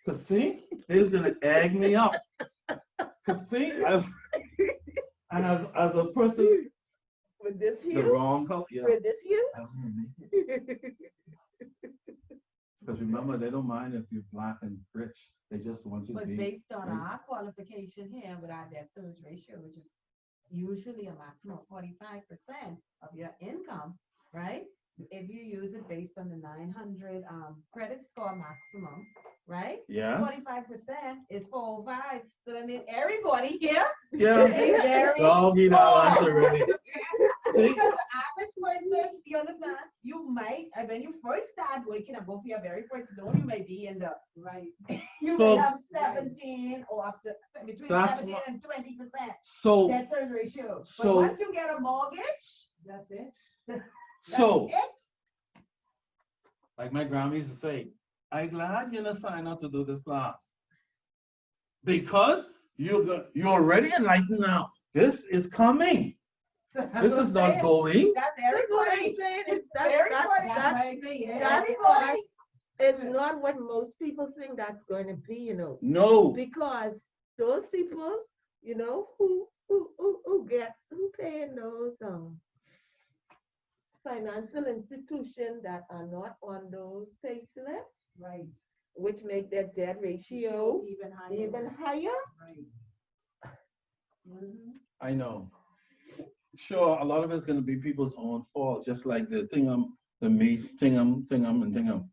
Because see, they was gonna egg me up. Because see, and as a person, With this The hue? wrong color, yeah. With this hue? Because remember, they don't mind if you're black and rich. They just want you to But be. based on right? our qualification here with our debt service ratio, which is usually a maximum of 45% of your income, right? If you use it based on the 900 credit score maximum, right? Yeah. 45% is 405. So that means everybody here Yeah. is very Doggy that poor. answer really. See? Because the average person, you understand, you might, when you first start working and go for your very first loan, you may be in the, right, you may Folks, have 17 or up to between That's 17 what- and 20% So- debt service ratio. But so- once you get a mortgage, that's it. So- That's it. Like my grandma used to say, I'm glad you're not signing up to do this class. Because you're already enlightened now. This is coming. This is not going. That's That's what I'm everybody. saying. Everybody. It's not what most people think that's going to be, you know. No. Because those people, you know, who pay those financial institutions that are not on those pay slips, right, which make their debt ratio even higher. Right. I know. Sure, a lot of it's going to be people's own fault, just like the the meat, thingum.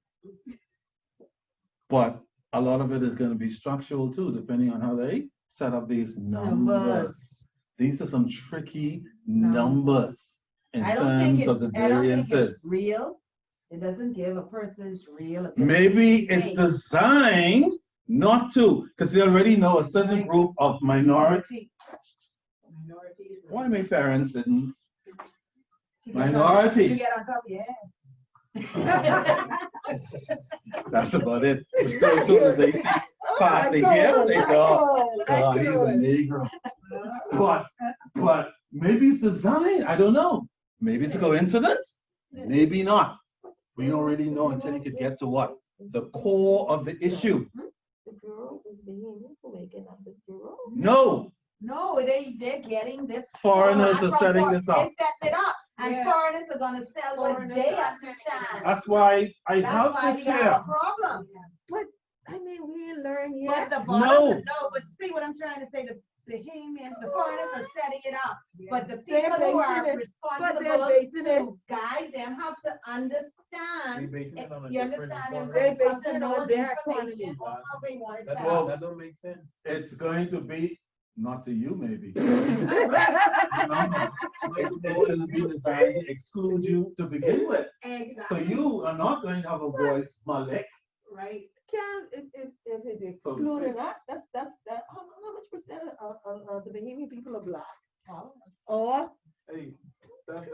But a lot of it is going to be structural too, depending on how they set up these numbers. These are some tricky numbers in I don't think terms of the I don't think it's variances. real. It doesn't give a person's real opinion. Maybe it's Hey, designed not to, because they already know a certain group of minority. Why my parents didn't? Minority. You get on top, yeah. That's about it. So as soon as they see past the hair, they say, oh, God, he's a Negro. But maybe it's designed. I don't know. Maybe it's a coincidence. Maybe not. We don't really know until you could get to what? The core of the issue. The bureau is being making up this bureau. No. No, they're getting this. Foreigners from are setting this up. They set it up, and foreigners are gonna sell what they understand. That's why I That's have why this we have here. a problem. But I mean, we ain't learned But yet. the No. bottom, no, but see what I'm trying to say, the Bahamians, the foreigners are setting it up. But the They're people who basing are it- but they're responsible basing to guide them have to understand. You understand? They're Have to basing know on their information economy. on how they want it That set don't- up. that don't make sense. It's going to be, not to you maybe. It's going to be designed to exclude you to begin with. So you are not going to have a voice, Malik. Right. Can if it's excluding us, that how much percent of the Bahamian people are black? Or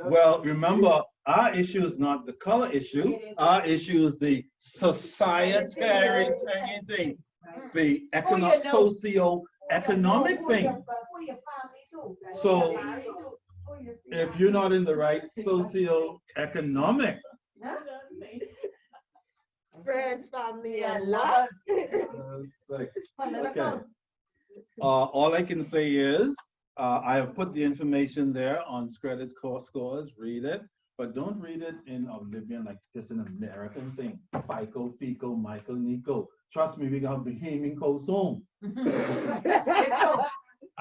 Well, remember, our issue is not the color issue. Our issue is the societary thing, the socio-economic thing. So if you're not in the right socio-economic, friends, family, and lovers. like, Political. okay. All I can say is, I have put the information there on credit core scores, read it, but don't read it in oblivion like it's an American thing. FICO, FICO, Michael, Nico. Trust me, we got Bahamian codes home.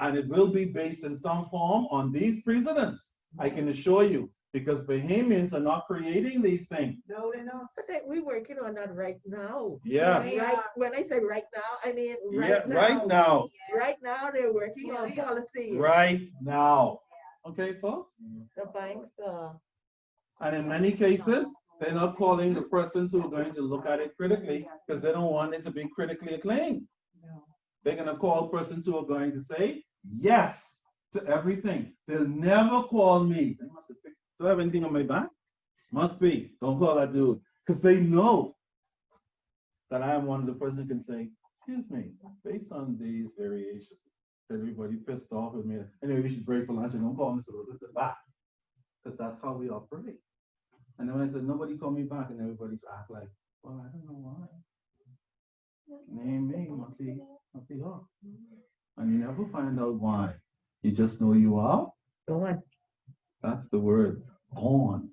And it will be based in some form on these precedents, I can assure you, because Bahamians are not creating these things. no, they're not. But we're working on that right now. Yes. Right, when I say right now, I mean Yeah, right now. right now. Right now, they're working on policy. Right now. Okay, folks? The banks, And in many cases, they're not calling the persons who are going to look at it critically because they don't want it to be critically acclaimed. They're going to call persons who are going to say yes to everything. They'll never call me. They must have picked, do I have anything on my back? Must be. Don't call that dude. Because they know that I am one of the persons who can say, excuse me, based on these variations, everybody pissed off with me. Anyway, we should break for lunch and don't call me so look at the back. Because that's how we operate. And then when I said, nobody called me back, and everybody's act like, well, I don't know why. Name me, must see her. And you never find out why. You just know you are. Go on. That's the word, gone.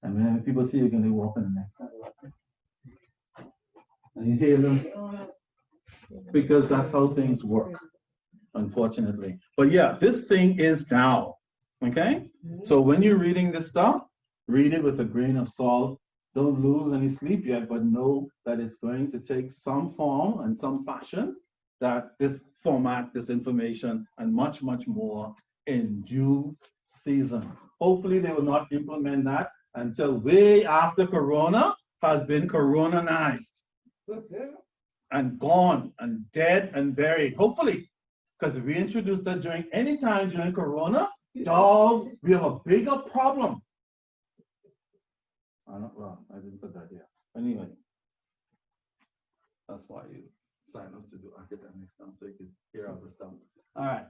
And when people see you again, they walk in the next side. And you hear them, because that's how things work, unfortunately. But yeah, this thing is now, okay? So when you're reading this stuff, read it with a grain of salt. Don't lose any sleep yet, but know that it's going to take some form and some fashion, that this format, this information, and much, much more in due season. Hopefully they will not implement that until way after Corona has been coronanized and gone and dead and buried. Hopefully, because if we introduce that during any time during Corona, dog, we have a bigger problem. Well, I didn't put that here. Anyway, that's why you sign up to do academics now, so you can hear all the stuff. All right,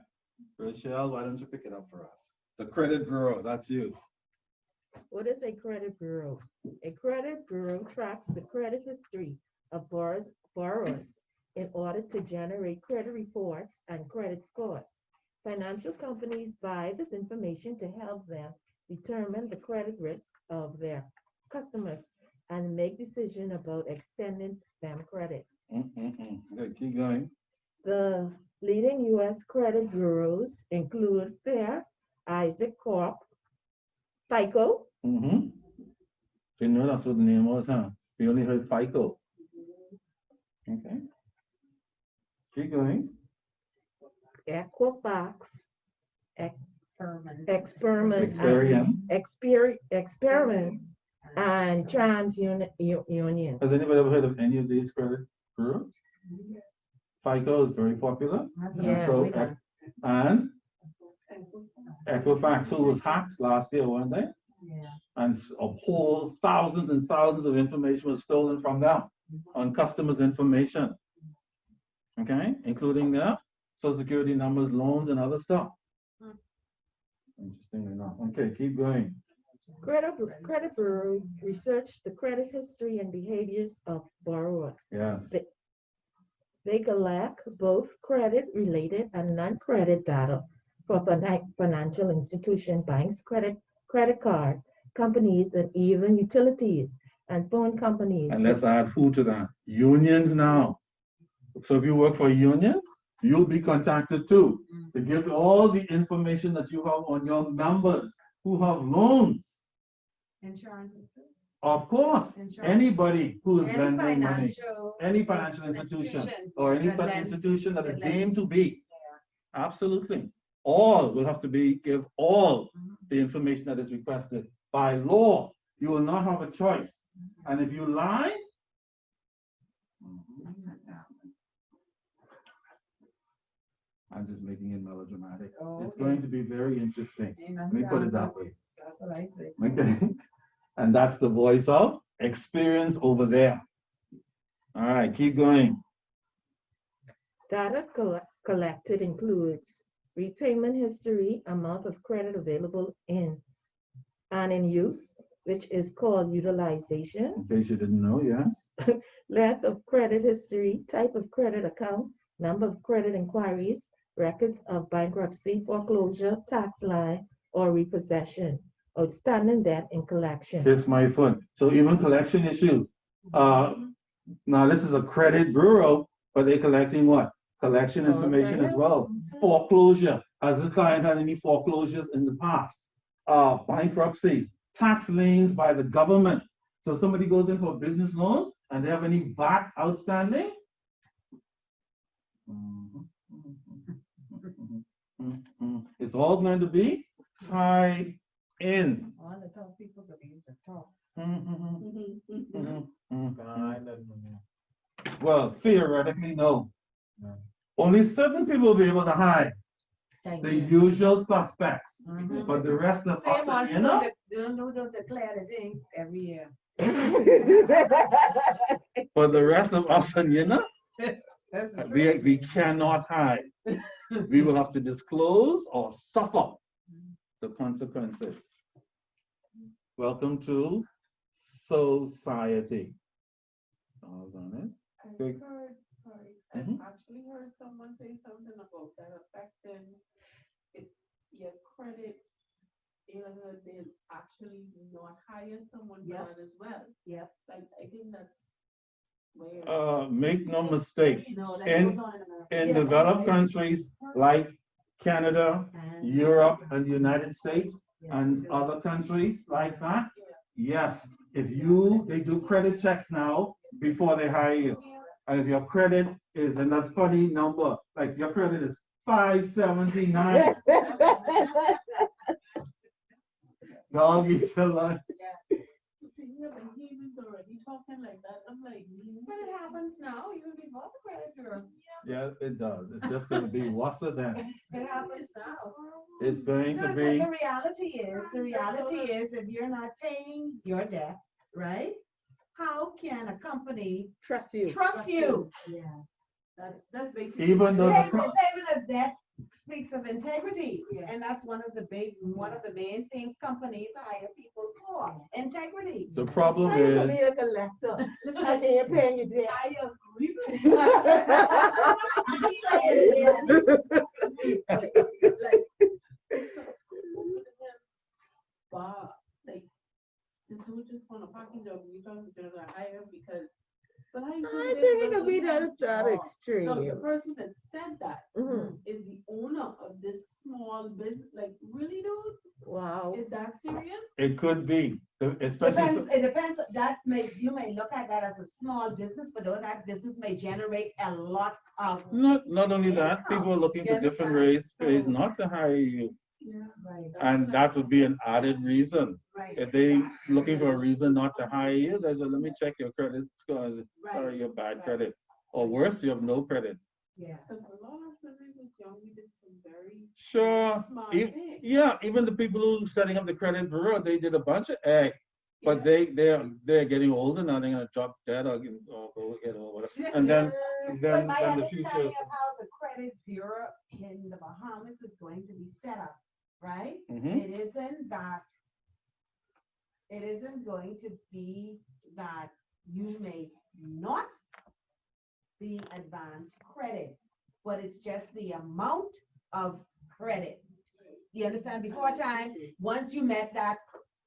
Rochelle, why don't you pick it up for us? The credit bureau, that's you. What is a credit bureau? A credit bureau tracks the credit history of borrowers in order to generate credit reports and credit scores. Financial companies buy this information to help them determine the credit risk of their customers and make decisions about extending them credit. Good, keep going. The leading U.S. credit bureaus include Fair, Isaac Corp, FICO. You know that's what the name was, huh? We only heard FICO. Okay. Keep going. Equifax, Experiment, and TransUnion. Has anybody ever heard of any of these credit bureaus? FICO is very popular. Yeah. And Equifax, who was hacked last year, weren't they? Yeah. And a whole thousands and thousands of information was stolen from them on customers' information. Okay, including their social security numbers, loans, and other stuff. Interesting enough. Okay, keep going. Credit bureau research the credit history and behaviors of borrowers. Yes. They collect both credit-related and non-credit data for financial institutions, banks, credit card companies, and even utilities and phone companies. And let's add who to that? Unions now. So if you work for a union, you'll be contacted too to give all the information that you have on your members who have loans. Insurance. Of course, anybody who is lending money, any financial institution or any such institution that is deemed to be, absolutely, all will have to give all the information that is requested by law. You will not have a choice, and if you lie, I'm just making it melodramatic. It's going to be very interesting. Let me put it that way. That's what I say. Okay. And that's the voice of experience over there. All right, keep going. Data collected includes repayment history, amount of credit available in use, which is called utilization. In case you didn't know, yes. Length of credit history, type of credit account, number of credit inquiries, records of bankruptcy, foreclosure, tax line, or repossession, outstanding debt and collection. Kiss my foot. So even collection issues. Now this is a credit bureau, but they're collecting what? Collection information as well. Foreclosure. Has this client had any foreclosures in the past? Bankruptcies, tax liens by the government. So somebody goes in for a business loan and they have any VAT outstanding? It's all going to be tied in. All the top people believe the top. Well, theoretically, no. Only certain people will be able to hide. The usual suspects. But the rest of us, you know? Don't declare the things every year. For the rest of us, and you know, we cannot hide. We will have to disclose or suffer the consequences. Welcome to society. Hold on it. I've actually heard someone say something about that affecting your credit whether they'll actually not hire someone for Yep. that as well. Yep. Like, I think that's where. Make no mistake, No, that in, goes on in America. in Yeah, developed okay. countries like Canada, And- Europe, and the United States, Yeah, and sure. other countries like that, yes, if they do credit checks now before they hire you. And if your credit is in that funny number, like your credit is 579, dog eat your lunch. Yeah, but he was already talking like that. I'm like, But it happens now, even before the credit bureau. Yeah, it does. It's just gonna be worse than. It happens now. It's going to No, be. the reality is, if you're not paying your debt, right? How can a company Trust you. trust you? Yeah. That's basically. Even though the Payment of debt speaks of integrity, and that's one of the main things companies hire people for, integrity. The problem How you gonna is, be a collector? I ain't paying you debt. I agree with but like the dude just want a parking job. We talking to the hire because. But I think it could be that extreme. No, the person that said that Mhm. is the owner of this small business. Like, really, dude? Wow. Is that serious? it could be, especially. It depends, you may look at that as a small business, but though that business may generate a lot of. Not only that, people are looking for You different understand? ways So- not to hire you. Yeah, right. And that would be an added reason. Right. If they looking for a reason not to hire you, they say, let me check your credit scores, Right. sorry, you're bad credit. Or worse, you have no credit. Yeah. Because a lot of when we was young, we did some very Sure, smart e- things. yeah, even the people who setting up the credit bureau, they did a bunch of egg. But they're getting older now, they're gonna drop dead or go get over it. And then But my the future. understanding of how the credit bureau in the Bahamas is going to be set up, right? Mhm. It isn't going to be that you may not be advanced credit, but it's just the amount of credit. You understand? Before time, once you met that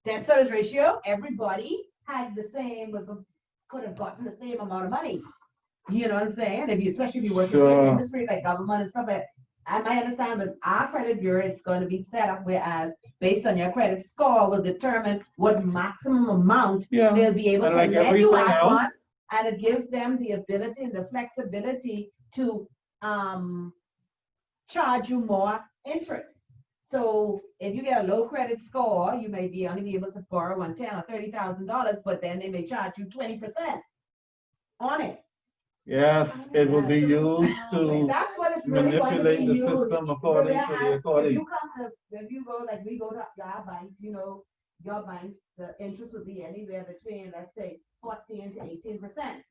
debt service ratio, everybody had could have gotten the same amount of money. You know what I'm saying? Especially if you work in the Sure. industry like government and stuff like that. I might understand, but our credit bureau, it's going to be set up whereas based on your credit score will determine what maximum amount Yeah. they'll be able And to like lend you everything at else- once. And it gives them the ability and the flexibility to charge you more interest. So if you get a low credit score, you may only be able to borrow on $10,000 or $30,000, but then they may charge you 20% on it. Yes, it will be used to That's what it's really going to be manipulate the used. system according to the Whereas according. if you go, like we go to our banks, your bank, the interest would be anywhere between, let's say, 14 to 18%.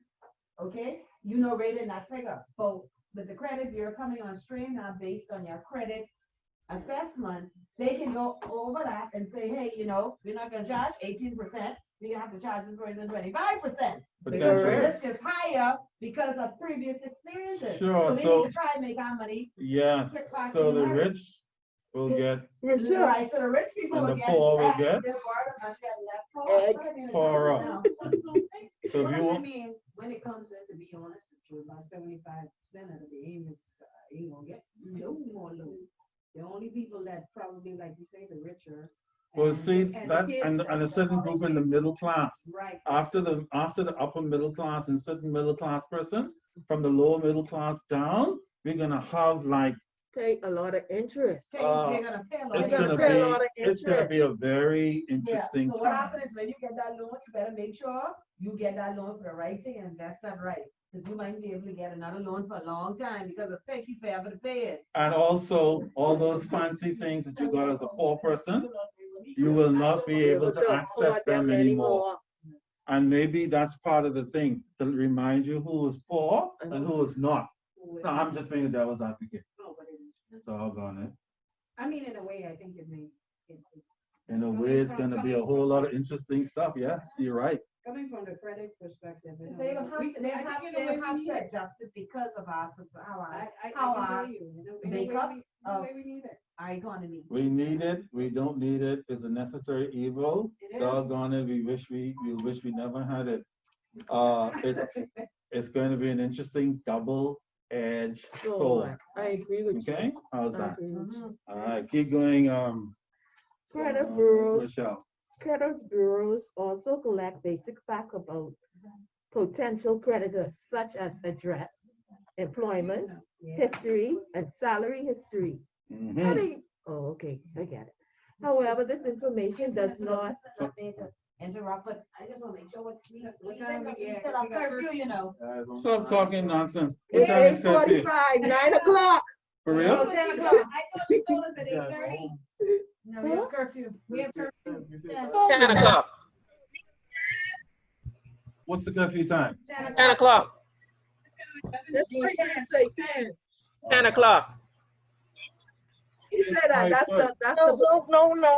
Okay, right in that figure. But with the credit bureau coming on stream now based on your credit assessment, they can go over that and say, hey, we're not gonna charge 18%, we have to charge this person 25%. Because the Potentially. risk is higher because of previous experiences. Sure, So we so- need to try and make our money. Yes, quick, fast, so and the hurry. rich will get Right, so the rich people And will the get poor will less, get? they'll borrow and get less poor. poorer. So if Well, you I want, mean, when it comes in, to be honest with you, about 75% of the payments, you gonna get no more loan. The only people that probably, like you say, the richer. well, and- see, and the that, kids and that a certain college group in the kids. middle class. Right. After the upper middle class and certain middle class persons, from the lower middle class down, we're gonna have like, Pay a lot of interest. They're gonna pay a lot. it's They're gonna pay a lot of be, it's gonna interest. be a very Yeah, interesting so what time. happens is when you get that loan, you better make sure you get that loan for the right thing and invest that right. Because you might be able to get another loan for a long time because it'll take you forever to pay it. And also, all those fancy things that you got as a poor person, you will not be able to access them anymore. And maybe that's part of the thing, to remind you who is poor and who is not. No, I'm just being a devil's advocate. No, but it- So I'll go on it. I mean, in a way, I think it may, In a way, it's gonna be a whole lot of interesting stuff. Yes, you're right. coming from the credit perspective. you know, They will have we- to, they I have think in a way to we need it. adjust it because of our, I how can our hear you. In a way makeup. we- of economy. We need it, we don't need it, it's a necessary evil. It is. Doggone it, we wish we never had it. It's going to be an interesting double-edged sword. I agree with you. Okay, how's I that? agree with you. All right, keep going, Credit bureaus, Michelle. credit bureaus also collect basic facts about potential creditors, such as address, employment, history, and salary history. Oh, okay, I get it. However, this information does not. Interrupt, but I just want to make sure what we still have curfew, you know. Stop talking nonsense. What time is curfew? 8:45, 9 o'clock. For real? 10 o'clock. I thought she told us at 8:30. No, we have curfew. We have curfew. 10 o'clock. What's the curfew time? 10 o'clock. Let's say 10. 10 o'clock. He said that, that's No,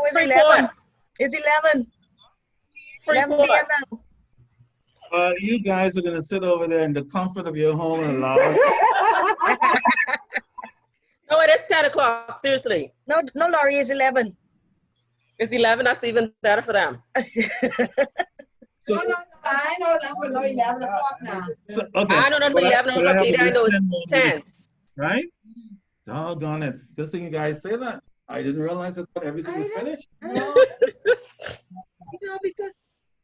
it's Freeport. 11. It's 11. 11 Freeport. p.m. now. You guys are gonna sit over there in the comfort of your home and allow us. No, it is 10 o'clock, seriously. No, Laurie, it's 11. It's 11, that's even better for them. So, I know that we're not 11 o'clock now. so, okay. I don't know, but but 11 but o'clock have either, I at know least it's 10 more 10. minutes, right? Doggone it. Just thing you guys say that. I didn't realize that everything was finished. No, You know, because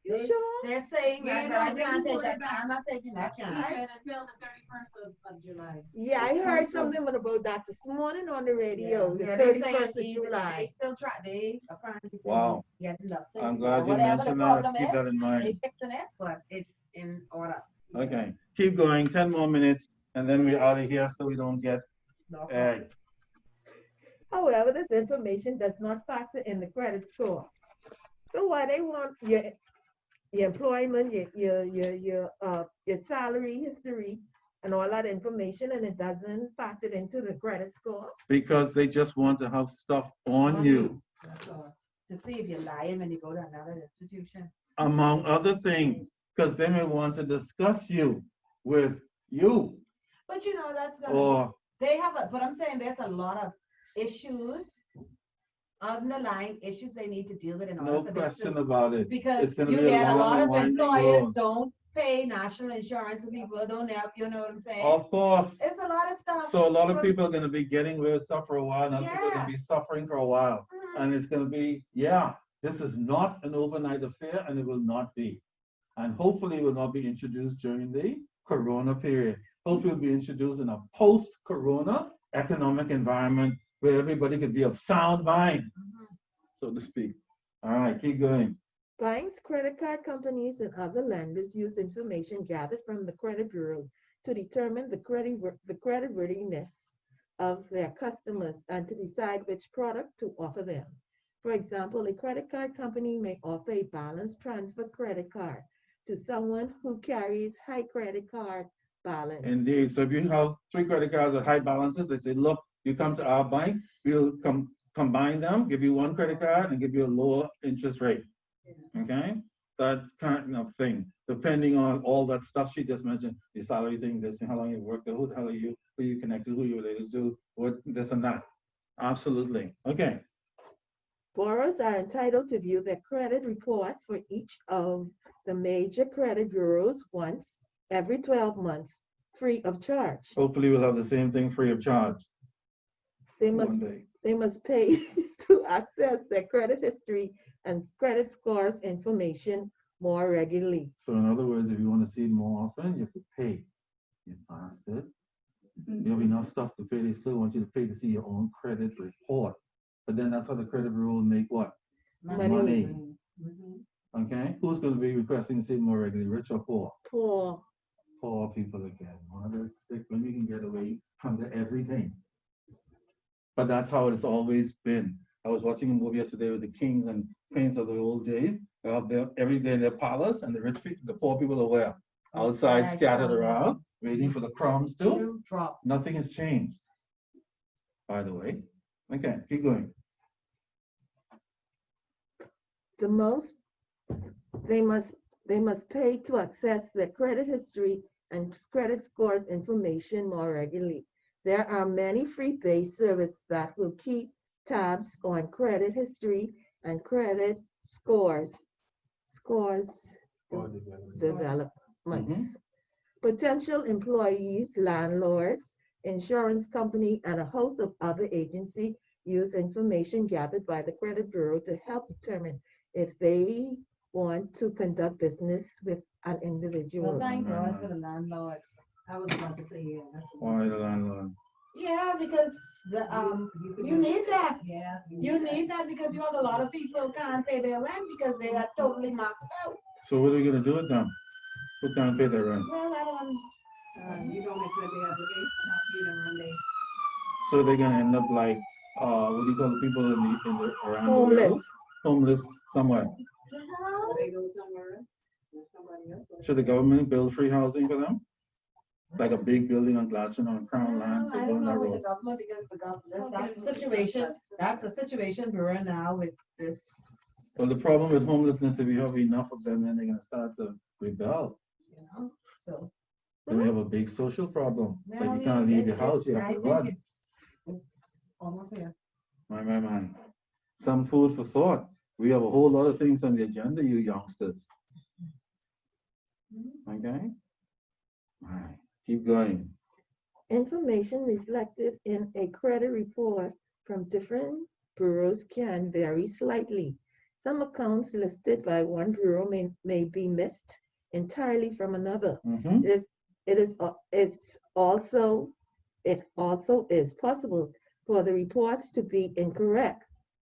you sure? they're saying that, but I can't take that. I'm not taking that chance. Until the 31st of July. Yeah, I heard something about that this morning on the radio, the Yeah, they're saying 31st of even July. They still try, they apparently. Wow. Yeah, look, I'm glad you whatever the mentioned that. problem Keep is, that in mind. they fixing it, but it's in order. Okay, keep going. 10 more minutes, and then we're out of here so we don't get egged. However, this information does not factor in the credit score. So why they want your employment, your salary history, and all that information, and it doesn't factor into the credit score? Because they just want to have stuff on you, That's all. To see if you're lying when you go to another institution. among other things, because they may want to discuss you with you. But you know, that's not, Or, they have a, but I'm saying there's a lot of issues, underlying issues they need to deal with in order no for this to. question about it. Because It's gonna you be a get a long lot and of winding employers road. don't pay national insurance for people, don't have, you know what I'm saying? Of course. It's a lot of stuff. So a lot of But- people are gonna be getting rid of stuff for a while, and other people are gonna be suffering for a while. And it's gonna be, yeah, this is not an overnight affair, and it will not be. And hopefully it will not be introduced during the Corona period. Hopefully it'll be introduced in a post-Corona economic environment where everybody could be of sound mind, so to speak. All right, keep going. Banks, credit card companies, and other lenders use information gathered from the credit bureau to determine the creditworthiness of their customers and to decide which product to offer them. For example, a credit card company may offer a balance transfer credit card to someone who carries high credit card balance. Indeed. So if you have 3 credit cards with high balances, they say, look, you come to our bank, we'll combine them, give you 1 credit card and give you a lower interest rate. Okay? That kind of thing, depending on all that stuff she just mentioned, the salary thing, this thing, how long you worked, who the hell are you, who you connected, who you related to, what, this and that. Absolutely. Okay. Borrowers are entitled to view their credit reports for each of the major credit bureaus once every 12 months, free of charge. Hopefully we'll have the same thing free of charge. They one must day. they must pay to access their credit history and credit scores information more regularly. So in other words, if you want to see it more often, you have to pay. You bastard. You have enough stuff to pay. They still want you to pay to see your own credit report. But then that's how the credit bureau will make what? Money. Okay? Who's going to be requesting to see it more regularly, rich or poor? Poor. Poor people again. One of those sick when you can get away from everything. But that's how it's always been. I was watching a movie yesterday with the kings and queens of the old days. They're out there every day in their palace, and the rich people, the poor people are where? Outside, scattered around, waiting for the crumbs to drop. Nothing has changed, by the way. Okay, keep going. The most they must pay to access their credit history and credit scores information more regularly. There are many free-based services that will keep tabs on credit history and credit scores developments. Potential employees, landlords, insurance company, and a host of other agencies use information gathered by the credit bureau to help determine if they want to conduct business with an individual. Well, thank God for the landlords. I was about to say, yeah. Why the landlord? Yeah, because the, you need that. Yeah. You need that because you have a lot of people who can't pay their rent because they are totally maxed out. So what are we gonna do with them? Who can't pay their rent? Well, I don't. You don't expect they have to pay the rent. So they're gonna end up like, what do you call the people in the around the Homeless. world? Homeless somewhere. So they go somewhere else. Or somebody else. Should the government build free housing for them? Like a big building on Gladstone on Crown Lands? I don't know with the government because the government, that's the situation we're in now with this. Well, the problem with homelessness, if you have enough of them, then they're gonna start to rebel. You know, so. Then we have a big social problem. Well, Like I you can't mean, leave your house, you I have to think run. it's almost here. My. Some food for thought. We have a whole lot of things on the agenda, you youngsters. Okay? All right, keep going. Information reflected in a credit report from different bureaus can vary slightly. Some accounts listed by one bureau may be missed entirely from another. It also is possible for the reports to be incorrect.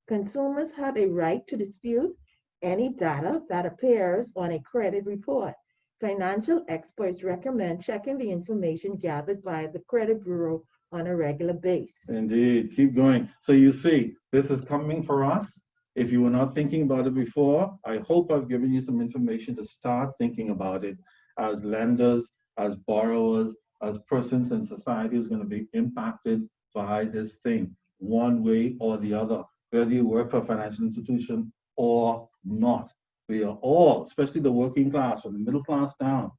Consumers have a right to dispute any data that appears on a credit report. Financial experts recommend checking the information gathered by the credit bureau on a regular basis. Indeed, keep going. So you see, this is coming for us. If you were not thinking about it before, I hope I've given you some information to start thinking about it as lenders, as borrowers, as persons in society who's going to be impacted by this thing, one way or the other, whether you work for a financial institution or not. We are all, especially the working class, from the middle class down,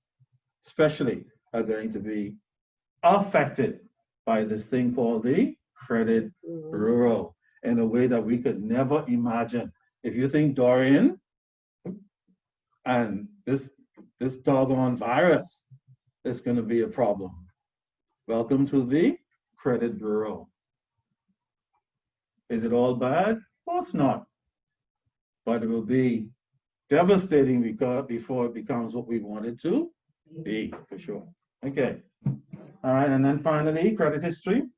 especially, are going to be affected by this thing called the credit bureau in a way that we could never imagine. If you think Dorian and this doggone virus is going to be a problem, welcome to the credit bureau. Is it all bad? Of course not. But it will be devastating before it becomes what we want it to be, for sure. Okay. All right, and then finally, credit history.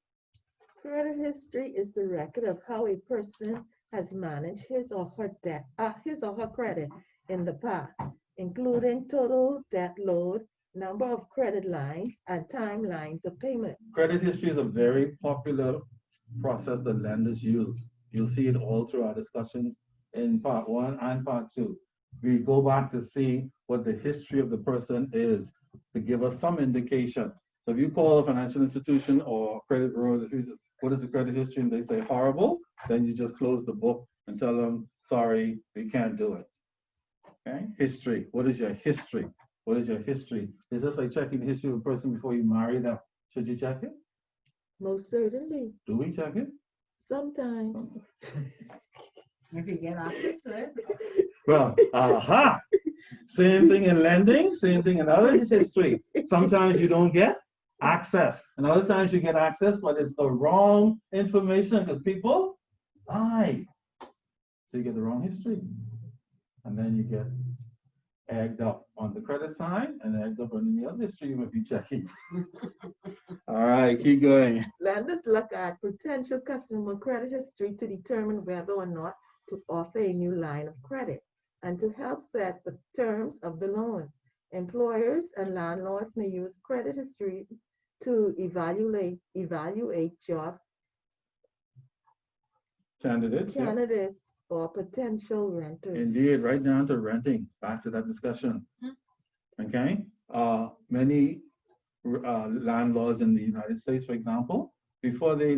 Credit history is the record of how a person has managed his or her credit in the past, including total debt load, number of credit lines, and timelines of payment. Credit history is a very popular process that lenders use. You'll see it all through our discussions in part 1 and part 2. We go back to see what the history of the person is to give us some indication. So if you call a financial institution or credit bureau, what is the credit history, and they say horrible, then you just close the book and tell them, sorry, we can't do it. Okay, history. What is your history? What is your history? It's just like checking the history of a person before you marry them. Should you check it? Most certainly. Do we check it? Sometimes. If you get access to it. Well, aha! Same thing in lending, same thing in other history. Sometimes you don't get access, and other times you get access, but it's the wrong information because people lie. So you get the wrong history, and then you get egged up on the credit side and egged up on the other history you might be checking. All right, keep going. Lenders look at potential customer credit history to determine whether or not to offer a new line of credit and to help set the terms of the loan. Employers and landlords may use credit history to evaluate job candidates or potential renters. Indeed, right down to renting. Back to that discussion. Okay, many landlords in the United States, for example, before they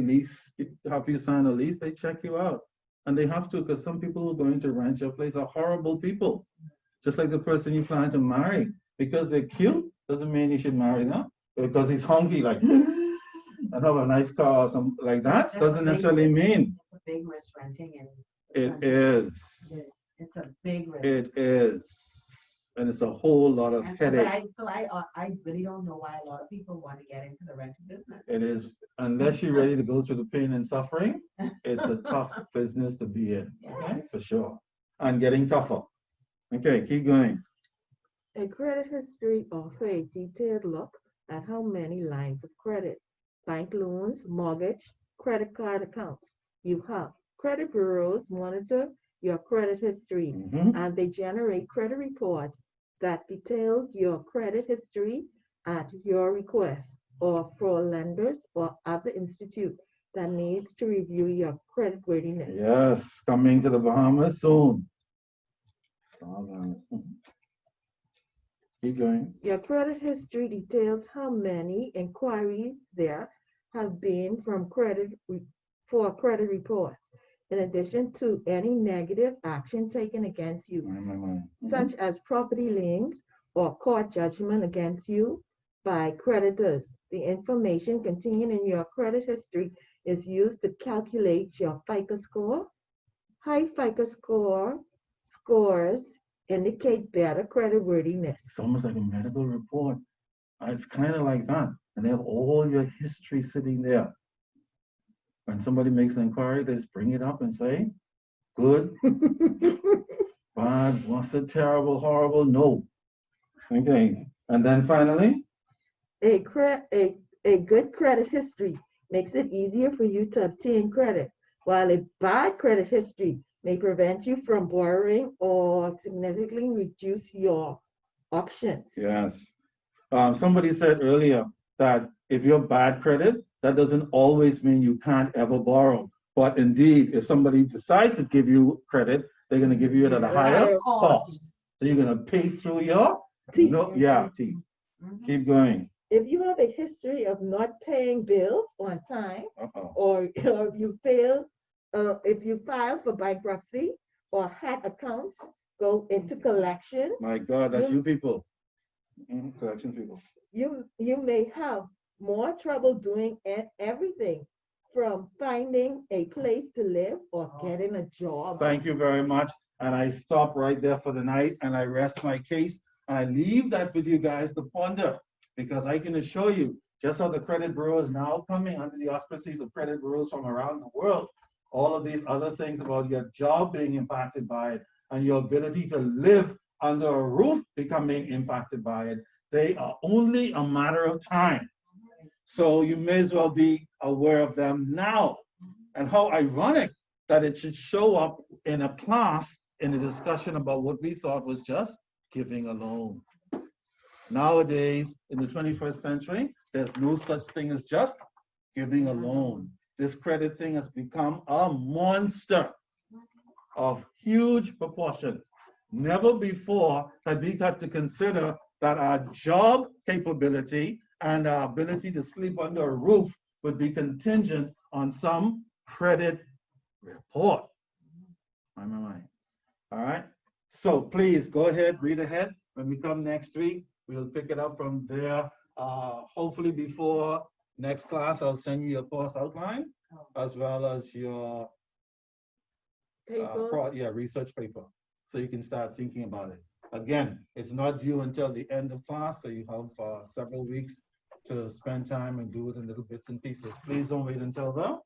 have you sign a lease, they check you out. And they have to, because some people who are going to rent your place are horrible people. Just like the person you plan to marry. Because they're cute, doesn't mean you should marry them. Because he's hungry, like, and have a nice car or something like that, It's just doesn't a big necessarily risk. mean It's a big risk renting and. it is. It's a big risk. It is. And it's a whole lot of But headache. I really don't know why a lot of people want to get into the rental business. It is, unless you're ready to go through the pain and suffering, it's a tough business to be in, okay, Yes. for sure. And getting tougher. Okay, keep going. A credit history offers a detailed look at how many lines of credit, bank loans, mortgage, credit card accounts you have. Credit bureaus monitor your credit history and they generate credit reports that detail your credit history at your request or for lenders or other institute that needs to review your credit worthiness. Yes, coming to the Bahamas soon. Keep going. Your credit history details how many inquiries there have been from credit reports, in addition to any negative action taken against you, such as property liens or court judgment against you by creditors. The information contained in your credit history is used to calculate your FICO score. High FICO scores indicate better creditworthiness. It's almost like a medical report. It's kind of like that. And they have all your history sitting there. When somebody makes an inquiry, they just bring it up and say, good, bad, was it terrible, horrible? No. Okay. And then finally? A good credit history makes it easier for you to obtain credit, while a bad credit history may prevent you from borrowing or significantly reduce your options. Yes. Somebody said earlier that if you're bad credit, that doesn't always mean you can't ever borrow. But indeed, if somebody decides to give you credit, they're going to give you it at a higher cost. So you're going to pay through your teeth. Teeth. Keep going. If you have a history of not paying bills on time, or if you file for bankruptcy or had accounts go into collections. My God, that's you people. Collection people. You may have more trouble doing everything from finding a place to live or getting a job. Thank you very much. And I stop right there for the night and I rest my case. And I leave that with you guys to ponder, because I can assure you, just how the credit bureau is now coming under the auspices of credit bureaus from around the world, all of these other things about your job being impacted by it and your ability to live under a roof becoming impacted by it, they are only a matter of time. So you may as well be aware of them now. And how ironic that it should show up in a class in a discussion about what we thought was just giving a loan. Nowadays, in the 21st century, there's no such thing as just giving a loan. This credit thing has become a monster of huge proportions. Never before had we had to consider that our job capability and our ability to sleep under a roof would be contingent on some credit report. My. All right. So please go ahead, read ahead. When we come next week, we'll pick it up from there. Hopefully before next class, I'll send you your course outline as well as your research paper, so you can start thinking about it. Again, it's not due until the end of class, so you have several weeks to spend time and do it in little bits and pieces. Please don't wait until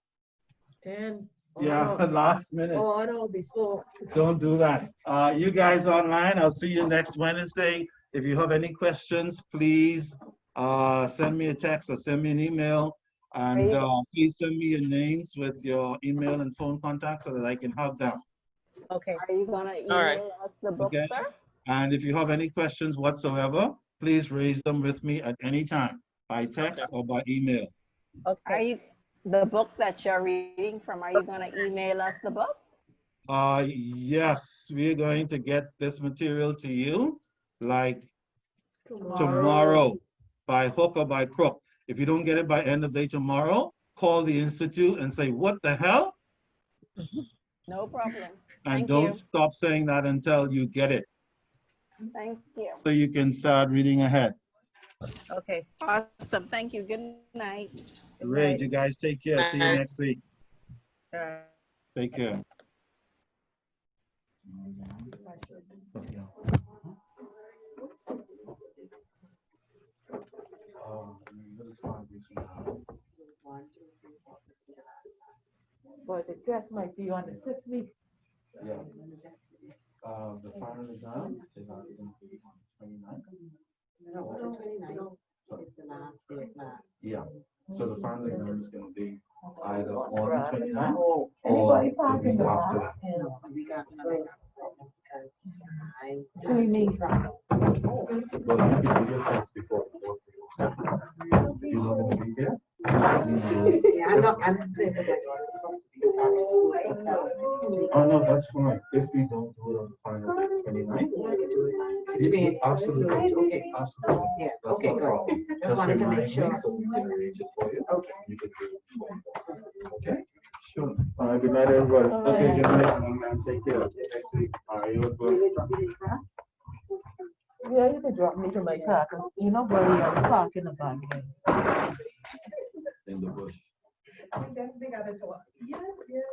And last minute. Or before. Don't do that. You guys online, I'll see you next Wednesday. If you have any questions, please send me a text or send me an email. And please send me your names with your email and phone contacts so that I can have them. Okay. Are you going to email us the book, sir? And if you have any questions whatsoever, please raise them with me at any time, by text or by email. Okay. The book that you're reading from, are you going to email us the book? Yes, we're going to get this material to you like tomorrow by hook or by crook. If you don't get it by end of day tomorrow, call the Institute and say, what the hell? No problem. And don't stop saying that until you get it. Thank you. So you can start reading ahead. Okay, awesome. Thank you. Good night. Good Great. night. You guys take care. See you next week. All right. Take care. But the test might be on the 6th week. Yeah. The final exam is going to be on 29th. No, the 29th is the last day of math. Yeah. So the final exam is going to be either on the 29th Oh, or anybody the parking week the after lot? that. No, we got another problem because I. See me. Well, you can do your test before the fourth week. You're not going to be here? Yeah, I'm not saying that my daughter's supposed to be back to school. Oh, no, that's fine. If we don't do it on the final day, 29th, you mean absolutely. Okay. Absolutely. Yeah, That's okay, not a good. problem. Just wanted to remind make me sure. So we can arrange it for you. Okay. You can do it before. Okay? Sure. All right, good night, everybody. Okay, good night, man. Take care. See you next week. All right, you're good. Yeah, you can drop me to my car, 'cause you know, buddy, I'm parking the back there. In the bush. They got a door. Yes, yes.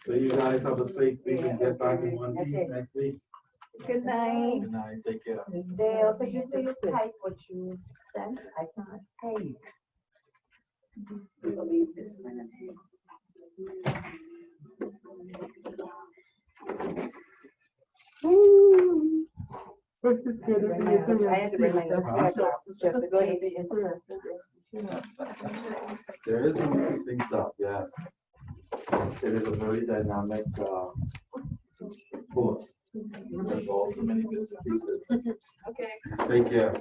So you guys have a safe week and get back in one piece next week. Good night. Good night. Take care. Dale, could you please type what you sent? I can't pay. Believe this one. I had to bring my glasses just in case. There is interesting stuff, yes. It is a very dynamic course. There's also many bits and pieces. Okay. Take care.